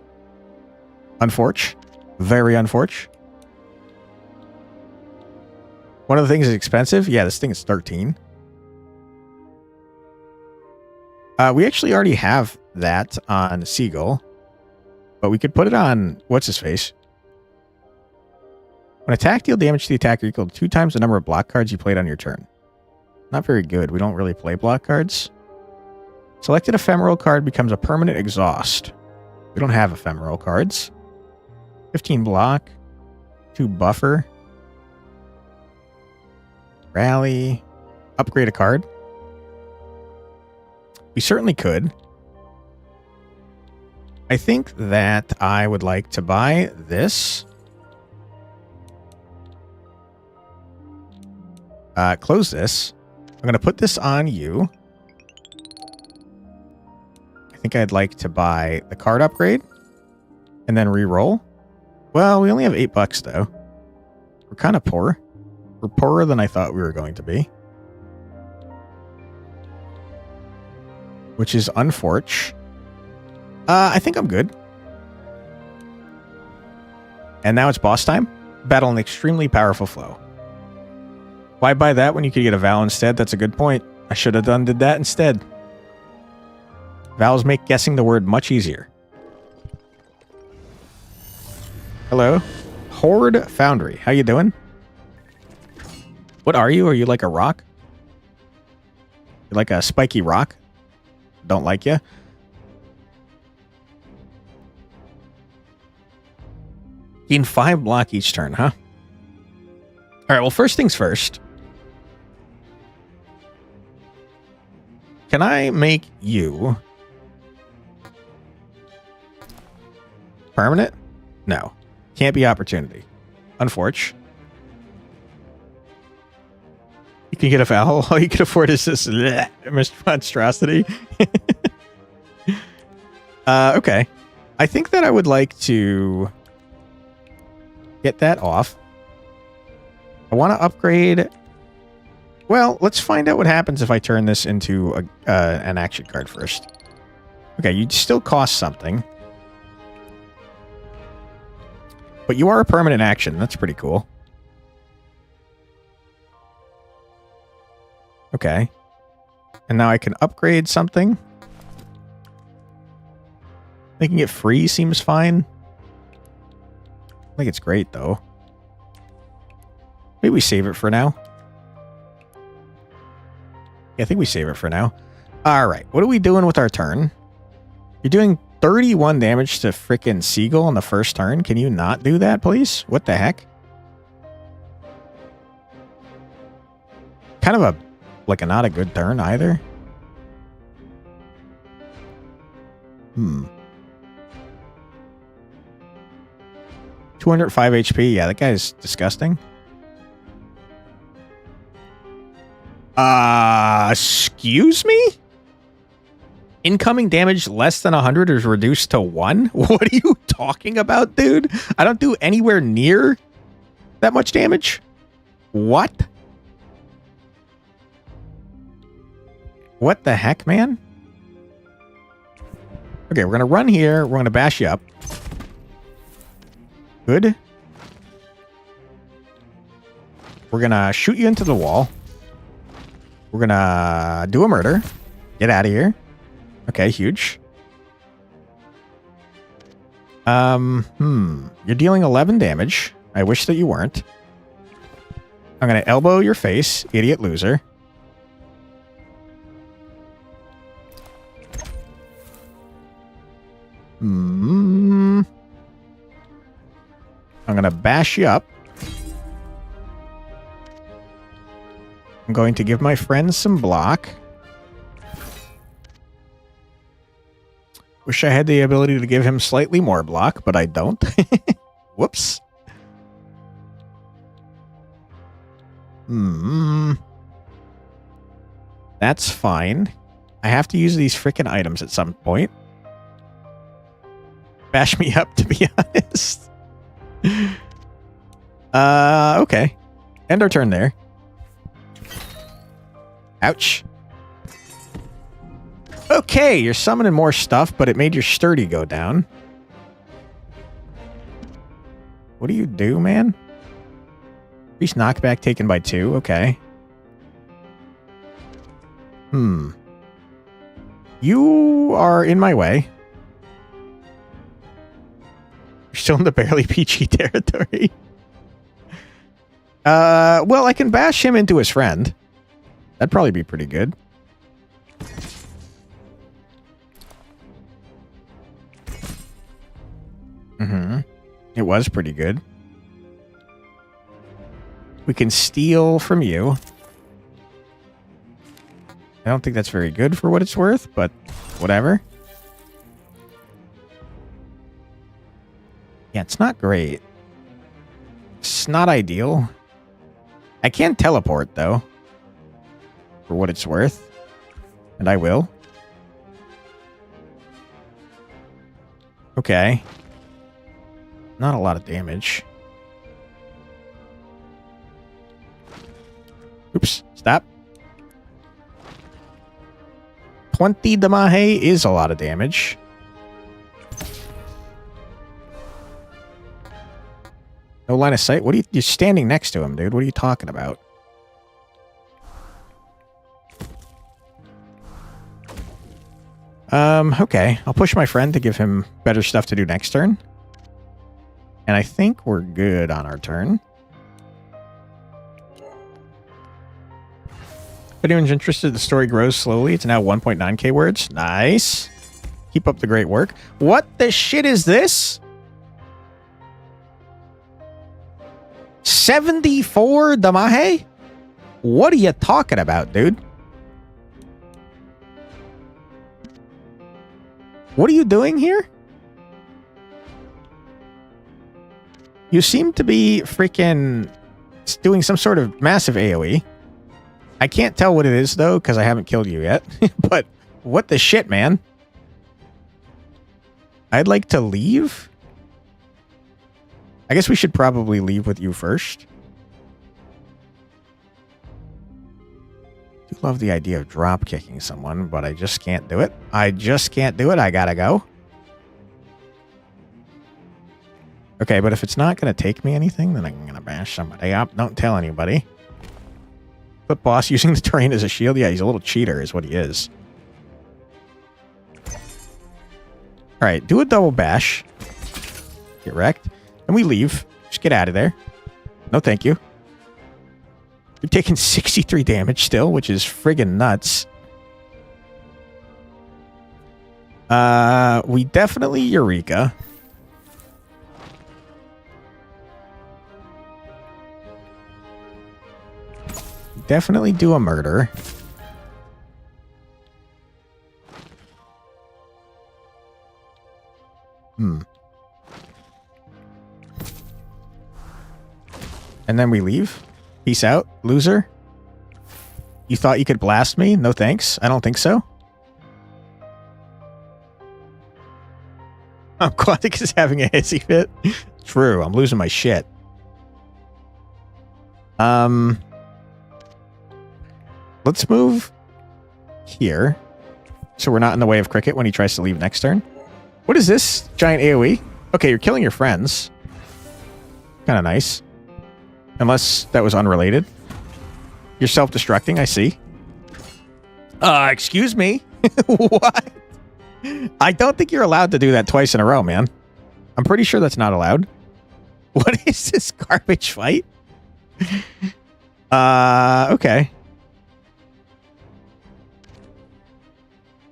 Unfortunate. Very unfortunate. One of the things is expensive. Yeah, this thing is 13. We actually already have that on Seagull. But we could put it on... What's his face? When attack deal damage to the attacker equal to 2 times the number of block cards you played on your turn. Not very good. We don't really play block cards. Selected ephemeral card becomes a permanent exhaust. We don't have ephemeral cards. 15 block. 2 buffer. Rally. Upgrade a card. We certainly could. I think that I would like to buy this. Close this. I'm going to put this on you. I think I'd like to buy the card upgrade and then re-roll. Well, we only have $8 though. We're kind of poor. We're poorer than I thought we were going to be. Which is unfortunate. I think I'm good. And now it's boss time. Battle an extremely powerful flow. Why buy that when you could get a Val instead? That's a good point. I should have did that instead. Vowels make guessing the word much easier. Hello. Horde Foundry. How you doing? What are you? Are you like a rock? You're like a spiky rock? Don't like you? Gain 5 block each turn, huh? Alright, well, first things first. Can I make you permanent? No. Can't be opportunity. Unfortunate. You can get a foul. All you can afford is this monstrosity. Okay. I think that I would like to get that off. I want to upgrade. Well, let's find out what happens if I turn this into an action card first. Okay, you still cost something. But you are a permanent action. That's pretty cool. Okay. And now I can upgrade something. Making it free seems fine. I think it's great, though. Maybe we save it for now. Yeah, I think we save it for now. Alright, what are we doing with our turn? You're doing 31 damage to frickin' Seagull on the first turn. Can you not do that, please? What the heck? Kind of a not a good turn either. 205 HP. Yeah, that guy's disgusting. Excuse me? Incoming damage less than 100 is reduced to 1? What are you talking about, dude? I don't do anywhere near that much damage. What? What the heck, man? Okay, we're going to run here. We're going to bash you up. Good. We're going to shoot you into the wall. We're going to do a murder. Get out of here. Okay, huge. You're dealing 11 damage. I wish that you weren't. I'm going to elbow your face, idiot loser. I'm going to bash you up. I'm going to give my friend some block. Wish I had the ability to give him slightly more block, but I don't. Whoops. That's fine. I have to use these frickin' items at some point. Bash me up, to be honest. Okay. End our turn there. Ouch. Okay, you're summoning more stuff, but it made your sturdy go down. What do you do, man? Increase knockback taken by 2. Okay. You are in my way. You're still in the barely PG territory. Well, I can bash him into his friend. That'd probably be pretty good. It was pretty good. We can steal from you. I don't think that's very good for what it's worth, but whatever. Yeah, it's not great. It's not ideal. I can teleport, though. For what it's worth. And I will. Okay. Not a lot of damage. Oops. Stop. 20 damage is a lot of damage. No line of sight? What are you... You're standing next to him, dude. What are you talking about? Okay. I'll push my friend to give him better stuff to do next turn. And I think we're good on our turn. If anyone's interested, the story grows slowly. It's now 1.9k words. Nice. Keep up the great work. What the shit is this? 74 damage? What are you talking about, dude? What are you doing here? You seem to be freaking doing some sort of massive AoE. I can't tell what it is, though, because I haven't killed you yet. But what the shit, man? I'd like to leave. I guess we should probably leave with you first. I do love the idea of drop kicking someone, but I just can't do it. I just can't do it. I gotta go. Okay, but if it's not going to take me anything, then I'm going to bash somebody up. Don't tell anybody. But boss using the terrain as a shield? Yeah, he's a little cheater is what he is. Alright, do a double bash. Get wrecked. And we leave. Just get out of there. No thank you. You're taking 63 damage still, which is friggin' nuts. We definitely Eureka. Definitely do a murder. And then we leave. Peace out, loser. You thought you could blast me? No thanks. I don't think so. Quantic is having a hissy fit. True, I'm losing my shit. Let's move here. So we're not in the way of Cricket when he tries to leave next turn. What is this? Giant AoE? Okay, you're killing your friends. Kind of nice. Unless that was unrelated. You're self-destructing, I see. Excuse me? What? I don't think you're allowed to do that twice in a row, man. I'm pretty sure that's not allowed. What is this garbage fight? Okay.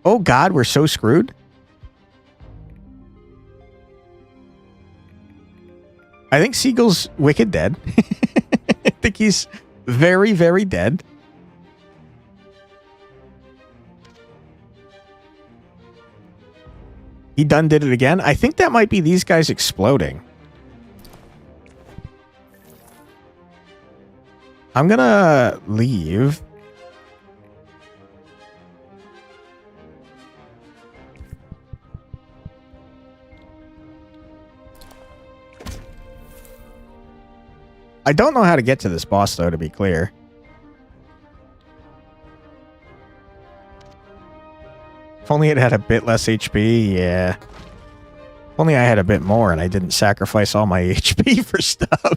Oh god, we're so screwed. I think Seagull's wicked dead. I think he's very, very dead. He done did it again. I think that might be these guys exploding. I'm gonna leave. I don't know how to get to this boss, though, to be clear. If only it had a bit less HP, yeah. Only I had a bit more and I didn't sacrifice all my HP for stuff.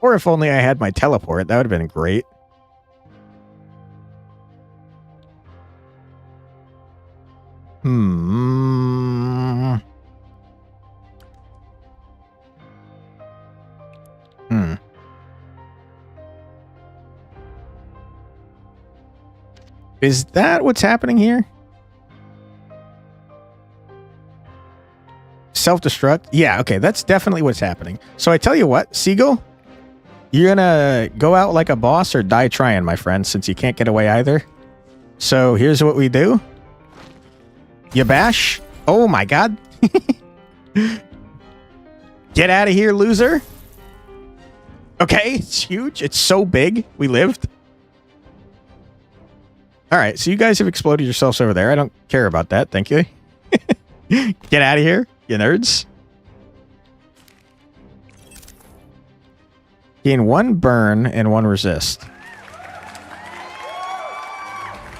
Or if only I had my teleport, that would have been great. Hmm. Is that what's happening here? Self-destruct? Yeah, okay, that's definitely what's happening. So I tell you what, Seagull, you're gonna go out like a boss or die trying, my friend, since you can't get away either. So here's what we do. You bash. Oh my god. Get out of here, loser. Okay, it's huge. It's so big. We lived. All right, so you guys have exploded yourselves over there. I don't care about that. Thank you. Get out of here, you nerds. Gain 1 burn and 1 resist.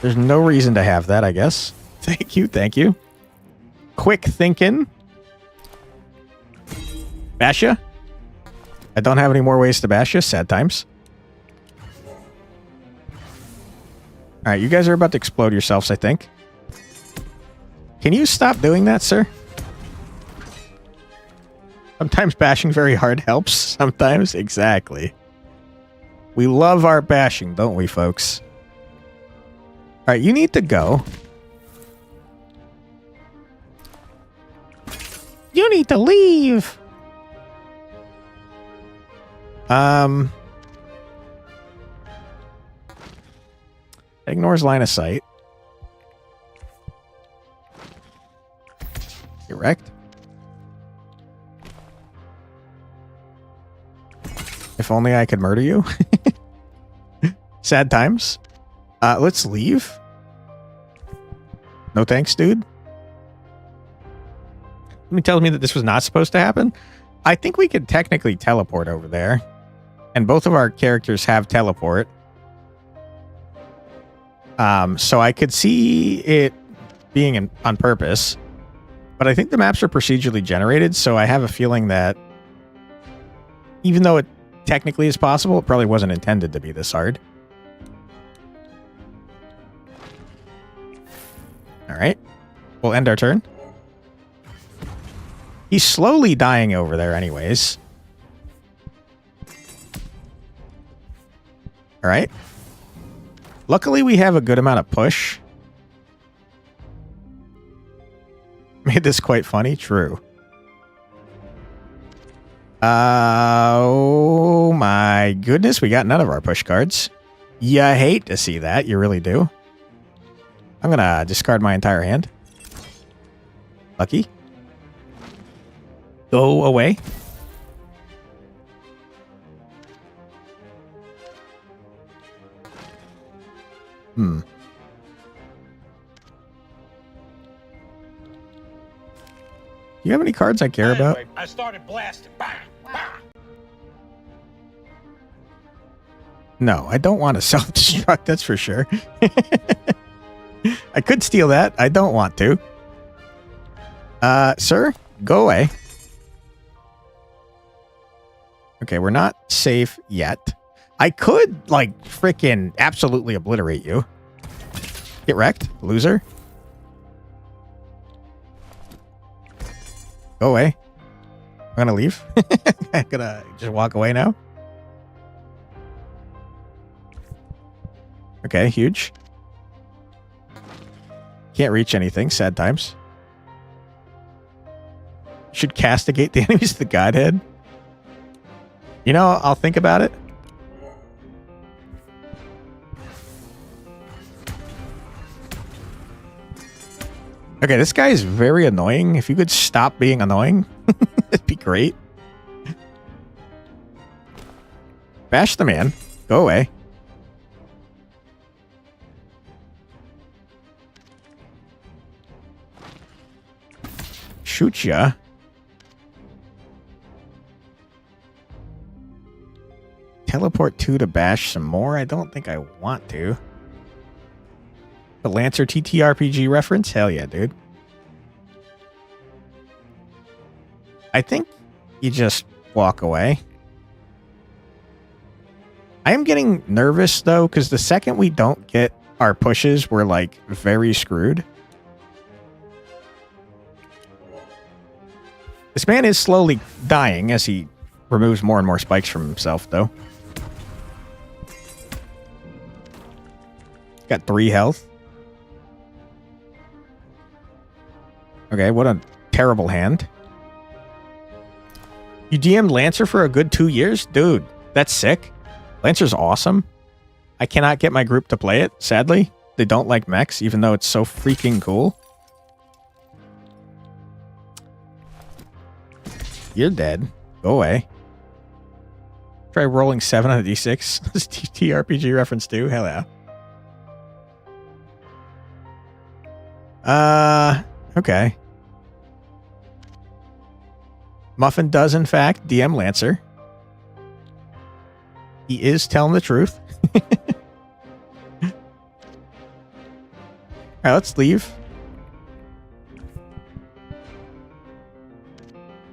There's no reason to have that, I guess. Thank you, thank you. Quick thinking. Bash ya? I don't have any more ways to bash ya. Sad times. Alright, you guys are about to explode yourselves, I think. Can you stop doing that, sir? Sometimes bashing very hard helps. Sometimes. Exactly. We love our bashing, don't we, folks? Alright, you need to go. You need to leave. Ignores line of sight. Get wrecked. If only I could murder you. Sad times. Let's leave. No thanks, dude. Somebody tells me that this was not supposed to happen. I think we could technically teleport over there. And both of our characters have teleport. So I could see it being on purpose. But I think the maps are procedurally generated, so I have a feeling that even though it technically is possible, it probably wasn't intended to be this hard. Alright. We'll end our turn. He's slowly dying over there anyways. Alright. Luckily, we have a good amount of push. Made this quite funny. True. Oh my goodness. We got none of our push cards. You hate to see that. You really do. I'm going to discard my entire hand. Lucky. Go away. Do you have any cards I care about? I started blasting. Bah, bah. No, I don't want to self-destruct, that's for sure. I could steal that. I don't want to. Sir, go away. Okay, we're not safe yet. I could, like, frickin' absolutely obliterate you. Get wrecked, loser. Go away. I'm gonna leave. I'm gonna just walk away now. Okay, huge. Can't reach anything. Sad times. Should castigate the enemies of the Godhead. You know, I'll think about it. Okay, this guy is very annoying. If you could stop being annoying, it'd be great. Bash the man. Go away. Shoot ya. Teleport 2 to bash some more? I don't think I want to. The Lancer TTRPG reference? Hell yeah, dude. I think you just walk away. I am getting nervous, though, because the second we don't get our pushes, we're, like, very screwed. This man is slowly dying as he removes more and more spikes from himself, though. Got 3 health. Okay, what a terrible hand. You DM'd Lancer for a good 2 years? Dude, that's sick. Lancer's awesome. I cannot get my group to play it, sadly. They don't like mechs, even though it's so freaking cool. You're dead. Go away. Try rolling 7 on a d6. This TRPG reference too? Hell yeah. Okay. Muffin does, in fact, DM Lancer. He is telling the truth. Alright, let's leave.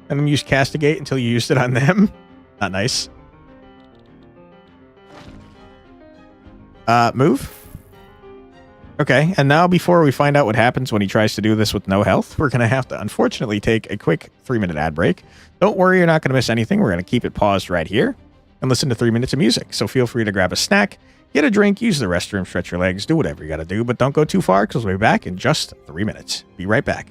And then use Castigate until you used it on them. Not nice. Move. Okay, and now before we find out what happens when he tries to do this with no health, we're going to have to unfortunately take a quick 3-minute ad break. Don't worry, you're not going to miss anything. We're going to keep it paused right here and listen to 3 minutes of music. So feel free to grab a snack, get a drink, use the restroom, stretch your legs, do whatever you got to do, but don't go too far because we'll be back in just 3 minutes. Be right back.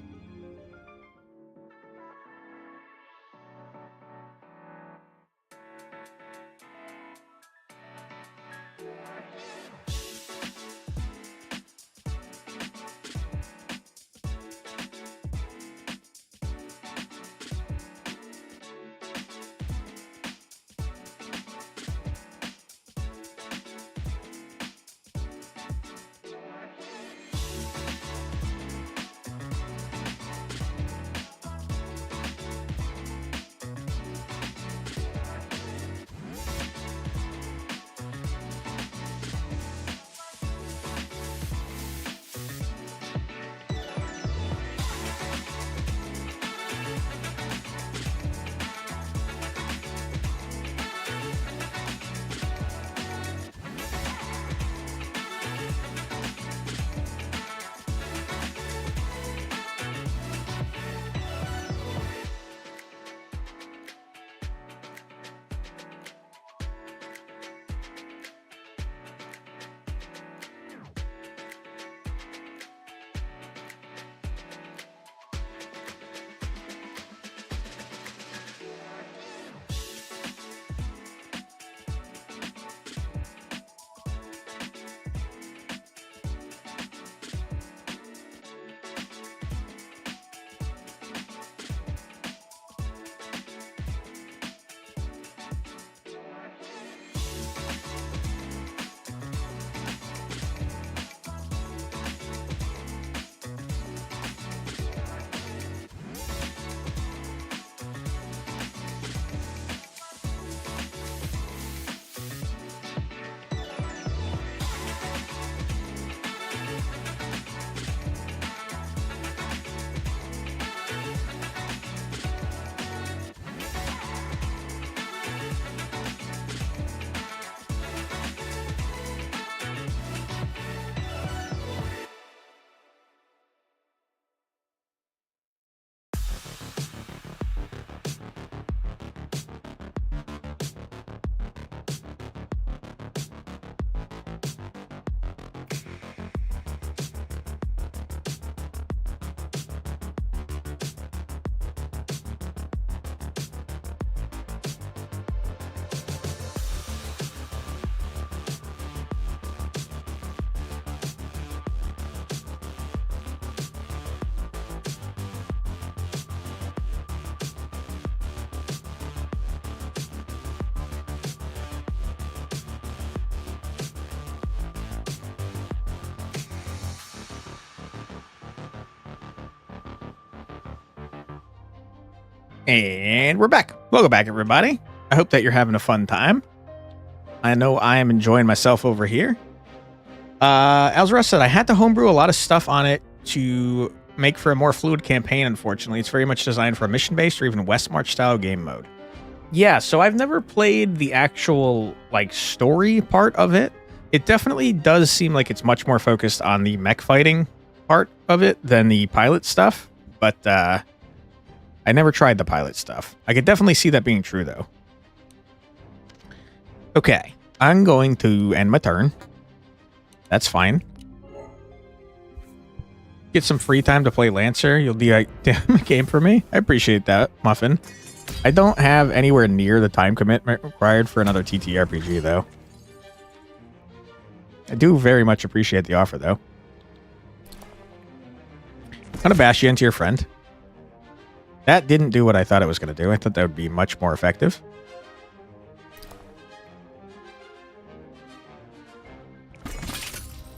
And we're back. Welcome back, everybody. I hope that you're having a fun time. I know I am enjoying myself over here. Alzareth said, I had to homebrew a lot of stuff on it to make for a more fluid campaign, unfortunately. It's very much designed for a mission-based or even West March style game mode. Yeah, so I've never played the actual, like, story part of it. It definitely does seem like it's much more focused on the mech fighting part of it than the pilot stuff, but I never tried the pilot stuff. I could definitely see that being true, though. Okay, I'm going to end my turn. That's fine. Get some free time to play Lancer. You'll DM a game for me. I appreciate that, Muffin. I don't have anywhere near the time commitment required for another TTRPG, though. I do very much appreciate the offer, though. I'm going to bash you into your friend. That didn't do what I thought it was going to do. I thought that would be much more effective.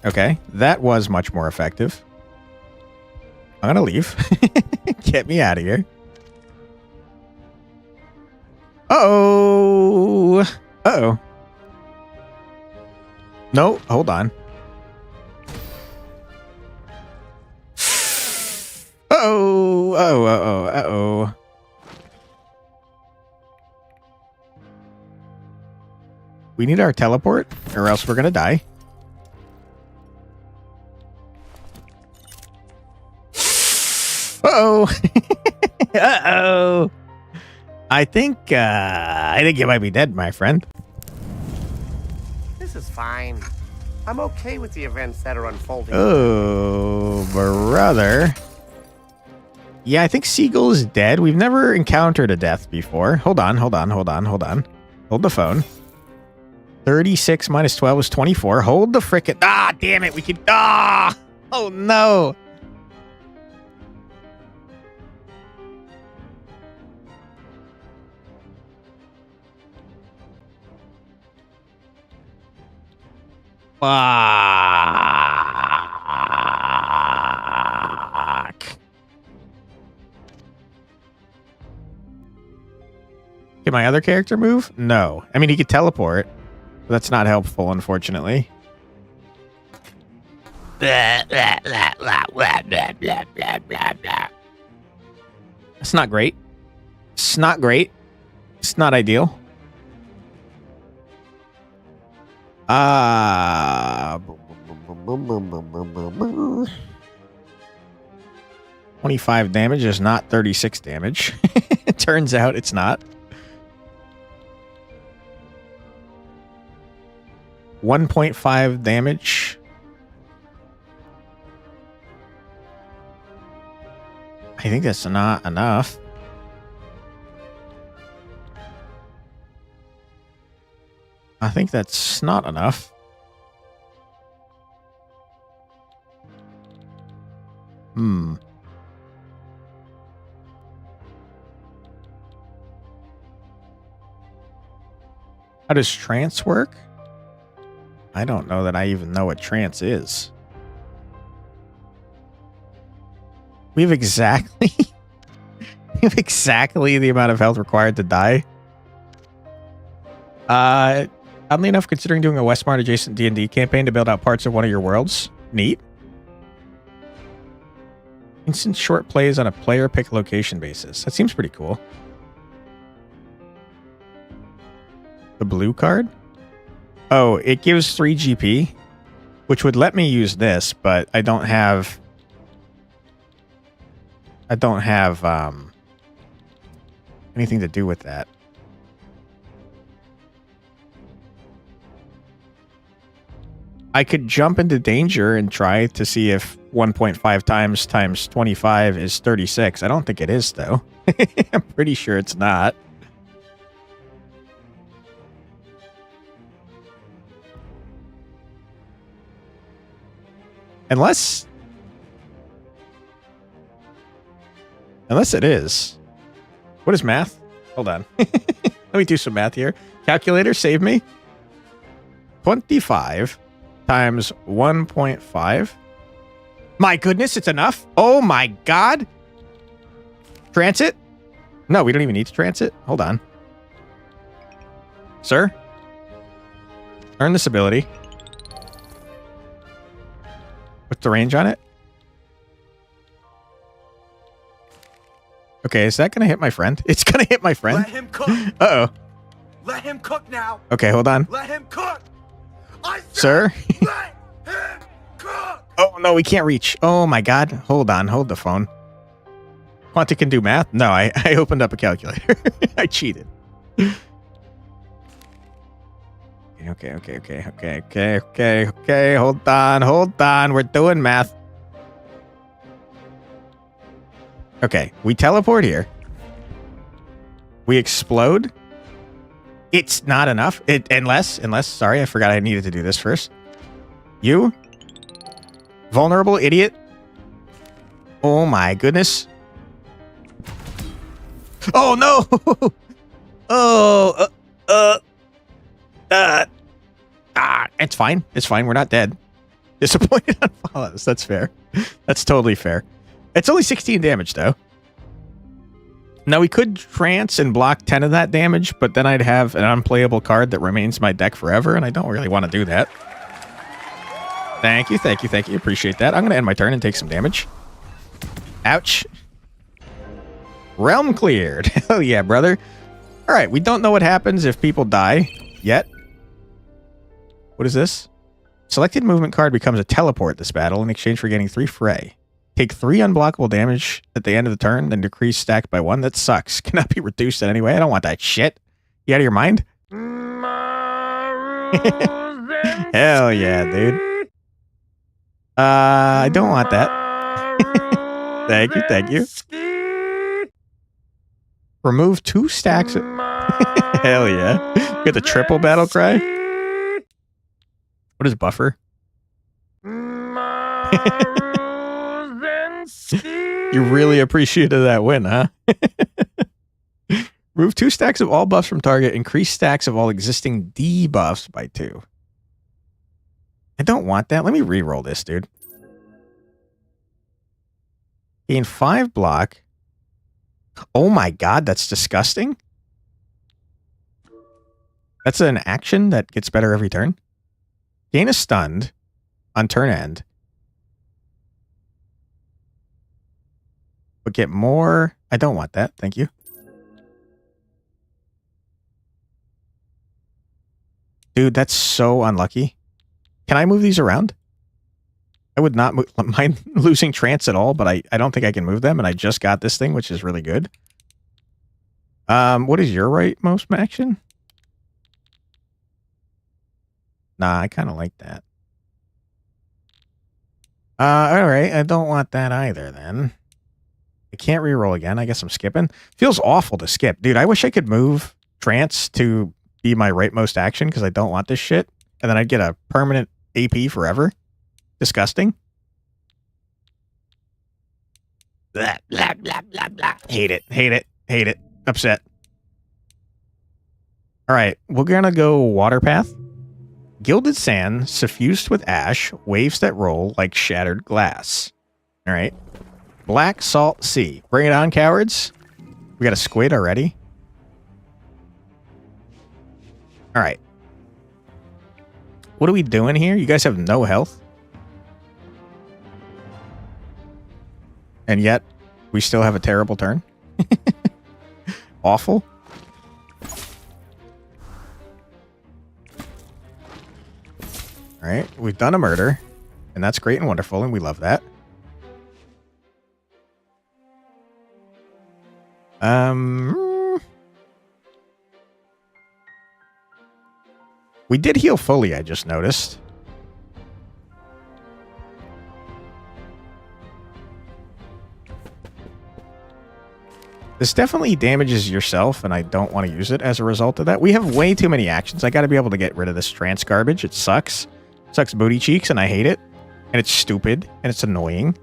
Okay, that was much more effective. I'm going to leave. Get me out of here. Uh-oh. Uh-oh. No, hold on. Uh-oh. Uh-oh, uh-oh, uh-oh. We need our teleport, or else we're going to die. Uh-oh. Uh-oh. I think you might be dead, my friend. This is fine. I'm okay with the events that are unfolding. Oh, brother. Yeah, I think Seagull is dead. We've never encountered a death before. Hold on. Hold the phone. 36 minus 12 is 24. Hold the frickin'... Ah, damn it. We can... Ah! Oh, no. Fuck. Can my other character move? No. I mean, he could teleport, but that's not helpful, unfortunately. That's not great. It's not great. It's not ideal. 25 damage is not 36 damage. It turns out it's not. 1.5 damage. I think that's not enough. I think that's not enough. How does trance work? I don't know that I even know what trance is. We have exactly the amount of health required to die. Oddly enough, considering doing a Westmart adjacent D&D campaign to build out parts of one of your worlds. Neat. Instant short plays on a player pick location basis. That seems pretty cool. The blue card? Oh, it gives 3 GP, which would let me use this, but I don't have anything to do with that. I could jump into danger and try to see if 1.5 times 25 is 36. I don't think it is, though. I'm pretty sure it's not. Unless it is. What is math? Hold on. Let me do some math here. Calculator, save me. 25 times 1.5. My goodness, it's enough. Oh my god. Transit? No, we don't even need to transit. Hold on. Sir? Earn this ability. What's the range on it? Okay, is that going to hit my friend? It's going to hit my friend. Let him cook. Uh-oh. Let him cook now. Okay, hold on. Let him cook. I said, Sir? let him cook. Oh, no, we can't reach. Oh, my God. Hold on. Hold the phone. Quanta can do math? No, I opened up a calculator. I cheated. Okay. Hold on. We're doing math. Okay, we teleport here. We explode. It's not enough. Unless, sorry, I forgot I needed to do this first. You? Vulnerable idiot. Oh my goodness. Oh no! Oh, it's fine. It's fine. We're not dead. Disappointed unfollows. That's fair. That's totally fair. It's only 16 damage, though. Now, we could trance and block 10 of that damage, but then I'd have an unplayable card that remains in my deck forever, and I don't really want to do that. Thank you. Appreciate that. I'm going to end my turn and take some damage. Ouch. Realm cleared. Hell yeah, brother. All right, we don't know what happens if people die yet. What is this? Selected movement card becomes a teleport this battle in exchange for getting 3 fray. Take 3 unblockable damage at the end of the turn, then decrease stacked by 1. That sucks. Cannot be reduced in any way. I don't want that shit. You out of your mind? Hell yeah, dude. I don't want that. Thank you. Remove 2 stacks. Hell yeah. You got the triple battle cry. What is buffer? You really appreciated that win, huh? Remove 2 stacks of all buffs from target. Increase stacks of all existing debuffs by 2. I don't want that. Let me re-roll this, dude. Gain 5 block. Oh my god, that's disgusting. That's an action that gets better every turn. Gain a stunned on turn end. But get more. I don't want that. Thank you. Dude, that's so unlucky. Can I move these around? I would not mind losing trance at all, but I don't think I can move them, and I just got this thing, which is really good. What is your rightmost action? Nah, I kind of like that. Alright, I don't want that either, then. I can't reroll again. I guess I'm skipping. Feels awful to skip. Dude, I wish I could move trance to be my rightmost action, because I don't want this shit. And then I'd get a permanent AP forever. Disgusting. Blah, blah, blah, blah, blah. Hate it. Upset. Alright, we're gonna go water path. Gilded sand, suffused with ash, waves that roll like shattered glass. Alright. Black salt sea. Bring it on, cowards. We got a squid already. Alright. What are we doing here? You guys have no health. And yet, we still have a terrible turn. Awful. Alright, we've done a murder. And that's great and wonderful, and we love that. We did heal fully, I just noticed. This definitely damages yourself, and I don't want to use it as a result of that. We have way too many actions. I got to be able to get rid of this trance garbage. It sucks. It sucks booty cheeks, and I hate it. And it's stupid, and it's annoying.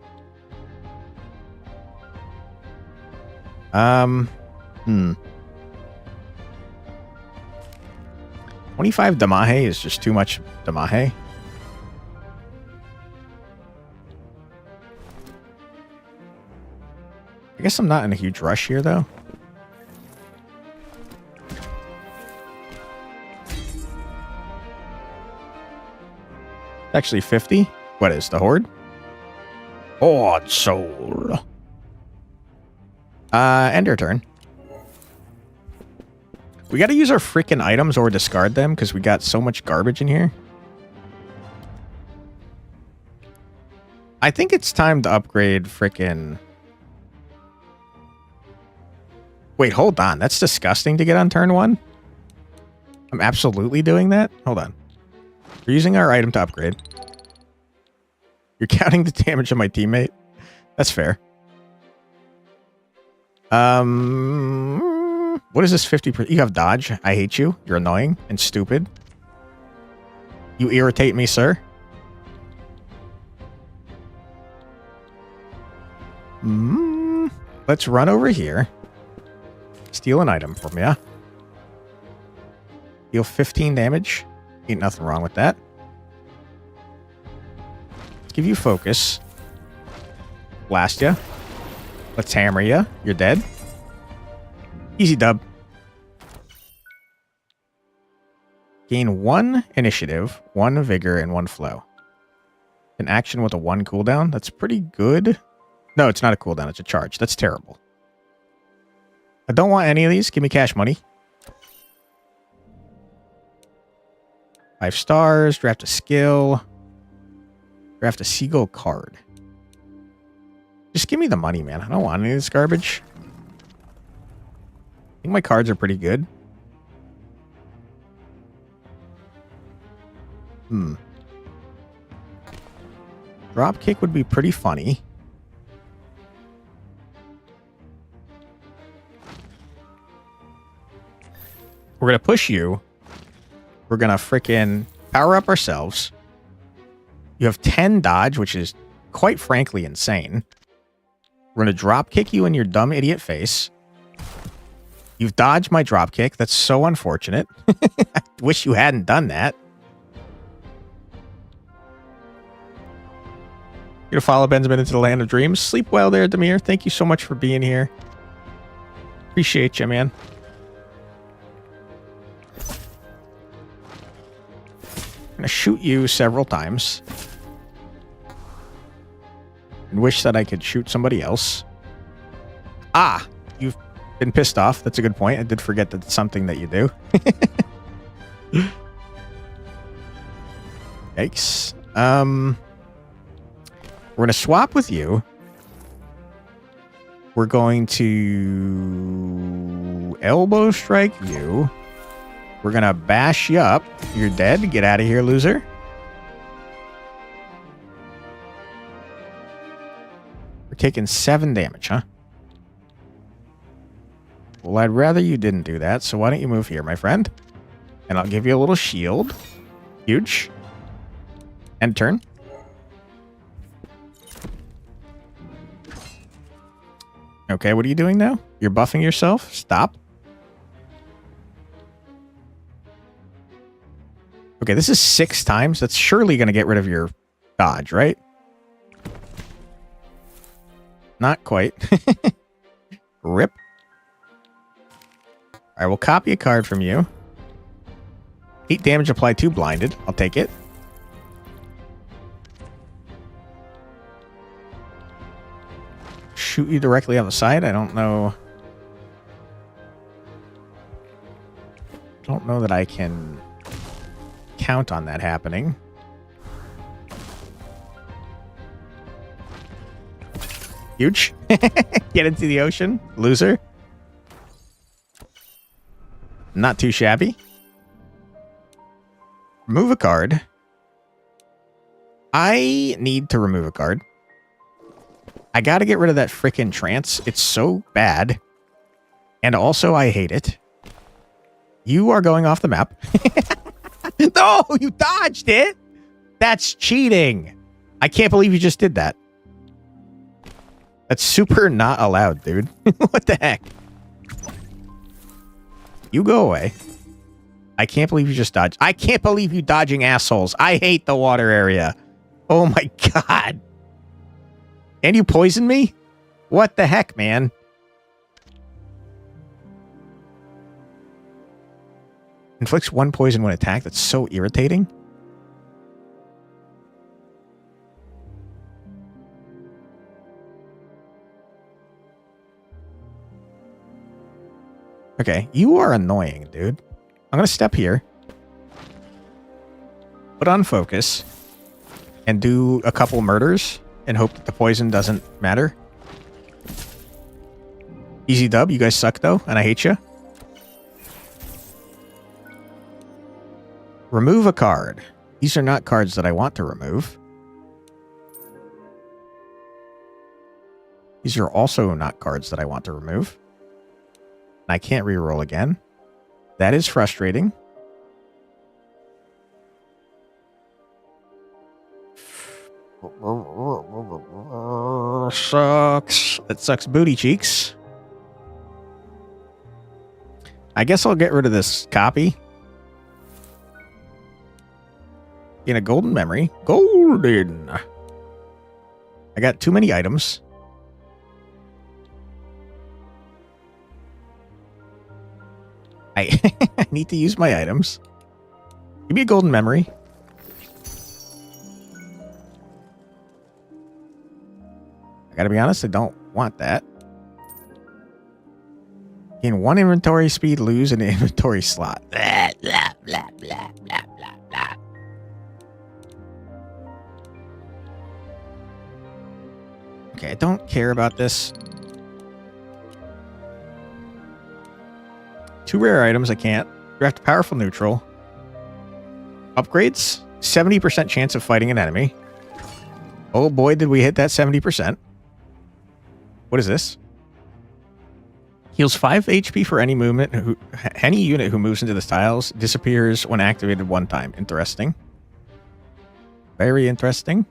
25 Damahe is just too much Damahe. I guess I'm not in a huge rush here, though. Actually, 50. What is the Horde? Horde Soul. End your turn. We got to use our freaking items or discard them because we got so much garbage in here. I think it's time to upgrade freaking... Wait, hold on. That's disgusting to get on turn 1. I'm absolutely doing that. Hold on. We're using our item to upgrade. You're counting the damage of my teammate. That's fair. What is this 50%? You have dodge. I hate you. You're annoying and stupid. You irritate me, sir. Let's run over here. Steal an item from ya. Deal 15 damage. Ain't nothing wrong with that. Let's give you focus. Blast ya. Let's hammer ya. You're dead. Easy dub. Gain 1 initiative, 1 vigor, and 1 flow. An action with a 1 cooldown. That's pretty good. No, it's not a cooldown. It's a charge. That's terrible. I don't want any of these. Give me cash money. 5 stars. Draft a skill. Draft a seagull card. Just give me the money, man. I don't want any of this garbage. I think my cards are pretty good. Drop kick would be pretty funny. We're going to push you. We're going to frickin' power up ourselves. You have 10 dodge, which is quite frankly insane. We're going to drop kick you in your dumb idiot face. You've dodged my drop kick. That's so unfortunate. I wish you hadn't done that. You're gonna follow Benjamin into the land of dreams. Sleep well there, Demir. Thank you so much for being here. Appreciate you, man. I'm gonna shoot you several times. And wish that I could shoot somebody else. Ah! You've been pissed off. That's a good point. I did forget that it's something that you do. Yikes. We're going to swap with you. We're going to elbow strike you. We're going to bash you up. You're dead. Get out of here, loser. We're taking 7 damage, huh? Well, I'd rather you didn't do that, so why don't you move here, my friend? And I'll give you a little shield. Huge. End turn. Okay, what are you doing now? You're buffing yourself? Stop. Okay, this is 6 times. That's surely going to get rid of your dodge, right? Not quite. Rip. I will copy a card from you. 8 damage applied to blinded. I'll take it. Shoot you directly on the side. I don't know. Don't know that I can count on that happening. Huge. Get into the ocean. Loser. Not too shabby. Remove a card. I need to remove a card. I gotta get rid of that frickin' trance. It's so bad. And also, I hate it. You are going off the map. No, you dodged it. That's cheating. I can't believe you just did that. That's super not allowed, dude. What the heck? You go away. I can't believe you just dodged. I can't believe you dodging assholes. I hate the water area. Oh my god. And you poisoned me? What the heck, man? Inflicts 1 poison when attacked. That's so irritating. Okay, you are annoying, dude. I'm going to step here. Put on focus. And do a couple murders. And hope that the poison doesn't matter. Easy dub. You guys suck, though. And I hate you. Remove a card. These are not cards that I want to remove. These are also not cards that I want to remove. I can't reroll again. That is frustrating. Sucks. That sucks booty cheeks. I guess I'll get rid of this copy. In a golden memory. Golden. I got too many items. I need to use my items. Give me a golden memory. I gotta be honest, I don't want that. Gain 1 inventory speed, lose an inventory slot. Blah, blah, blah, blah, blah, blah, blah. Okay, I don't care about this. 2 rare items, I can't. Draft a powerful neutral. Upgrades, 70% chance of fighting an enemy. Oh boy, did we hit that 70%. What is this? Heals 5 HP for any movement. Any unit who moves into the tiles disappears when activated 1 time. Interesting. Very interesting.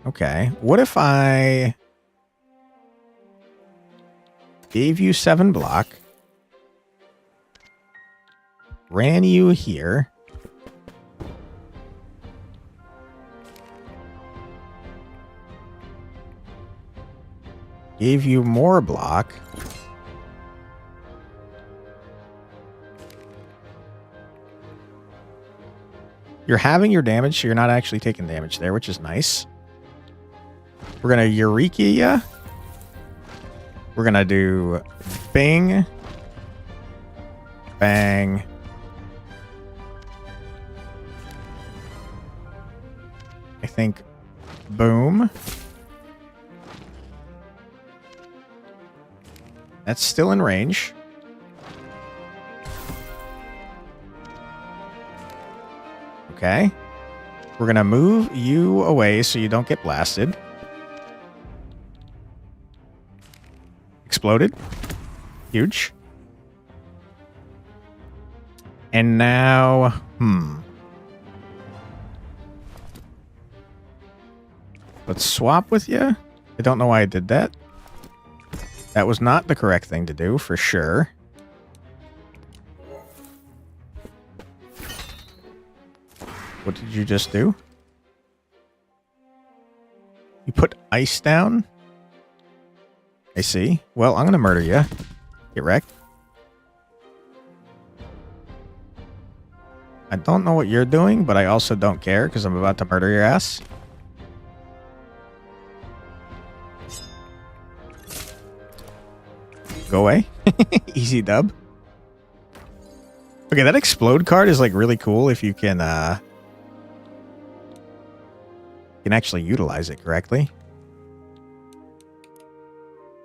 Okay. What if I gave you 7 block, ran you here, gave you more block, you're having your damage, so you're not actually taking damage there, which is nice. We're gonna Eureka ya. We're gonna do bing, bang, I think boom. That's still in range. Okay. We're gonna move you away so you don't get blasted. Exploded. Huge. And now, let's swap with you. I don't know why I did that. That was not the correct thing to do, for sure. What did you just do? You put ice down? I see. Well, I'm going to murder you. Get wrecked. I don't know what you're doing, but I also don't care because I'm about to murder your ass. Go away. Easy dub. Okay, that explode card is like really cool if you can actually utilize it correctly.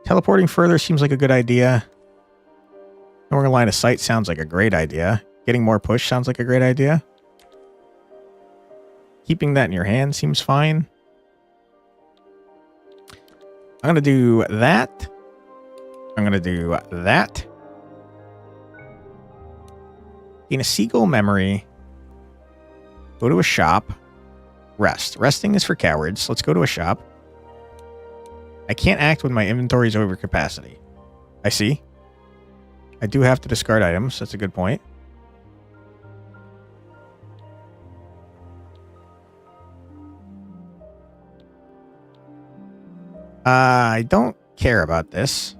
Teleporting further seems like a good idea. Knowing a line of sight sounds like a great idea. Getting more push sounds like a great idea. Keeping that in your hand seems fine. I'm going to do that. I'm going to do that. Gain a seagull memory. Go to a shop. Rest. Resting is for cowards. Let's go to a shop. I can't act when my inventory is over capacity. I see. I do have to discard items. That's a good point. I don't care about this.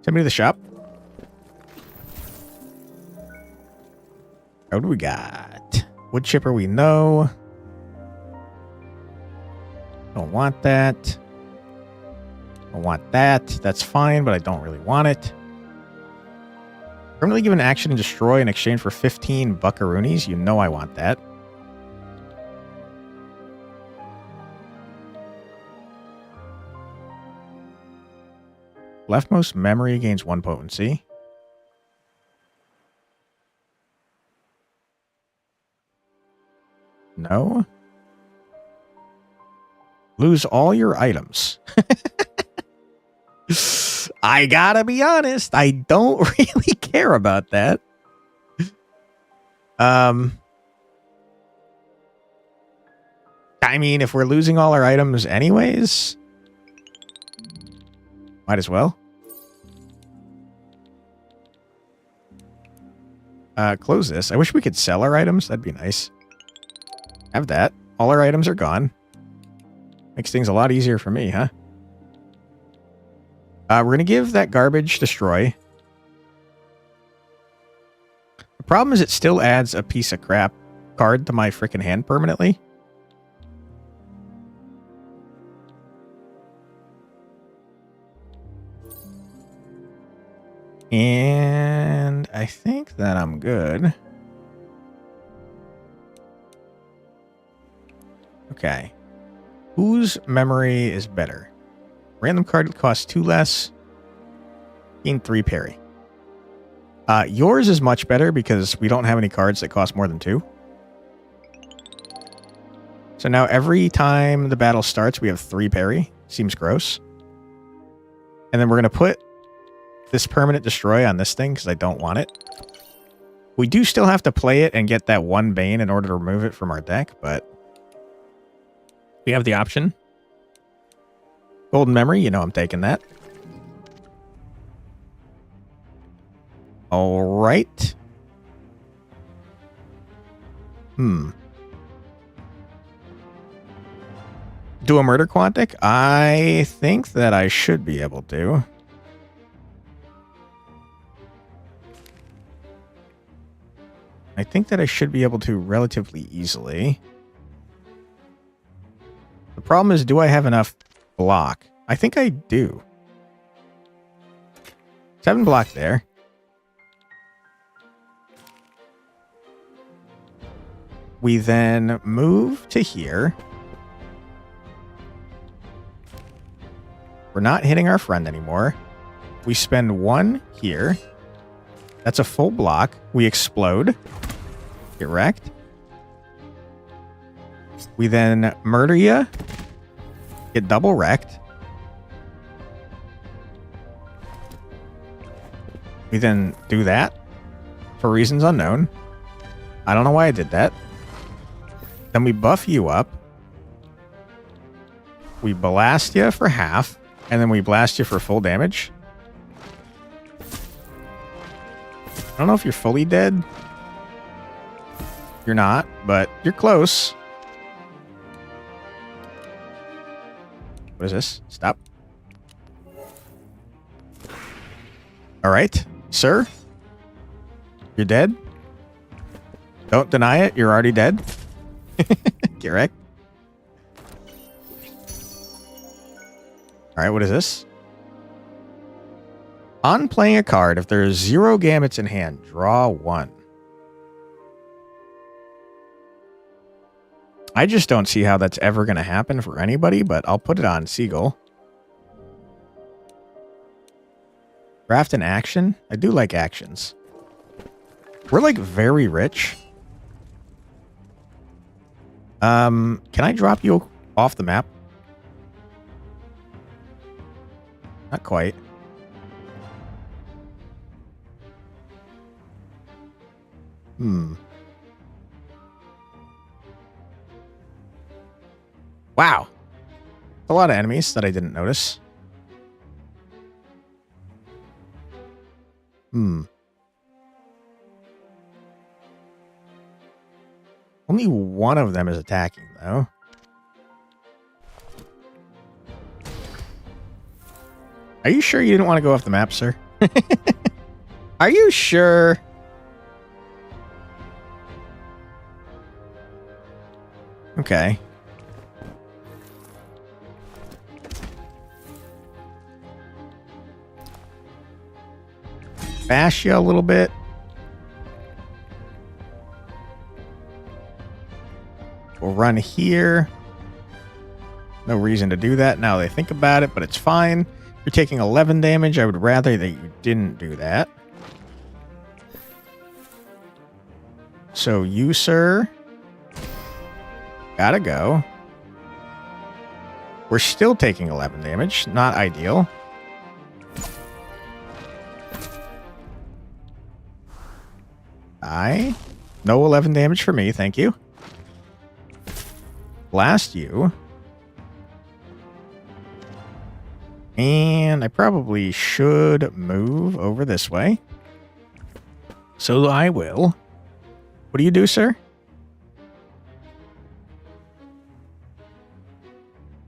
Send me to the shop. What do we got? Wood chipper we know. Don't want that. Don't want that. That's fine, but I don't really want it. Permanently give an action and destroy in exchange for 15 buckaroonies. You know I want that. Leftmost memory gains 1 potency. No. Lose all your items. I gotta be honest, I don't really care about that. I mean, if we're losing all our items anyways, might as well. Close this. I wish we could sell our items. That'd be nice. Have that. All our items are gone. Makes things a lot easier for me, huh? We're going to give that garbage destroy. The problem is it still adds a piece of crap card to my freaking hand permanently. And I think that I'm good. Okay. Whose memory is better? Random card costs 2 less. Gain 3 parry. Yours is much better because we don't have any cards that cost more than 2. So now every time the battle starts, we have 3 parry. Seems gross. And then we're going to put this permanent destroy on this thing because I don't want it. We do still have to play it and get that 1 Bane in order to remove it from our deck, but we have the option. Golden memory, you know I'm taking that. All right. Do a murder quantic? I think that I should be able to. I think that I should be able to relatively easily. The problem is, do I have enough block? I think I do. 7 block there. We then move to here. We're not hitting our friend anymore. We spend 1 here. That's a full block. We explode. Get wrecked. We then murder you. Get double wrecked. We then do that for reasons unknown. I don't know why I did that. Then we buff you up. We blast you for half. And then we blast you for full damage. I don't know if you're fully dead. You're not, but you're close. What is this? Stop. All right, sir. You're dead. Don't deny it. You're already dead. Get wrecked. All right, what is this? On playing a card, if there is 0 Gambits in hand, draw 1. I just don't see how that's ever going to happen for anybody, but I'll put it on Seagull. Draft an action? I do like actions. We're like very rich. Can I drop you off the map? Not quite. Wow. A lot of enemies that I didn't notice. Only one of them is attacking, though. Are you sure you didn't want to go off the map, sir? Are you sure? Okay. Bash you a little bit. We'll run here. No reason to do that now they think about it, but it's fine. You're taking 11 damage. I would rather that you didn't do that. So you, sir, gotta go. We're still taking 11 damage. Not ideal. No 11 damage for me, thank you. Blast you. And I probably should move over this way. So I will. What do you do, sir?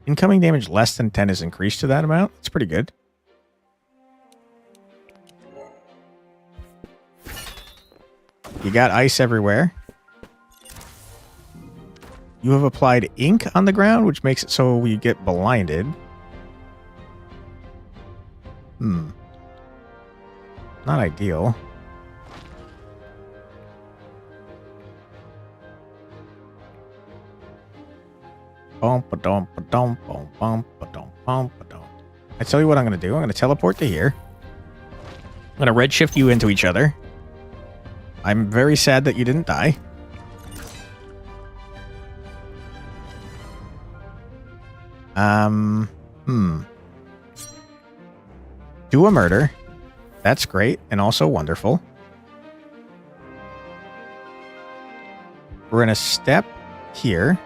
Incoming damage less than 10 is increased to that amount. That's pretty good. You got ice everywhere. You have applied ink on the ground, which makes it so we get blinded. Not ideal. I tell you what I'm going to do. I'm going to teleport to here. I'm going to redshift you into each other. I'm very sad that you didn't die. Do a murder. That's great and also wonderful. We're going to step here.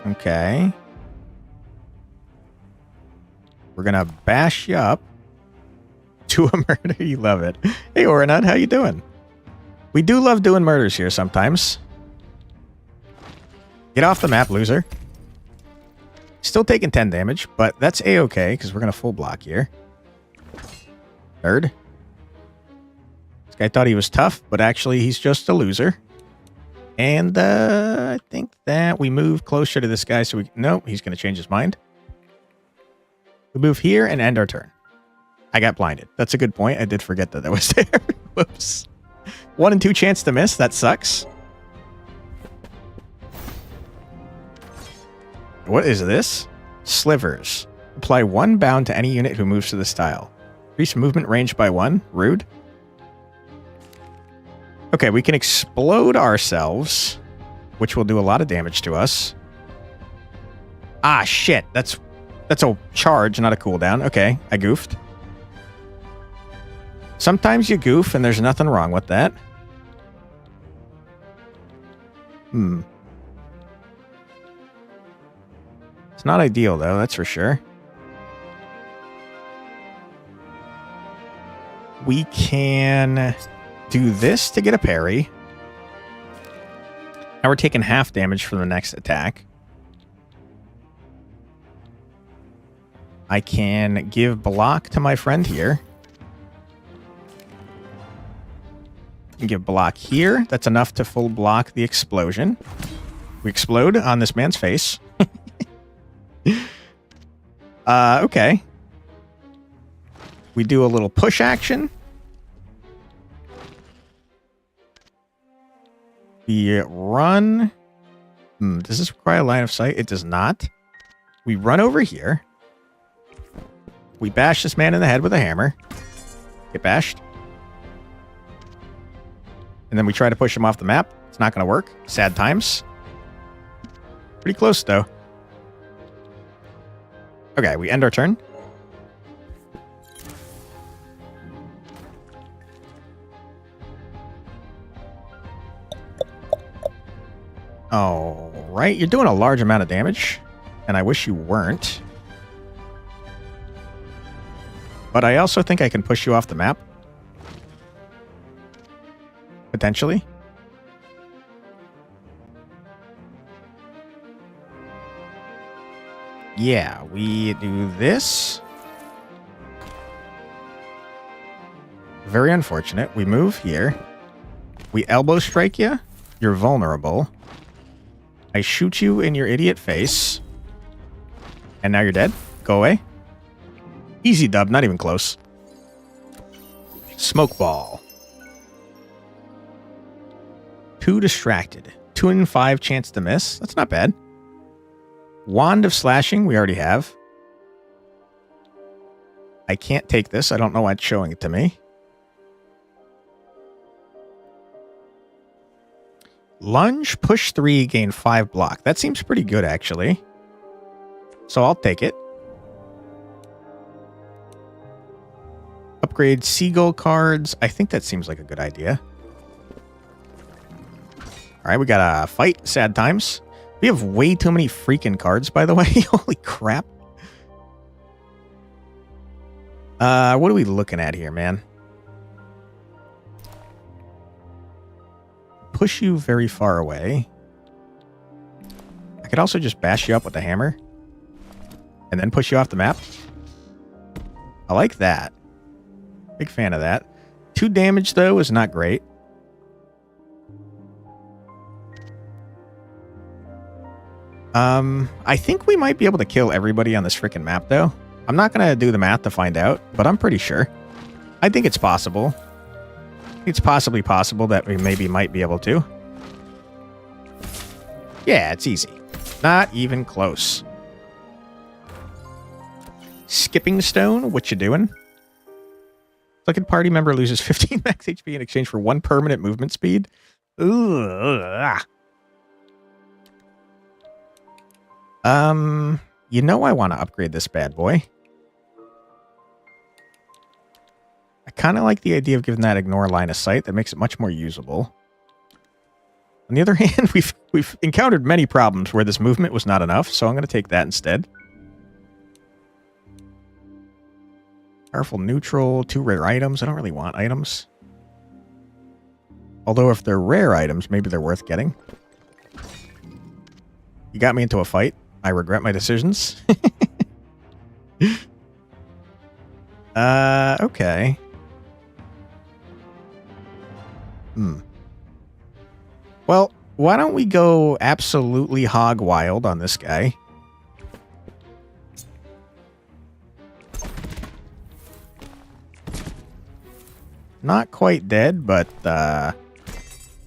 Okay. We're going to bash you up. Do a murder. You love it. Hey, Oranut, how you doing? We do love doing murders here sometimes. Get off the map, loser. Still taking 10 damage, but that's A-okay, because we're going to full block here. Nerd. This guy thought he was tough, but actually he's just a loser. And I think that we move closer to this guy so we... No, he's going to change his mind. We move here and end our turn. I got blinded. That's a good point. I did forget that was there. Whoops. 1 in 2 chance to miss. That sucks. What is this? Slivers. Apply 1 bound to any unit who moves to this tile. Increase movement range by 1. Rude. Okay, we can explode ourselves, which will do a lot of damage to us. Ah, shit. That's a charge, not a cooldown. Okay, I goofed. Sometimes you goof, and there's nothing wrong with that. It's not ideal, though, that's for sure. We can do this to get a parry. Now we're taking half damage from the next attack. I can give block to my friend here. And give block here. That's enough to full block the explosion. We explode on this man's face. Okay. We do a little push action. We run. Does this require a line of sight? It does not. We run over here. We bash this man in the head with a hammer. Get bashed. And then we try to push him off the map. It's not going to work. Sad times. Pretty close, though. Okay, we end our turn. All right, you're doing a large amount of damage, and I wish you weren't. But I also think I can push you off the map. Potentially. Yeah, we do this. Very unfortunate. We move here. We elbow strike you. You're vulnerable. I shoot you in your idiot face. And now you're dead. Go away. Easy dub, not even close. Smoke ball. 2 distracted. 2 in 5 chance to miss. That's not bad. Wand of slashing, we already have. I can't take this. I don't know why it's showing it to me. Lunge, push 3, gain 5 block. That seems pretty good, actually. So I'll take it. Upgrade seagull cards. I think that seems like a good idea. All right, we got a fight. Sad times. We have way too many freaking cards, by the way. Holy crap. What are we looking at here, man? Push you very far away. I could also just bash you up with a hammer. And then push you off the map. I like that. Big fan of that. 2 damage, though, is not great. I think we might be able to kill everybody on this freaking map, though. I'm not going to do the math to find out, but I'm pretty sure. I think it's possible. It's possibly possible that we maybe might be able to. Yeah, it's easy. Not even close. Skipping stone, what you doing? Second party member loses 15 max HP in exchange for 1 permanent movement speed. Ugh. You know I want to upgrade this bad boy. I kind of like the idea of giving that ignore line of sight. That makes it much more usable. On the other hand, we've encountered many problems where this movement was not enough, so I'm going to take that instead. Powerful neutral, 2 rare items. I don't really want items. Although if they're rare items, maybe they're worth getting. You got me into a fight. I regret my decisions. Okay. Well, why don't we go absolutely hog wild on this guy? Not quite dead, but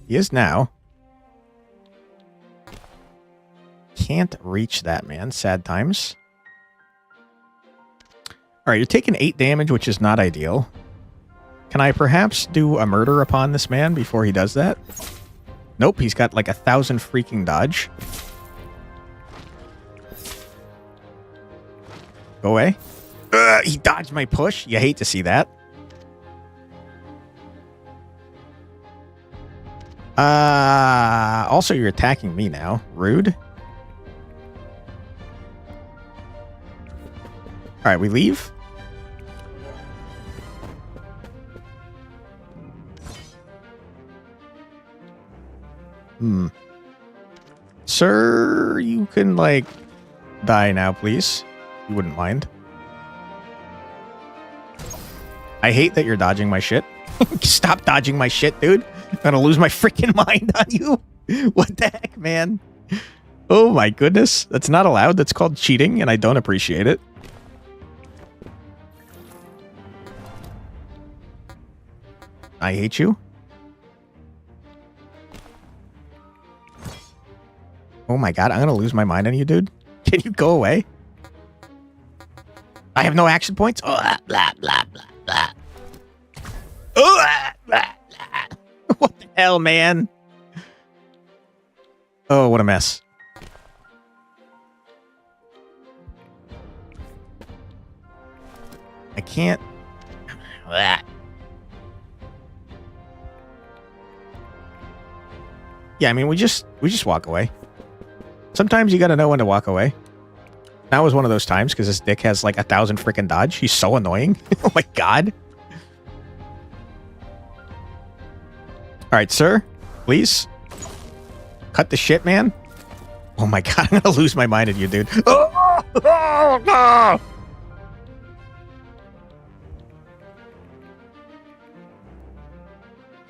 he is now. Can't reach that, man. Sad times. All right, you're taking 8 damage, which is not ideal. Can I perhaps do a murder upon this man before he does that? Nope, he's got like 1,000 freaking dodge. Go away. He dodged my push. You hate to see that. Also, you're attacking me now. Rude. All right, we leave. Sir, you can, like, die now, please. You wouldn't mind. I hate that you're dodging my shit. Stop dodging my shit, dude. I'm gonna lose my freaking mind on you. What the heck, man? Oh my goodness. That's not allowed. That's called cheating, and I don't appreciate it. I hate you. Oh my god, I'm gonna lose my mind on you, dude. Can you go away? I have no action points? Oh, blah, blah, blah, blah. Oh, blah, blah. What the hell, man? Oh, what a mess. I can't... Yeah, I mean, we just walk away. Sometimes you gotta know when to walk away. That was one of those times, because this dick has like 1,000 freaking dodge. He's so annoying. Oh my god. Alright, sir. Please. Cut the shit, man. Oh my god, I'm gonna lose my mind at you, dude. Oh, oh, no!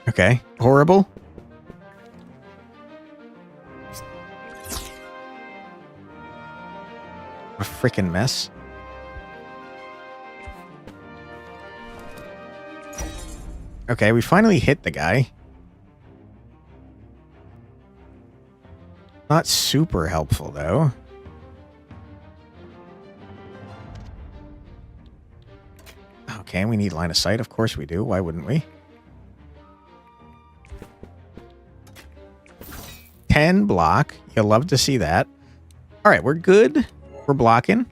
Okay. Horrible. A freaking mess. Okay, we finally hit the guy. Not super helpful, though. Okay, we need line of sight. Of course we do. Why wouldn't we? 10 block. You'll love to see that. All right, we're good. We're blocking.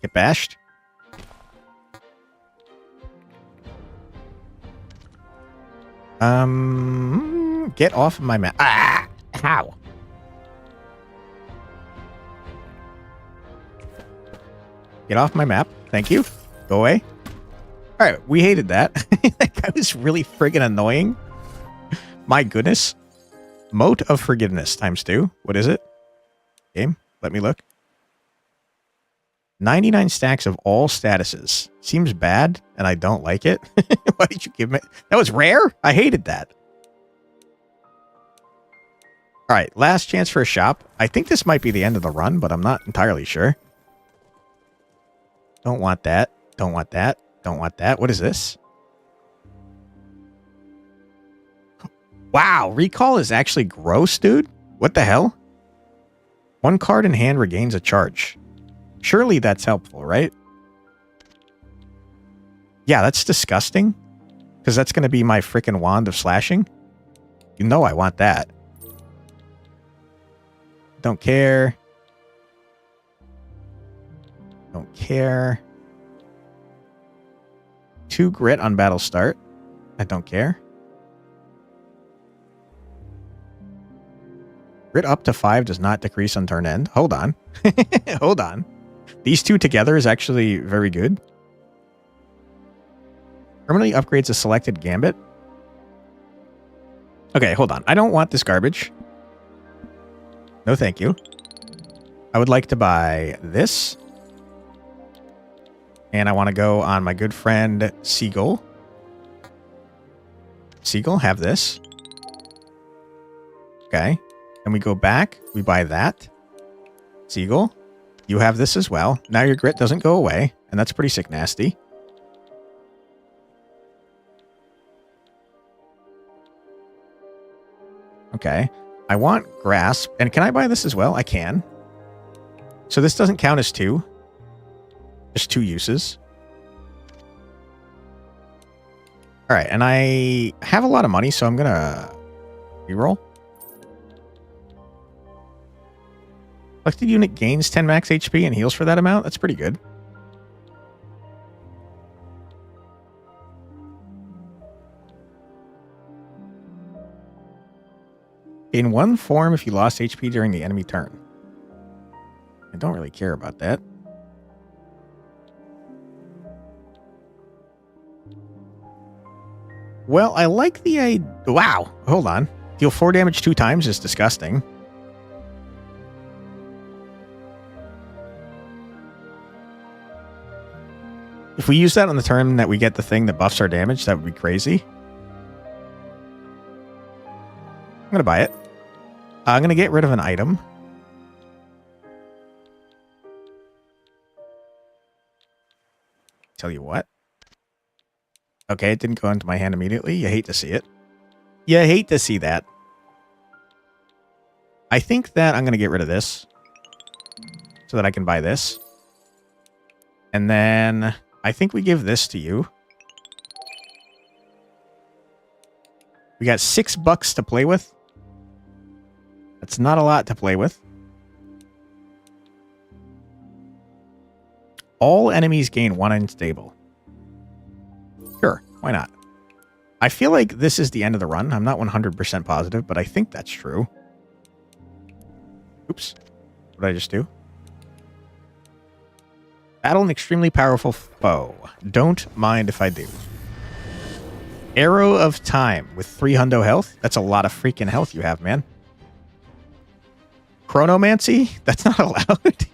Get bashed. Get off of my map. Ah! How? Get off my map. Thank you. Go away. All right, we hated that. That guy was really friggin' annoying. My goodness. Moat of Forgiveness ×2. What is it? Game, let me look. 99 stacks of all statuses. Seems bad, and I don't like it. Why did you give me... That was rare? I hated that. All right, last chance for a shop. I think this might be the end of the run, but I'm not entirely sure. Don't want that. Don't want that. Don't want that. What is this? Wow, recall is actually gross, dude. What the hell? 1 card in hand regains a charge. Surely that's helpful, right? Yeah, that's disgusting. Because that's going to be my freaking wand of slashing. You know I want that. Don't care. Don't care. 2 grit on battle start. I don't care. Grit up to 5 does not decrease on turn end. Hold on. Hold on. These 2 together is actually very good. Permanently upgrades a selected Gambit. Okay, hold on. I don't want this garbage. No, thank you. I would like to buy this. And I want to go on my good friend Seagull. Seagull, have this. Okay. And we go back. We buy that. Seagull, you have this as well. Now your grit doesn't go away. And that's pretty sick nasty. Okay. I want grasp. And can I buy this as well? I can. So this doesn't count as 2. Just 2 uses. All right. And I have a lot of money, so I'm going to reroll. Selected unit gains 10 max HP and heals for that amount. That's pretty good. In 1 form if you lost HP during the enemy turn. I don't really care about that. Well, I like the idea. Wow. Hold on. Deal 4 damage 2 times is disgusting. If we use that on the turn that we get the thing that buffs our damage, that would be crazy. I'm going to buy it. I'm going to get rid of an item. Tell you what. Okay, it didn't go into my hand immediately. You hate to see it. You hate to see that. I think that I'm going to get rid of this. So that I can buy this. And then I think we give this to you. We got $6 to play with. That's not a lot to play with. All enemies gain 1 unstable. Sure, why not? I feel like this is the end of the run. I'm not 100% positive, but I think that's true. Oops. What did I just do? Battle an extremely powerful foe. Don't mind if I do. Arrow of Time with 3 hundo health. That's a lot of freaking health you have, man. Chronomancy? That's not allowed.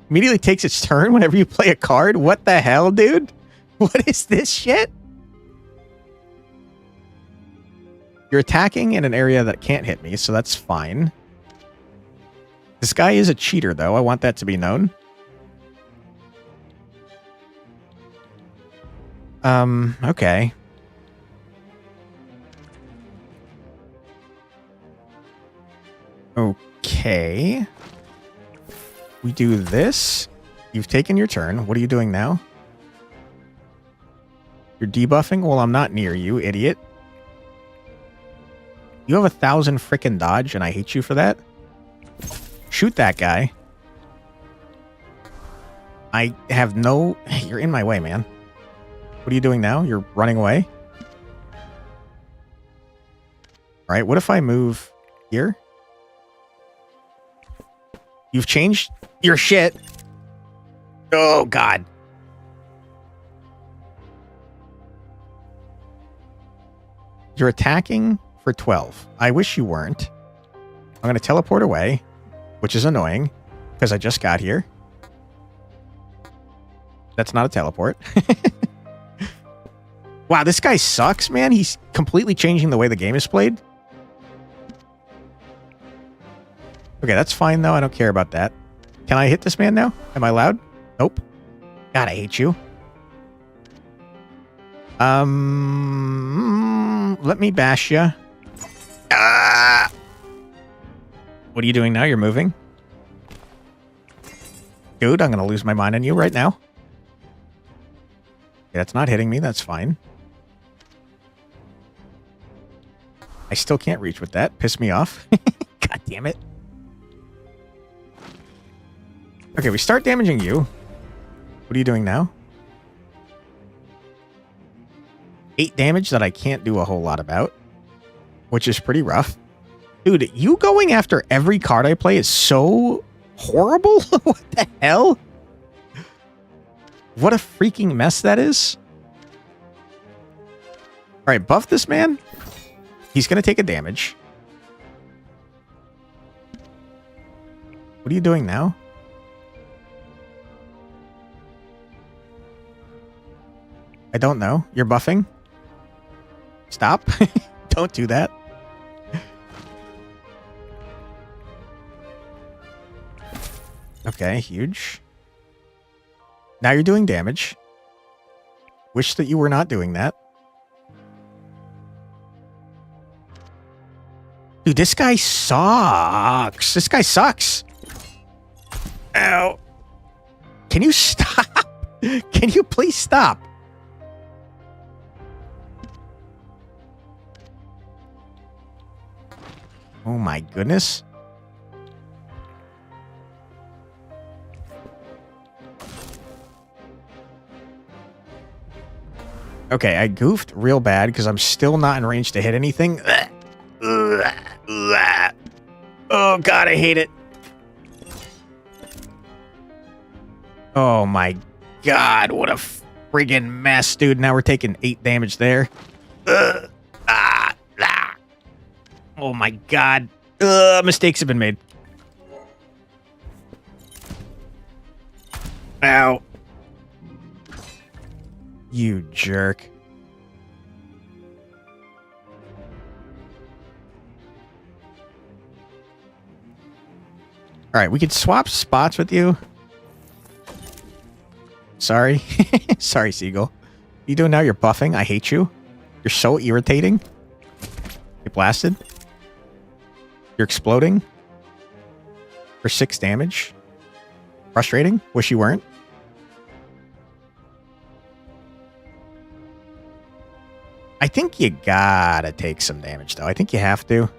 Immediately takes its turn whenever you play a card. What the hell, dude? What is this shit? You're attacking in an area that can't hit me, so that's fine. This guy is a cheater, though. I want that to be known. Okay. Okay. We do this. You've taken your turn. What are you doing now? You're debuffing? Well, I'm not near you, idiot. You have 1,000 frickin' dodge, and I hate you for that. Shoot that guy. I have no... You're in my way, man. What are you doing now? You're running away? Alright, what if I move here? You've changed your shit. Oh, God. You're attacking for 12. I wish you weren't. I'm going to teleport away, which is annoying because I just got here. That's not a teleport. Wow, this guy sucks, man. He's completely changing the way the game is played. Okay, that's fine, though. I don't care about that. Can I hit this man now? Am I allowed? Nope. God, I hate you. Let me bash you. What are you doing now? You're moving? Dude, I'm going to lose my mind on you right now. Okay, that's not hitting me. That's fine. I still can't reach with that. Piss me off. God damn it. Okay, we start damaging you. What are you doing now? 8 damage that I can't do a whole lot about, which is pretty rough. Dude, you going after every card I play is so horrible. What the hell? What a freaking mess that is. All right, buff this man. He's going to take a damage. What are you doing now? I don't know. You're buffing? Stop. Don't do that. Okay, huge. Now you're doing damage. Wish that you were not doing that. Dude, this guy sucks. This guy sucks. Ow. Can you stop? Can you please stop? Oh my goodness. Okay, I goofed real bad because I'm still not in range to hit anything. Oh god, I hate it. Oh my god, what a friggin' mess, dude. Now we're taking 8 damage there. Oh my god. Mistakes have been made. Ow. You jerk. Alright, we could swap spots with you. Sorry. Sorry, Seagull. What are you doing now? You're buffing. I hate you. You're so irritating. Get blasted. You're exploding. For 6 damage. Frustrating. Wish you weren't. I think you gotta take some damage, though. I think you have to.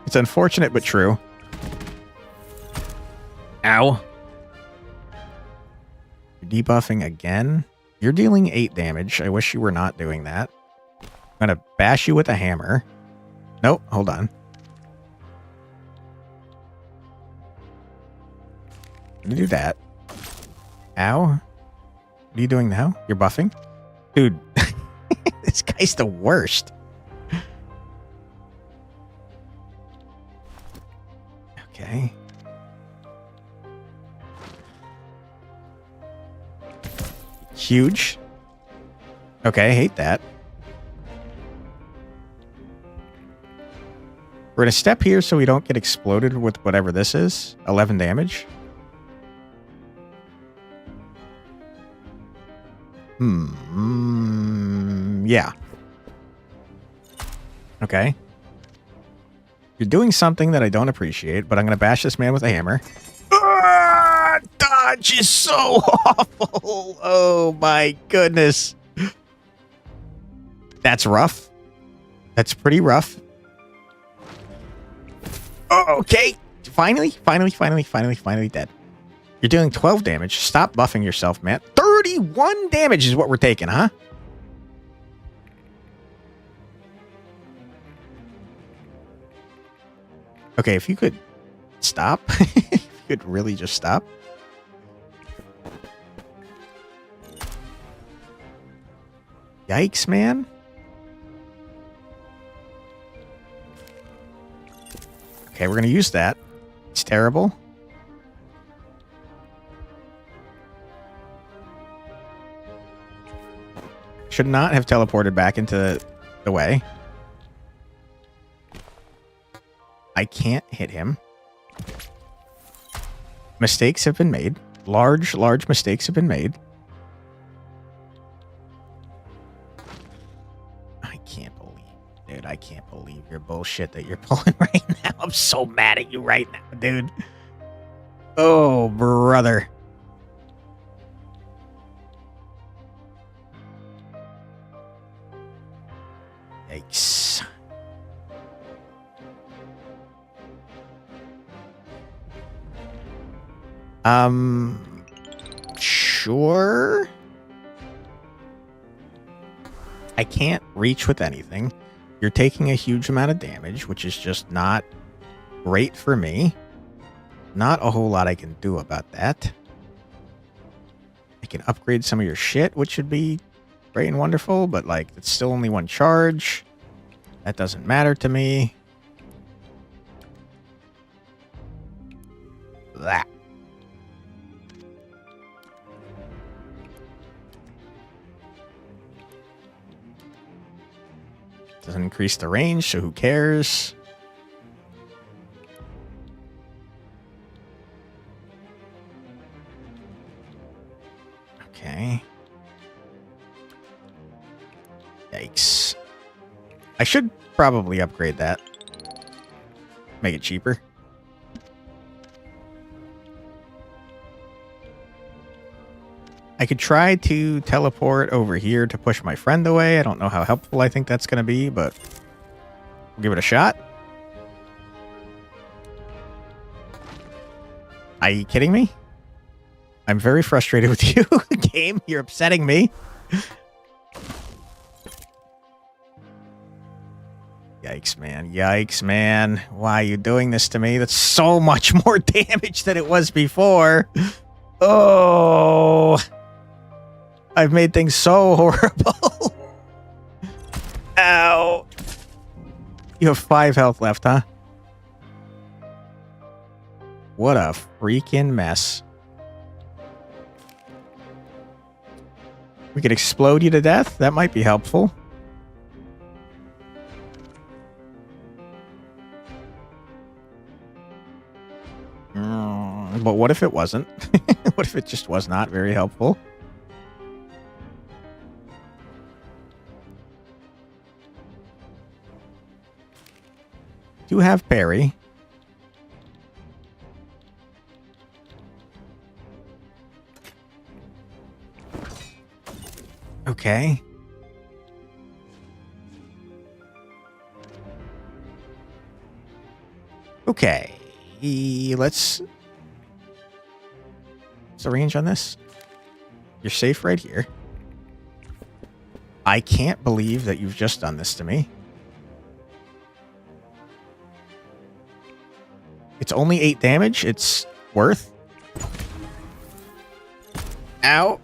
It's unfortunate, but true. Ow. You're debuffing again. You're dealing 8 damage. I wish you were not doing that. I'm gonna bash you with a hammer. Nope, hold on. I'm gonna do that. Ow. What are you doing now? You're buffing? Dude, this guy's the worst. Okay. Huge. Okay, I hate that. We're going to step here so we don't get exploded with whatever this is. 11 damage. Yeah. Okay. You're doing something that I don't appreciate, but I'm going to bash this man with a hammer. Dodge is so awful. Oh my goodness. That's rough. That's pretty rough. Oh, okay. Finally dead. You're doing 12 damage. Stop buffing yourself, man. 31 damage is what we're taking, huh? Okay, if you could stop. If you could really just stop. Yikes, man. Okay, we're going to use that. It's terrible. Should not have teleported back into the way. I can't hit him. Mistakes have been made. Large mistakes have been made. I can't believe your bullshit that you're pulling right now. I'm so mad at you right now, dude. Oh, brother. Yikes. Sure. I can't reach with anything. You're taking a huge amount of damage, which is just not great for me. Not a whole lot I can do about that. I can upgrade some of your shit, which should be great and wonderful, but like it's still only one charge. That doesn't matter to me. That. Doesn't increase the range, so who cares? Okay. Yikes. I should probably upgrade that. Make it cheaper. I could try to teleport over here to push my friend away. I don't know how helpful I think that's going to be, but we'll give it a shot. Are you kidding me? I'm very frustrated with you, game. You're upsetting me. Yikes, man. Yikes, man. Why are you doing this to me? That's so much more damage than it was before. Oh... I've made things so horrible. Ow. You have 5 health left, huh? What a freaking mess. We could explode you to death. That might be helpful. But what if it wasn't? What if it just was not very helpful? Do have parry. Okay. Okay. What's the range on this? You're safe right here. I can't believe that you've just done this to me. It's only 8 damage. It's worth. Ow.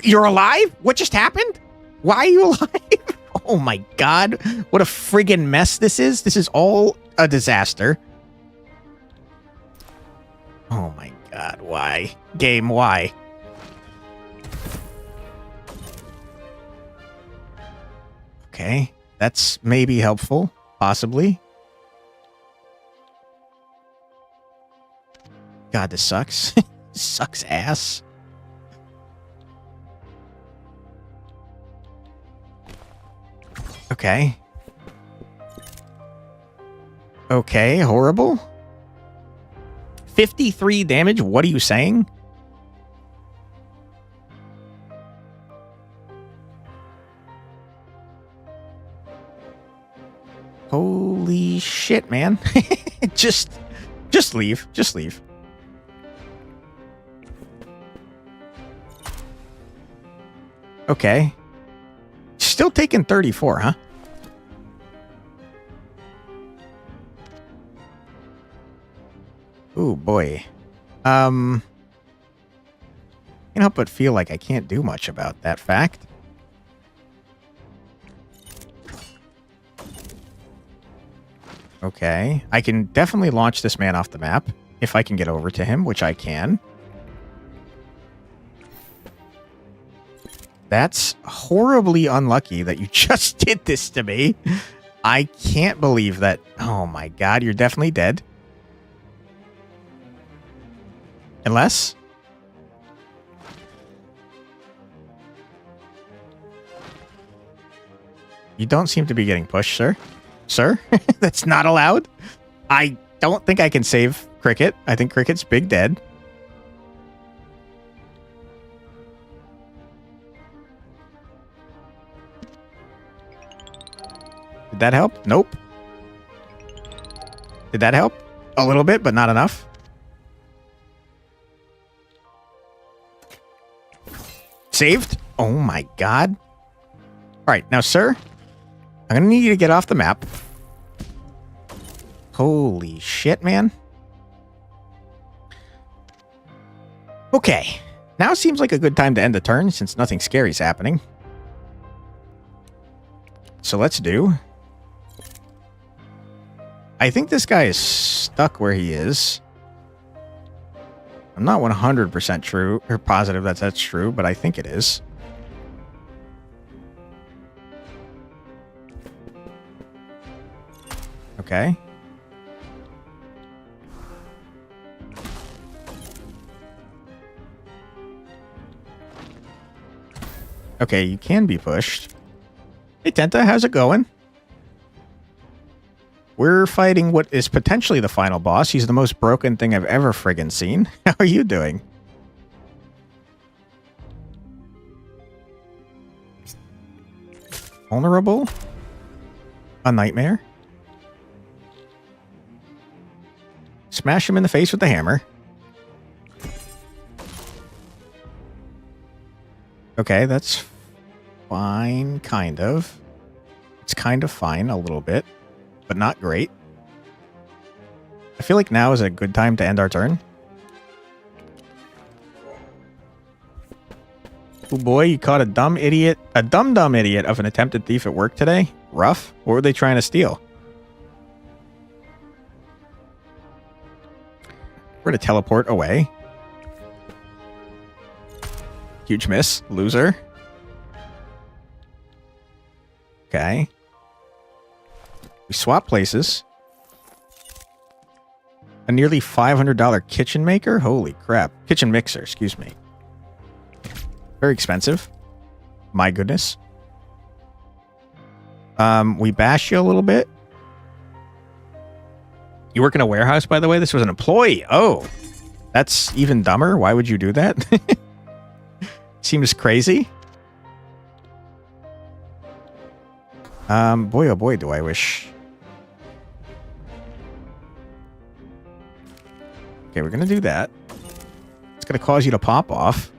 You're alive? What just happened? Why are you alive? Oh my god. What a friggin' mess this is. This is all a disaster. Oh my god. Why? Game, why? Okay. That's maybe helpful. Possibly. God, this sucks. Sucks ass. Okay. Okay, horrible. 53 damage? What are you saying? Holy shit, man. Just leave. Just leave. Okay. Still taking 34, huh? Ooh, boy. Can't help but feel like I can't do much about that fact. Okay. I can definitely launch this man off the map if I can get over to him, which I can. That's horribly unlucky that you just did this to me. I can't believe that. Oh my god, you're definitely dead. Unless... You don't seem to be getting pushed, sir. Sir? That's not allowed? I don't think I can save Cricket. I think Cricket's big dead. Did that help? Nope. Did that help? A little bit, but not enough. Saved? Oh my god. Alright, now sir, I'm gonna need you to get off the map. Holy shit, man. Okay. Now seems like a good time to end the turn since nothing scary is happening. So let's do... I think this guy is stuck where he is. I'm not 100% true or positive that that's true, but I think it is. Okay. Okay, you can be pushed. Hey, Tenta, how's it going? We're fighting what is potentially the final boss. He's the most broken thing I've ever friggin' seen. How are you doing? Vulnerable? A nightmare? Smash him in the face with the hammer. Okay, that's fine, kind of. It's kind of fine, a little bit. But not great. I feel like now is a good time to end our turn. Oh boy, you caught a dumb idiot. A dumb idiot of an attempted thief at work today? Rough. What were they trying to steal? We're to teleport away. Huge miss. Loser. Okay. We swap places. A nearly $500 kitchen maker? Holy crap. Kitchen mixer, excuse me. Very expensive. My goodness. We bash you a little bit. You work in a warehouse, by the way? This was an employee. Oh, that's even dumber. Why would you do that? Seems crazy. Boy, oh boy, do I wish... Okay, we're gonna do that. It's gonna cause you to pop off.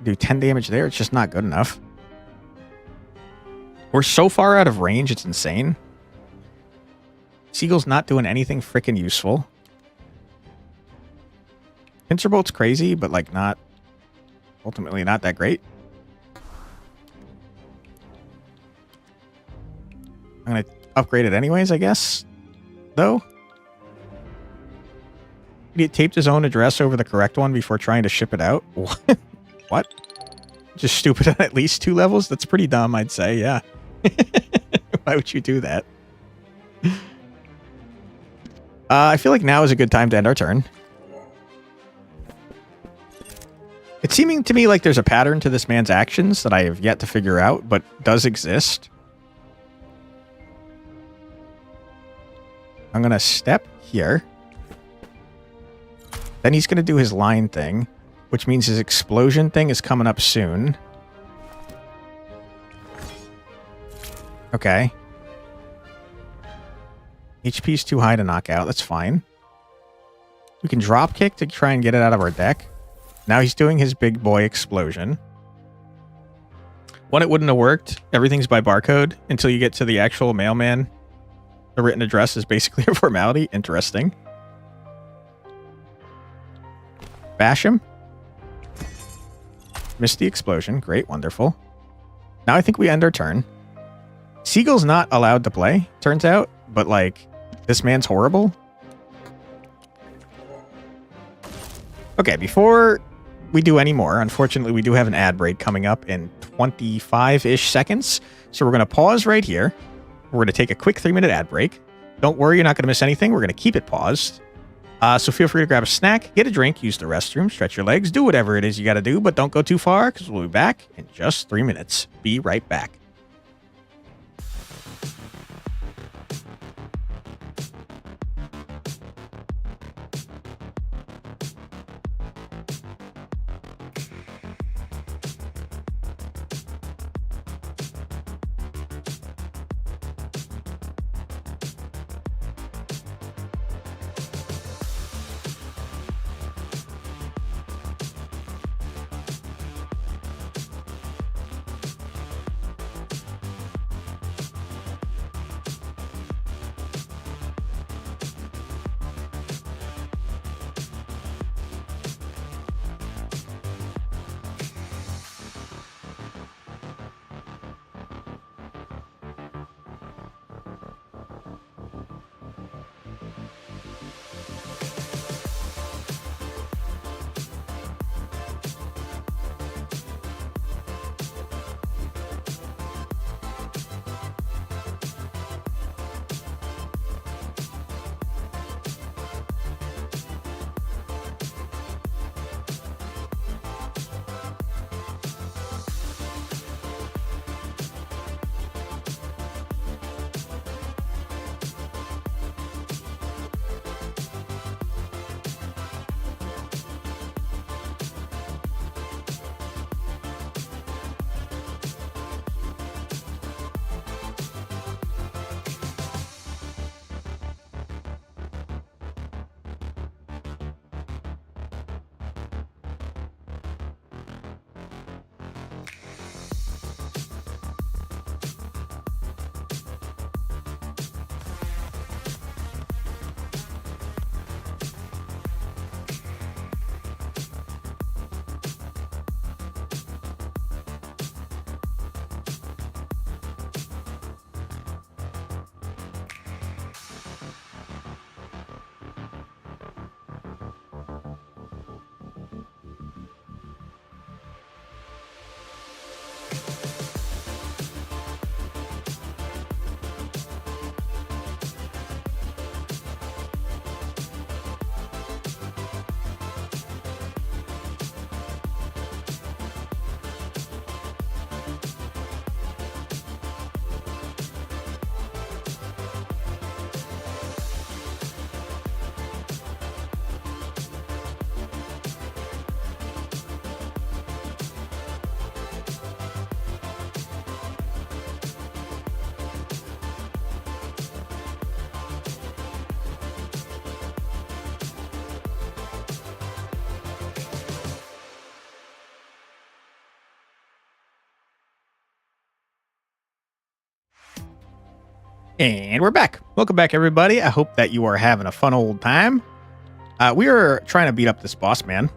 Do 10 damage there, it's just not good enough. We're so far out of range, it's insane. Seagull's not doing anything freaking useful. Pincerbolt's crazy, but like not... ultimately not that great. I'm gonna upgrade it anyways, I guess. Though. He taped his own address over the correct one before trying to ship it out. What? just stupid on at least 2 levels. That's pretty dumb, I'd say. Yeah. Why would you do that? I feel like now is a good time to end our turn. It's seeming to me like there's a pattern to this man's actions that I have yet to figure out, but does exist. I'm going to step here. Then he's going to do his line thing, which means his explosion thing is coming up soon. Okay. HP is too high to knock out. That's fine. We can drop kick to try and get it out of our deck. Now he's doing his big boy explosion. One, it wouldn't have worked. Everything's by barcode until you get to the actual mailman. The written address is basically a formality. Interesting. Bash him. Missed the explosion. Great. Wonderful. Now I think we end our turn. Seagull's not allowed to play, turns out. But, like, this man's horrible. Okay, before we do any more, unfortunately, we do have an ad break coming up in 25-ish seconds. So we're going to pause right here. We're going to take a quick 3-minute ad break. Don't worry, you're not going to miss anything. We're going to keep it paused. So feel free to grab a snack, get a drink, use the restroom, stretch your legs, do whatever it is you got to do, but don't go too far because we'll be back in just 3 minutes. Be right back. And we're back. Welcome back, everybody. I hope that you are having a fun old time. We are trying to beat up this boss man.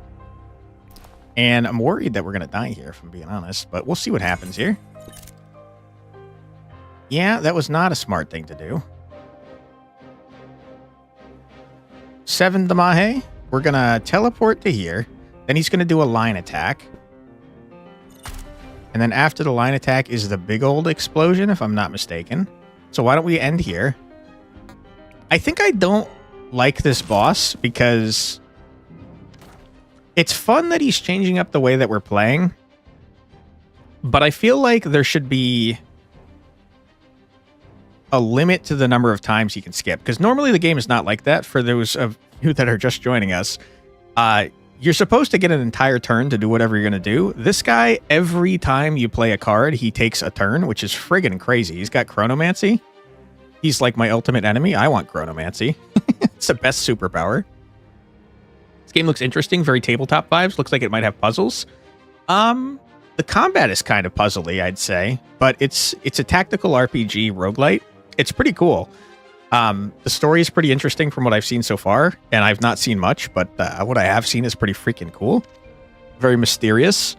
And I'm worried that we're going to die here, if I'm being honest. But we'll see what happens here. Yeah, that was not a smart thing to do. 7 Damahe. We're going to teleport to here. Then he's going to do a line attack. And then after the line attack is the big old explosion, if I'm not mistaken. So why don't we end here? I think I don't like this boss because it's fun that he's changing up the way that we're playing. But I feel like there should be a limit to the number of times he can skip. Because normally the game is not like that. For those of you that are just joining us, you're supposed to get an entire turn to do whatever you're going to do. This guy, every time you play a card, he takes a turn, which is friggin' crazy. He's got Chronomancy. He's like my ultimate enemy. I want Chronomancy. It's the best superpower. This game looks interesting. Very tabletop vibes. Looks like it might have puzzles. The combat is kind of puzzly, I'd say. But it's a tactical RPG roguelite. It's pretty cool. The story is pretty interesting from what I've seen so far. And I've not seen much, but what I have seen is pretty freaking cool. Very mysterious.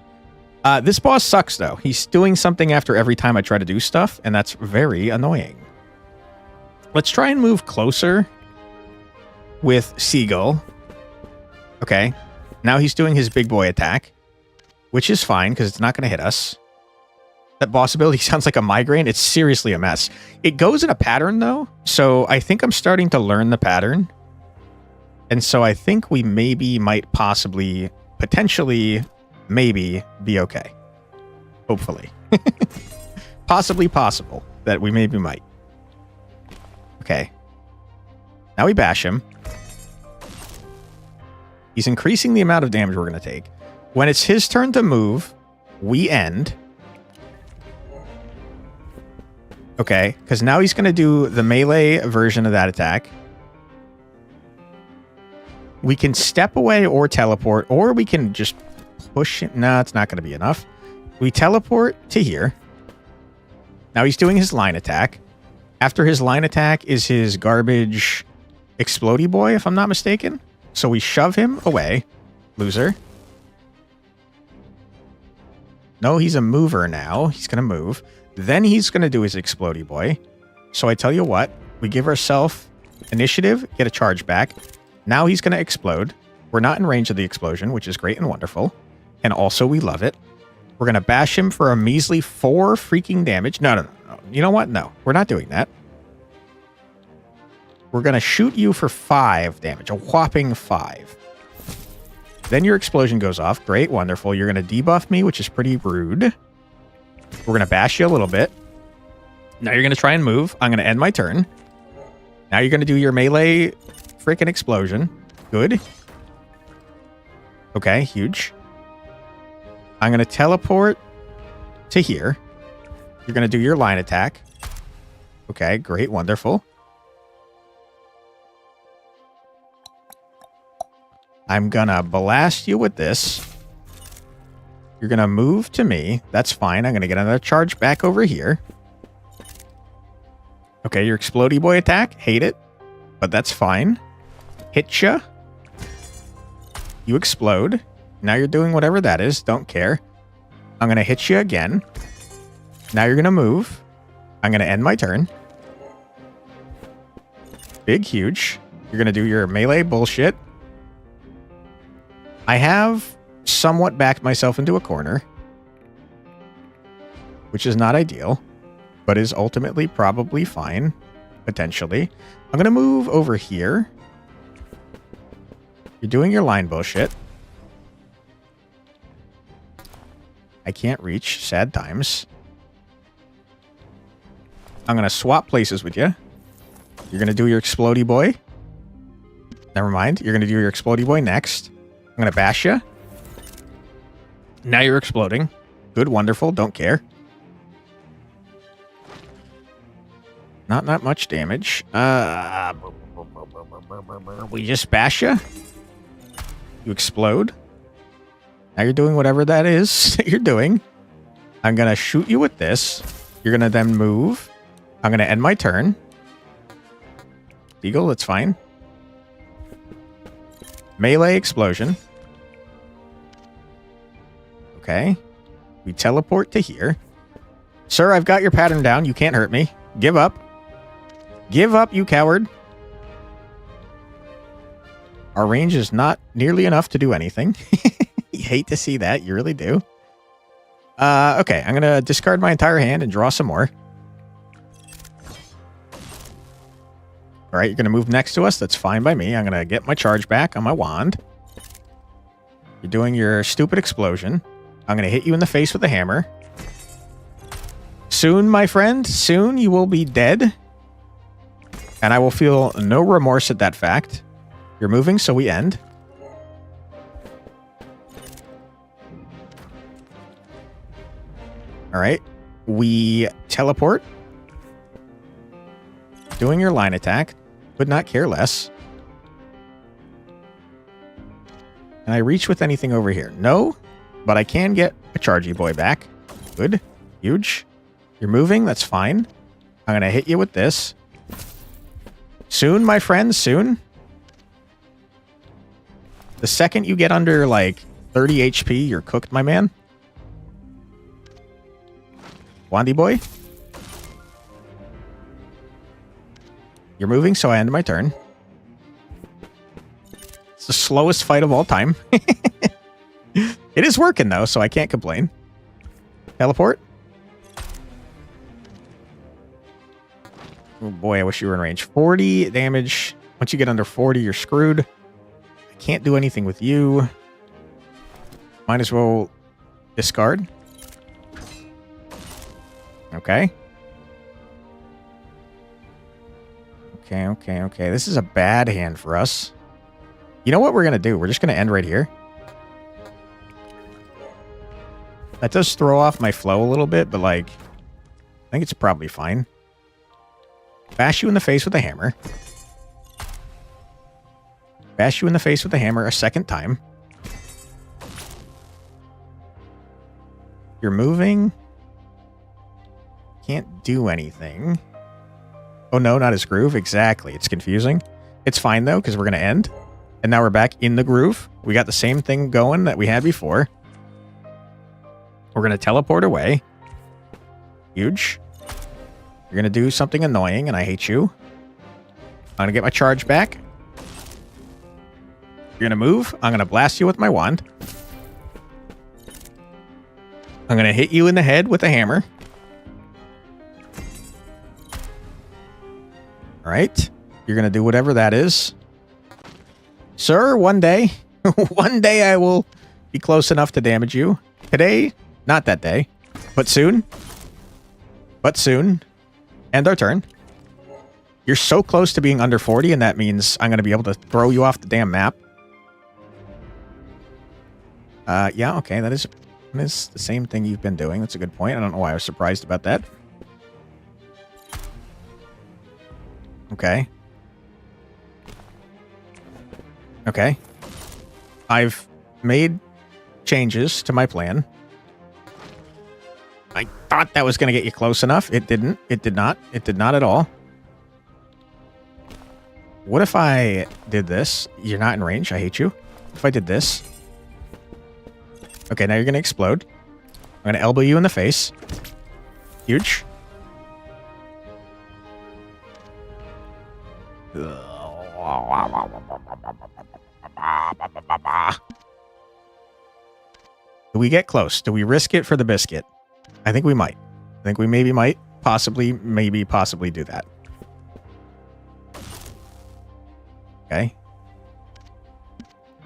This boss sucks, though. He's doing something after every time I try to do stuff, and that's very annoying. Let's try and move closer with Seagull. Okay. Now he's doing his big boy attack, which is fine because it's not going to hit us. That boss ability sounds like a migraine. It's seriously a mess. It goes in a pattern, though. So I think I'm starting to learn the pattern. And so I think we maybe might possibly, potentially, maybe be okay. Hopefully. Possibly possible that we maybe might. Okay. Now we bash him. He's increasing the amount of damage we're going to take. When it's his turn to move, we end. Okay, because now he's going to do the melee version of that attack. We can step away or teleport, or we can just push him. No, it's not going to be enough. We teleport to here. Now he's doing his line attack. After his line attack is his garbage explodey boy, if I'm not mistaken. So we shove him away. Loser. No, he's a mover now. He's going to move. Then he's going to do his explodey boy. So I tell you what. We give ourselves initiative, get a charge back. Now he's going to explode. We're not in range of the explosion, which is great and wonderful. And also we love it. We're going to bash him for a measly 4 freaking damage. No. You know what? No, we're not doing that. We're going to shoot you for 5 damage. A whopping 5. Then your explosion goes off. Great, wonderful. You're going to debuff me, which is pretty rude. We're going to bash you a little bit. Now you're going to try and move. I'm going to end my turn. Now you're going to do your melee freaking explosion. Good. Okay, huge. I'm going to teleport to here. You're going to do your line attack. Okay, great, wonderful. I'm going to blast you with this. You're going to move to me. That's fine. I'm going to get another charge back over here. Okay, your explodey boy attack. Hate it. But that's fine. Hit ya. You explode. Now you're doing whatever that is. Don't care. I'm going to hit you again. Now you're going to move. I'm going to end my turn. Big, huge. You're going to do your melee bullshit. I have somewhat backed myself into a corner, which is not ideal, but is ultimately probably fine, potentially. I'm going to move over here. You're doing your line bullshit. I can't reach. Sad times. I'm going to swap places with you. You're going to do your explodey boy. Never mind. You're going to do your explodey boy next. I'm going to bash you. Now you're exploding. Good, wonderful. Don't care. Not that much damage. We just bash you. You explode. Now you're doing whatever that is that you're doing. I'm going to shoot you with this. You're going to then move. I'm going to end my turn. Eagle, that's fine. Melee explosion. Okay. We teleport to here. Sir, I've got your pattern down. You can't hurt me. Give up. Give up, you coward. Our range is not nearly enough to do anything. You hate to see that. You really do. Okay, I'm gonna discard my entire hand and draw some more. All right, you're gonna move next to us. That's fine by me. I'm gonna get my charge back on my wand. You're doing your stupid explosion. I'm gonna hit you in the face with a hammer. Soon, my friend, soon you will be dead. And I will feel no remorse at that fact. You're moving, so we end. All right. We teleport. Doing your line attack. Would not care less. Can I reach with anything over here? No, but I can get a chargy boy back. Good. Huge. You're moving. That's fine. I'm going to hit you with this. Soon, my friend, soon. The second you get under, like, 30 HP, you're cooked, my man. Wandy boy. You're moving, so I end my turn. It's the slowest fight of all time. It is working, though, so I can't complain. Teleport. Oh boy, I wish you were in range. 40 damage. Once you get under 40, you're screwed. I can't do anything with you. Might as well discard. Okay. Okay. This is a bad hand for us. You know what we're going to do? We're just going to end right here. That does throw off my flow a little bit, but like, I think it's probably fine. Bash you in the face with a hammer. Bash you in the face with a hammer a second time. You're moving. Can't do anything. Oh no, not his groove. Exactly. It's confusing. It's fine though, because we're going to end. And now we're back in the groove. We got the same thing going that we had before. We're going to teleport away. Huge. You're going to do something annoying, and I hate you. I'm going to get my charge back. You're going to move. I'm going to blast you with my wand. I'm going to hit you in the head with a hammer. All right. You're going to do whatever that is. Sir, one day, one day I will be close enough to damage you. Today, not that day, but soon. But soon. End our turn. You're so close to being under 40, and that means I'm going to be able to throw you off the damn map. Yeah, okay, that is the same thing you've been doing. That's a good point. I don't know why I was surprised about that. Okay. Okay. I've made changes to my plan. I thought that was going to get you close enough. It didn't. It did not. It did not at all. What if I did this? You're not in range. I hate you. If I did this. Okay, now you're going to explode. I'm going to elbow you in the face. Huge. Do we get close? Do we risk it for the biscuit? I think we might. I think we maybe might. Possibly do that. Okay.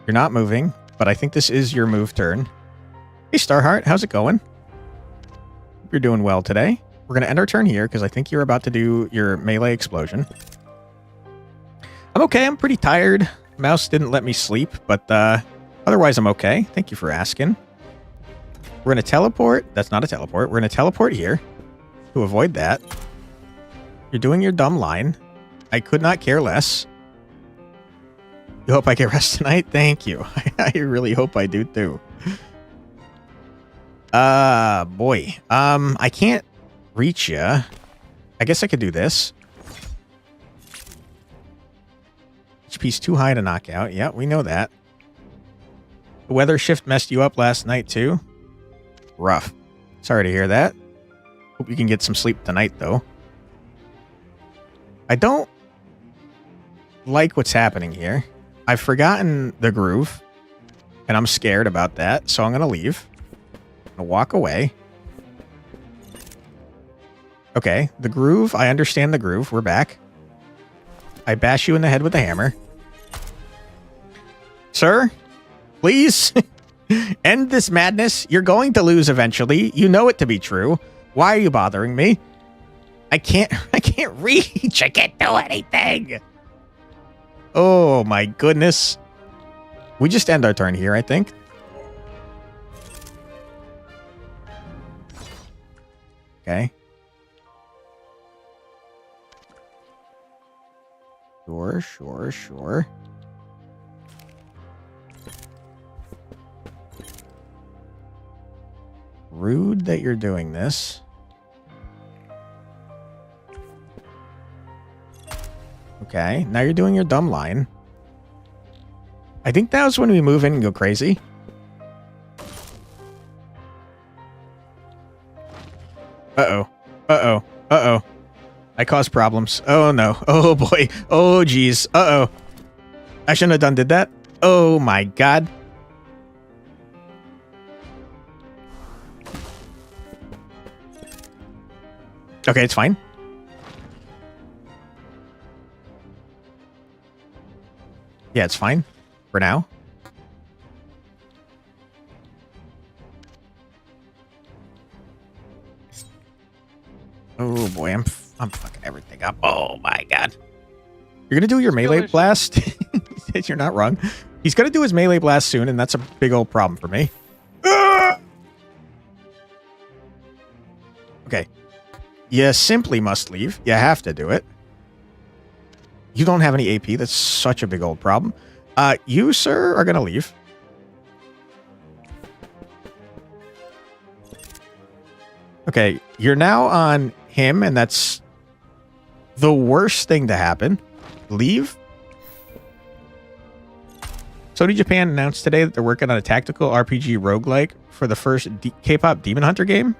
You're not moving, but I think this is your move turn. Hey, Starheart, how's it going? Hope you're doing well today. We're going to end our turn here because I think you're about to do your melee explosion. I'm okay. I'm pretty tired. Mouse didn't let me sleep, but otherwise I'm okay. Thank you for asking. We're going to teleport. That's not a teleport. We're going to teleport here to avoid that. You're doing your dumb line. I could not care less. You hope I get rest tonight? Thank you. I really hope I do too. Boy. I can't reach you. I guess I could do this. HP's too high to knock out. Yeah, we know that. The weather shift messed you up last night too. Rough. Sorry to hear that. Hope you can get some sleep tonight though. I don't like what's happening here. I've forgotten the groove, and I'm scared about that, so I'm going to leave. I'm going to walk away. Okay, the groove. I understand the groove. We're back. I bash you in the head with a hammer. Sir, please end this madness. You're going to lose eventually. You know it to be true. Why are you bothering me? I can't reach. I can't do anything. Oh my goodness. We just end our turn here, I think. Okay. Sure. Rude that you're doing this. Okay, now you're doing your dumb line. I think that was when we move in and go crazy. Uh-oh. I caused problems. Oh, no. Oh, boy. Oh, geez. Uh-oh. I shouldn't have did that. Oh, my God. Okay, it's fine. Yeah, it's fine. For now. Oh boy, I'm fucking everything up. Oh my god. You're gonna do your melee blast? You're not wrong. He's gonna do his melee blast soon, and that's a big old problem for me. Okay. You simply must leave. You have to do it. You don't have any AP. That's such a big old problem. You, sir, are gonna leave. Okay, you're now on him, and that's the worst thing to happen. Leave. Sony Japan announced today that they're working on a tactical RPG roguelike for the first K-pop Demon Hunter game.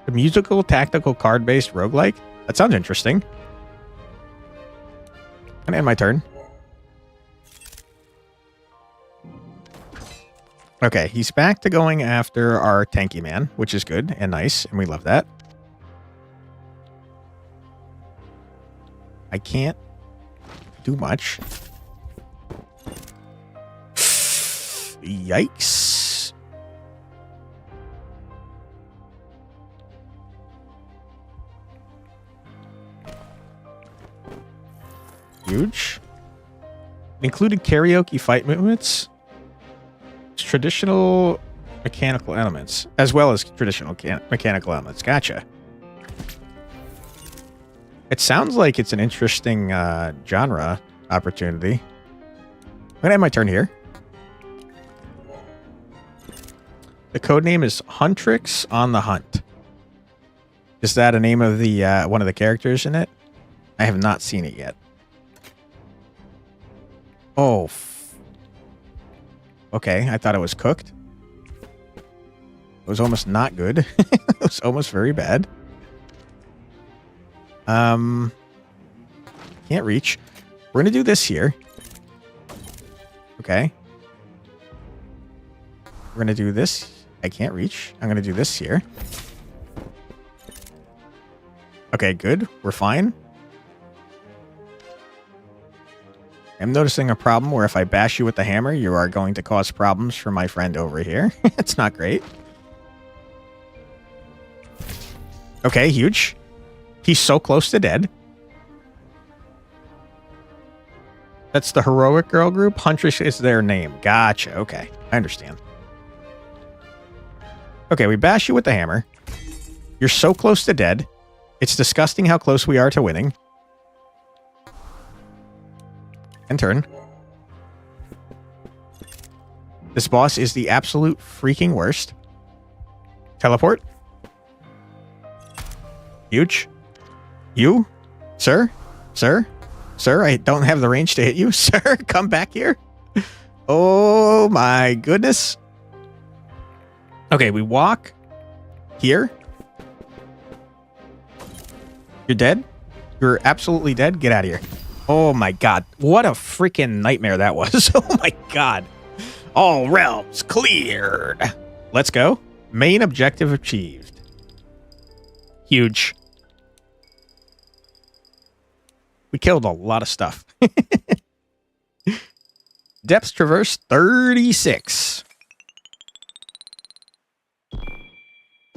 A musical, tactical, card-based roguelike. That sounds interesting. I'm gonna end my turn. Okay, he's back to going after our tanky man, which is good and nice, and we love that. I can't do much. Yikes. Huge. Included karaoke fight movements. Traditional mechanical elements, as well as traditional mechanical elements. Gotcha. It sounds like it's an interesting genre opportunity. I'm gonna end my turn here. The code name is Huntrix on the Hunt. Is that a name of the one of the characters in it? I have not seen it yet. Oh. Okay, I thought it was cooked. It was almost not good. It was almost very bad. Can't reach. We're gonna do this here. Okay. We're gonna do this. I can't reach. I'm gonna do this here. Okay, good. We're fine. I'm noticing a problem where if I bash you with the hammer, you are going to cause problems for my friend over here. It's not great. Okay, huge. He's so close to dead. That's the heroic girl group. Huntress is their name. Gotcha. Okay, I understand. Okay, we bash you with the hammer. You're so close to dead. It's disgusting how close we are to winning. And turn. This boss is the absolute freaking worst. Teleport. Huge. You? Sir? Sir? Sir, I don't have the range to hit you. Sir, come back here. Oh my goodness. Okay, we walk here. You're dead? You're absolutely dead? Get out of here. Oh my god. What a freaking nightmare that was. Oh my god. All realms cleared. Let's go. Main objective achieved. Huge. We killed a lot of stuff. Depth traverse 36.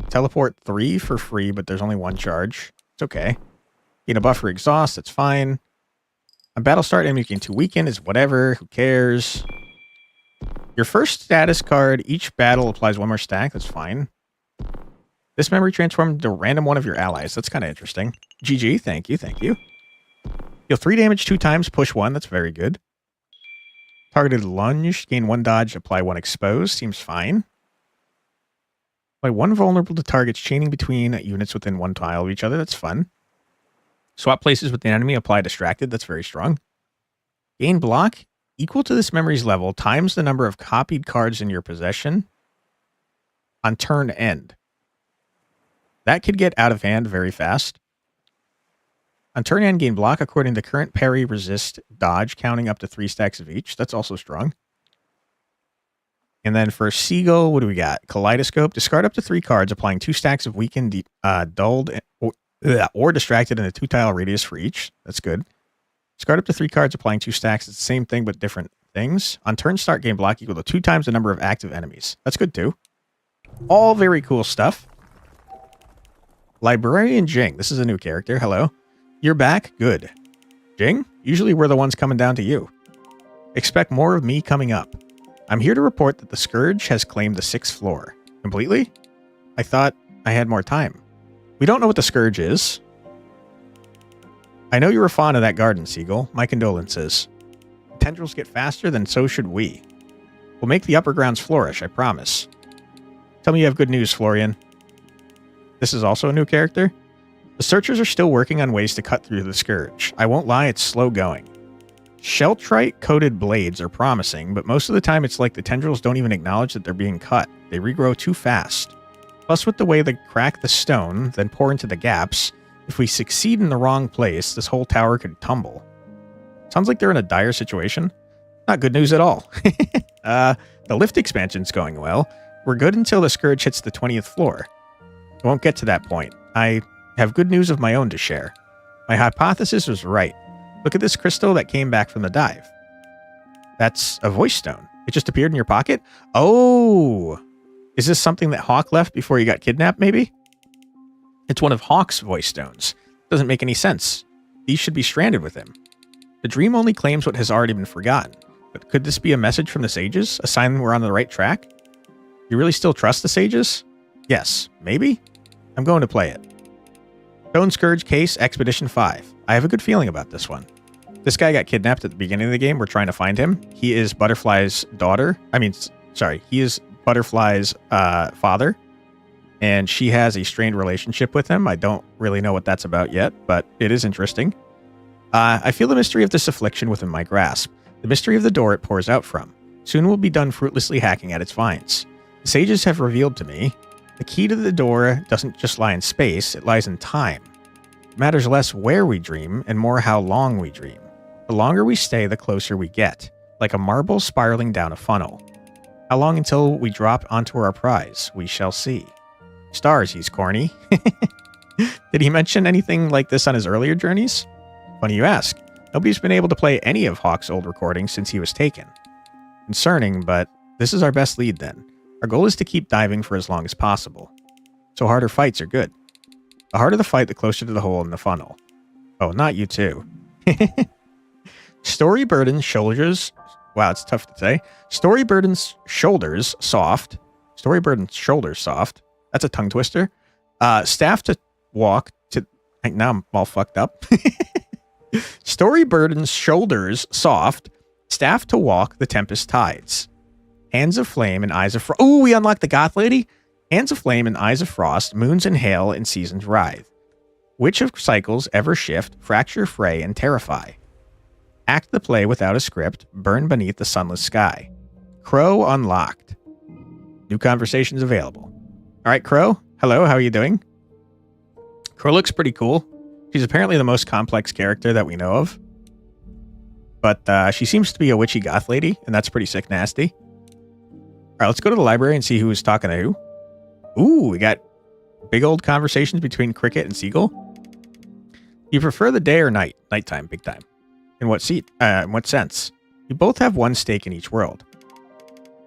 Teleport 3 for free, but there's only 1 charge. It's okay. Gain a buffer exhaust, that's fine. A battle start enemy gain 2 weaken is whatever, who cares. Your first status card, each battle applies 1 more stack, that's fine. This memory transformed to random one of your allies, that's kind of interesting. GG, thank you, thank you. Deal 3 damage 2 times, push 1, that's very good. Targeted lunge, gain 1 dodge, apply 1 expose, seems fine. Apply 1 vulnerable to targets chaining between units within 1 tile of each other, that's fun. Swap places with the enemy, apply distracted, that's very strong. Gain block, equal to this memory's level, times the number of copied cards in your possession on turn end. That could get out of hand very fast. On turn end, gain block according to current parry, resist, dodge, counting up to 3 stacks of each. That's also strong. And then for Seagull, what do we got? Kaleidoscope. Discard up to 3 cards, applying 2 stacks of weakened, dulled, or distracted in a 2-tile radius for each. That's good. Discard up to 3 cards, applying 2 stacks. It's the same thing, but different things. On turn start, gain block equal to 2 times the number of active enemies. That's good too. All very cool stuff. Librarian Jing. This is a new character. Hello. You're back? Good. Jing? Usually we're the ones coming down to you. Expect more of me coming up. I'm here to report that the Scourge has claimed the 6th floor. Completely? I thought I had more time. We don't know what the Scourge is. I know you were fond of that garden, Seagull. My condolences. The tendrils get faster, then so should we. We'll make the upper grounds flourish, I promise. Tell me you have good news, Florian. This is also a new character. The searchers are still working on ways to cut through the Scourge. I won't lie, it's slow going. Sheltrite-coated blades are promising, but most of the time it's like the tendrils don't even acknowledge that they're being cut. They regrow too fast. Plus, with the way they crack the stone, then pour into the gaps, if we succeed in the wrong place, this whole tower could tumble. Sounds like they're in a dire situation. Not good news at all. The lift expansion's going well. We're good until the Scourge hits the 20th floor. I won't get to that point. I have good news of my own to share. My hypothesis was right. Look at this crystal that came back from the dive. That's a voice stone. It just appeared in your pocket? Oh! Is this something that Hawk left before he got kidnapped, maybe? It's one of Hawk's voice stones. Doesn't make any sense. These should be stranded with him. The dream only claims what has already been forgotten. But could this be a message from the sages? A sign we're on the right track? You really still trust the sages? Yes. Maybe? I'm going to play it. Stone Scourge Case Expedition 5. I have a good feeling about this one. This guy got kidnapped at the beginning of the game. We're trying to find him. He is Butterfly's daughter. He is Butterfly's father. And she has a strained relationship with him. I don't really know what that's about yet, but it is interesting. I feel the mystery of this affliction within my grasp. The mystery of the door it pours out from. Soon we'll be done fruitlessly hacking at its vines. The sages have revealed to me the key to the door doesn't just lie in space, it lies in time. It matters less where we dream and more how long we dream. The longer we stay, the closer we get, like a marble spiraling down a funnel. How long until we drop onto our prize? We shall see. Stars, he's corny. Did he mention anything like this on his earlier journeys? Funny you ask. Nobody's been able to play any of Hawk's old recordings since he was taken. Concerning, but this is our best lead then. Our goal is to keep diving for as long as possible. So harder fights are good. The harder the fight, the closer to the hole in the funnel. Oh, not you too. Story burdened shoulders. Wow, it's tough to say. Story burdened shoulders soft. Story burdened shoulders soft. That's a tongue twister. Staff to walk to. Now I'm all fucked up. Story burdened shoulders soft. Staff to walk the tempest tides. Hands of Flame and Eyes of Frost. Oh, we unlocked the Goth Lady? Hands of Flame and Eyes of Frost, Moons and Hail and Seasons Writhe. Which of cycles ever shift, fracture, fray, and terrify? Act the play without a script, burn beneath the sunless sky. Crow unlocked. New conversations available. All right, Crow. Hello, how are you doing? Crow looks pretty cool. She's apparently the most complex character that we know of. But she seems to be a witchy goth lady, and that's pretty sick nasty. All right, let's go to the library and see who is talking to who. Ooh, we got big old conversations between Cricket and Seagull. You prefer the day or night? Nighttime, big time. In what in what sense? You both have one stake in each world.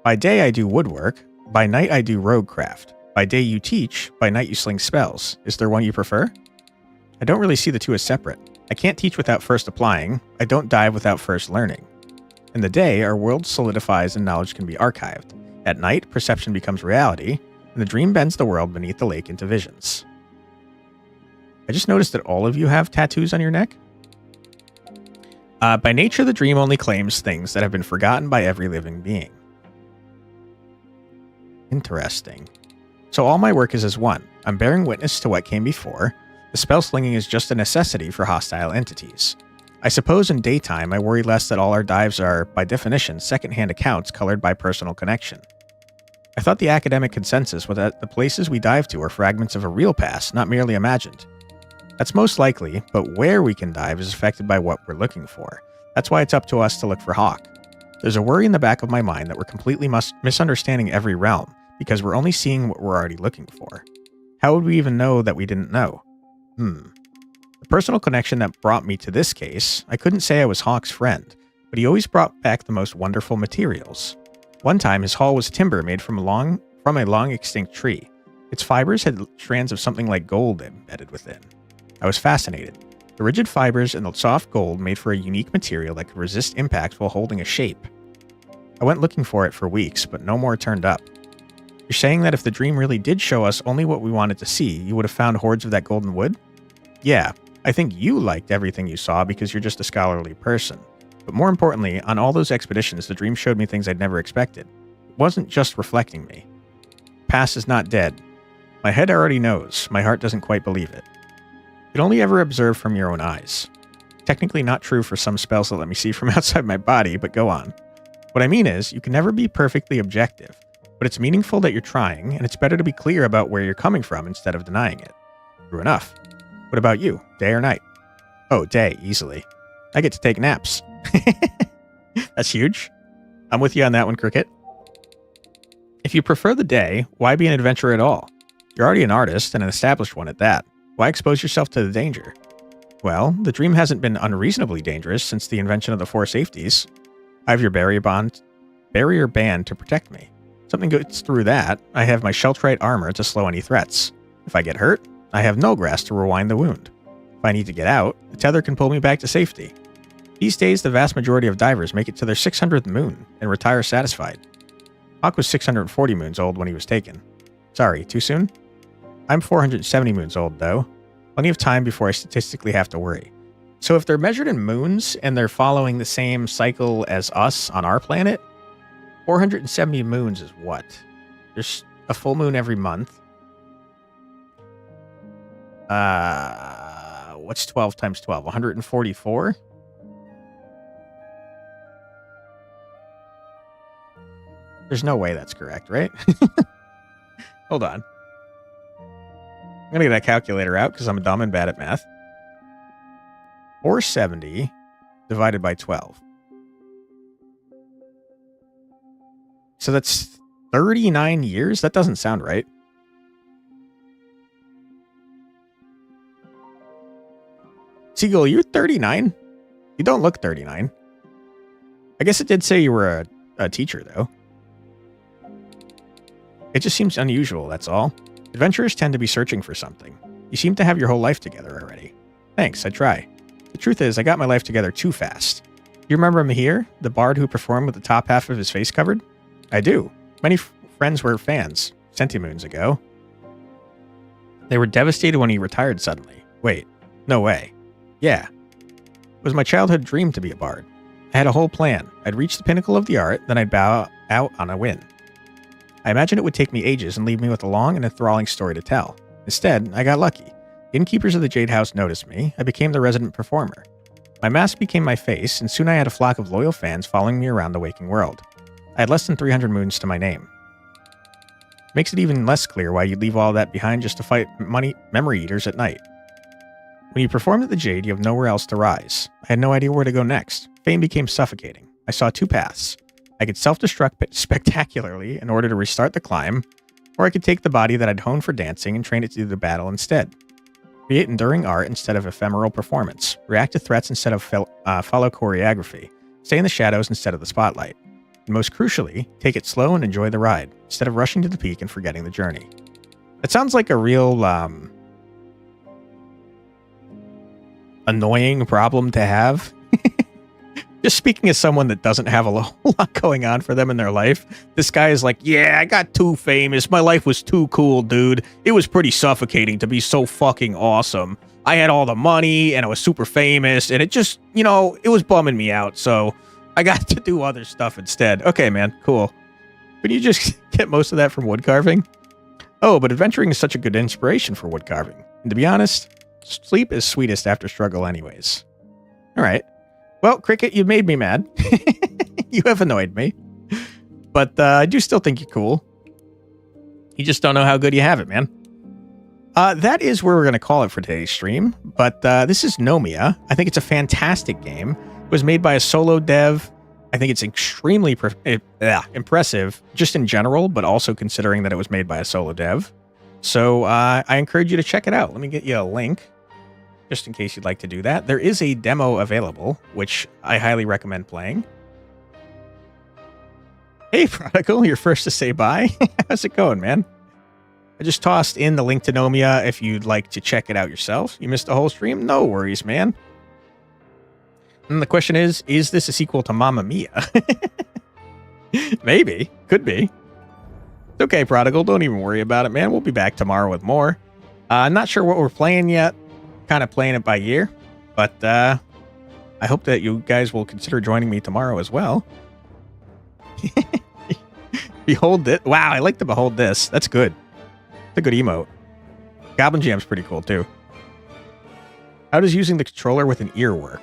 By day I do woodwork. By night I do roguecraft. By day you teach. By night you sling spells. Is there one you prefer? I don't really see the two as separate. I can't teach without first applying. I don't dive without first learning. In the day, our world solidifies and knowledge can be archived. At night, perception becomes reality, and the dream bends the world beneath the lake into visions. I just noticed that all of you have tattoos on your neck. By nature, the dream only claims things that have been forgotten by every living being. Interesting. So all my work is as one. I'm bearing witness to what came before. The spell slinging is just a necessity for hostile entities. I suppose in daytime, I worry less that all our dives are, by definition, second-hand accounts colored by personal connection. I thought the academic consensus was that the places we dive to are fragments of a real past, not merely imagined. That's most likely, but where we can dive is affected by what we're looking for. That's why it's up to us to look for Hawk. There's a worry in the back of my mind that we're completely misunderstanding every realm, because we're only seeing what we're already looking for. How would we even know that we didn't know? The personal connection that brought me to this case, I couldn't say I was Hawk's friend, but he always brought back the most wonderful materials. One time, his haul was timber made from a long extinct tree. Its fibers had strands of something like gold embedded within. I was fascinated. The rigid fibers and the soft gold made for a unique material that could resist impact while holding a shape. I went looking for it for weeks, but no more turned up. You're saying that if the dream really did show us only what we wanted to see, you would have found hordes of that golden wood? Yeah, I think you liked everything you saw because you're just a scholarly person. But more importantly, on all those expeditions, the dream showed me things I'd never expected. It wasn't just reflecting me. Past is not dead. My head already knows. My heart doesn't quite believe it. You can only ever observe from your own eyes. Technically not true for some spells that let me see from outside my body, but go on. What I mean is, you can never be perfectly objective, but it's meaningful that you're trying, and it's better to be clear about where you're coming from instead of denying it. True enough. What about you? Day or night? Oh, day, easily. I get to take naps. That's huge. I'm with you on that one, Cricket. If you prefer the day, why be an adventurer at all? You're already an artist, and an established one at that. Why expose yourself to the danger? Well, the dream hasn't been unreasonably dangerous since the invention of the 4 safeties. I have your barrier band to protect me. Something gets through that, I have my Sheltrite armor to slow any threats. If I get hurt, I have no grass to rewind the wound. If I need to get out, the tether can pull me back to safety. These days, the vast majority of divers make it to their 600th moon and retire satisfied. Hawk was 640 moons old when he was taken. Sorry, too soon? I'm 470 moons old, though. Plenty of time before I statistically have to worry. So if they're measured in moons and they're following the same cycle as us on our planet, 470 moons is what? There's a full moon every month. What's 12 times 12? 144? There's no way that's correct, right? Hold on. I'm going to get that calculator out because I'm dumb and bad at math. 470 divided by 12. So that's 39 years? That doesn't sound right. Seagull, you're 39? You don't look 39. I guess it did say you were a teacher, though. It just seems unusual, that's all. Adventurers tend to be searching for something. You seem to have your whole life together already. Thanks, I try. The truth is, I got my life together too fast. You remember Mahir, the bard who performed with the top half of his face covered? I do. Many friends were fans, centimoons ago. They were devastated when he retired suddenly. Wait, no way. Yeah. It was my childhood dream to be a bard. I had a whole plan. I'd reach the pinnacle of the art, then I'd bow out on a win. I imagined it would take me ages and leave me with a long and enthralling story to tell. Instead, I got lucky. The innkeepers of the Jade House noticed me. I became the resident performer. My mask became my face, and soon I had a flock of loyal fans following me around the waking world. I had less than 300 moons to my name. Makes it even less clear why you'd leave all that behind just to fight memory eaters at night. When you performed at the Jade, you have nowhere else to rise. I had no idea where to go next. Fame became suffocating. I saw 2 paths. I could self-destruct spectacularly in order to restart the climb, or I could take the body that I'd honed for dancing and train it to do the battle instead. Create enduring art instead of ephemeral performance. React to threats instead of follow choreography. Stay in the shadows instead of the spotlight. And most crucially, take it slow and enjoy the ride, instead of rushing to the peak and forgetting the journey. It sounds like a real annoying problem to have. Just speaking as someone that doesn't have a whole lot going on for them in their life, this guy is like, yeah, I got too famous. My life was too cool, dude. It was pretty suffocating to be so fucking awesome. I had all the money and I was super famous and it just, you know, it was bumming me out. So I got to do other stuff instead. Okay, man, cool. Can you just get most of that from wood carving? Oh, but adventuring is such a good inspiration for wood carving. And to be honest, sleep is sweetest after struggle anyways. All right. Well, Cricket, you made me mad. You have annoyed me. But I do still think you're cool. You just don't know how good you have it, man. That is where we're going to call it for today's stream. But this is NOMIA. I think it's a fantastic game. It was made by a solo dev. I think it's extremely impressive, just in general, but also considering that it was made by a solo dev. So I encourage you to check it out. Let me get you a link, just in case you'd like to do that. There is a demo available, which I highly recommend playing. Hey, Prodigal, you're first to say bye. How's it going, man? I just tossed in the link to NOMIA if you'd like to check it out yourself. You missed the whole stream? No worries, man. And the question is this a sequel to Mamma Mia? Maybe. Could be. It's okay, Prodigal. Don't even worry about it, man. We'll be back tomorrow with more. I'm not sure what we're playing yet. Kind of playing it by ear. But I hope that you guys will consider joining me tomorrow as well. Behold it. Wow, I like to behold this. That's good. It's a good emote. Goblin Jam's pretty cool, too. How does using the controller with an ear work?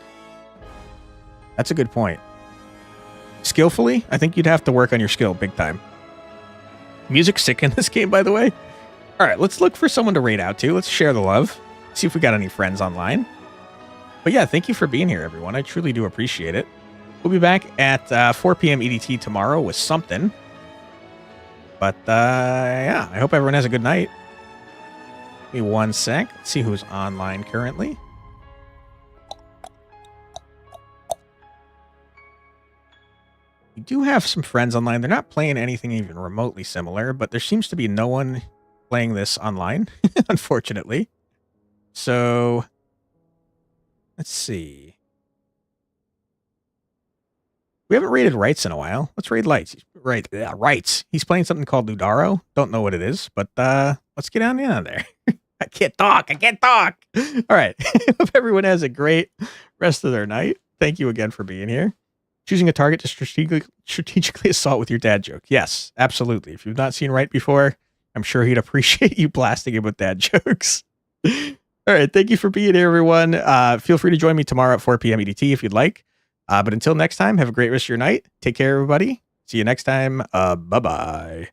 That's a good point. Skillfully, I think you'd have to work on your skill big time. Music's sick in this game, by the way. All right, let's look for someone to raid out to. Let's share the love. See if we got any friends online. But yeah, thank you for being here, everyone. I truly do appreciate it. We'll be back at 4 p.m. EDT tomorrow with something. But yeah, I hope everyone has a good night. Give me 1 sec. Let's see who's online currently. We do have some friends online. They're not playing anything even remotely similar, but there seems to be no one playing this online, unfortunately. So, let's see. We haven't raided Rights in a while. Let's raid Lights. Right, yeah, Rights. He's playing something called Ludaro. Don't know what it is, but let's get on in there. I can't talk. All right. Hope everyone has a great rest of their night. Thank you again for being here. Choosing a target to strategically assault with your dad joke. Yes, absolutely. If you've not seen Right before, I'm sure he'd appreciate you blasting him with dad jokes. All right. Thank you for being here, everyone. Feel free to join me tomorrow at 4 p.m. EDT if you'd like. But until next time, have a great rest of your night. Take care, everybody. See you next time. Bye-bye.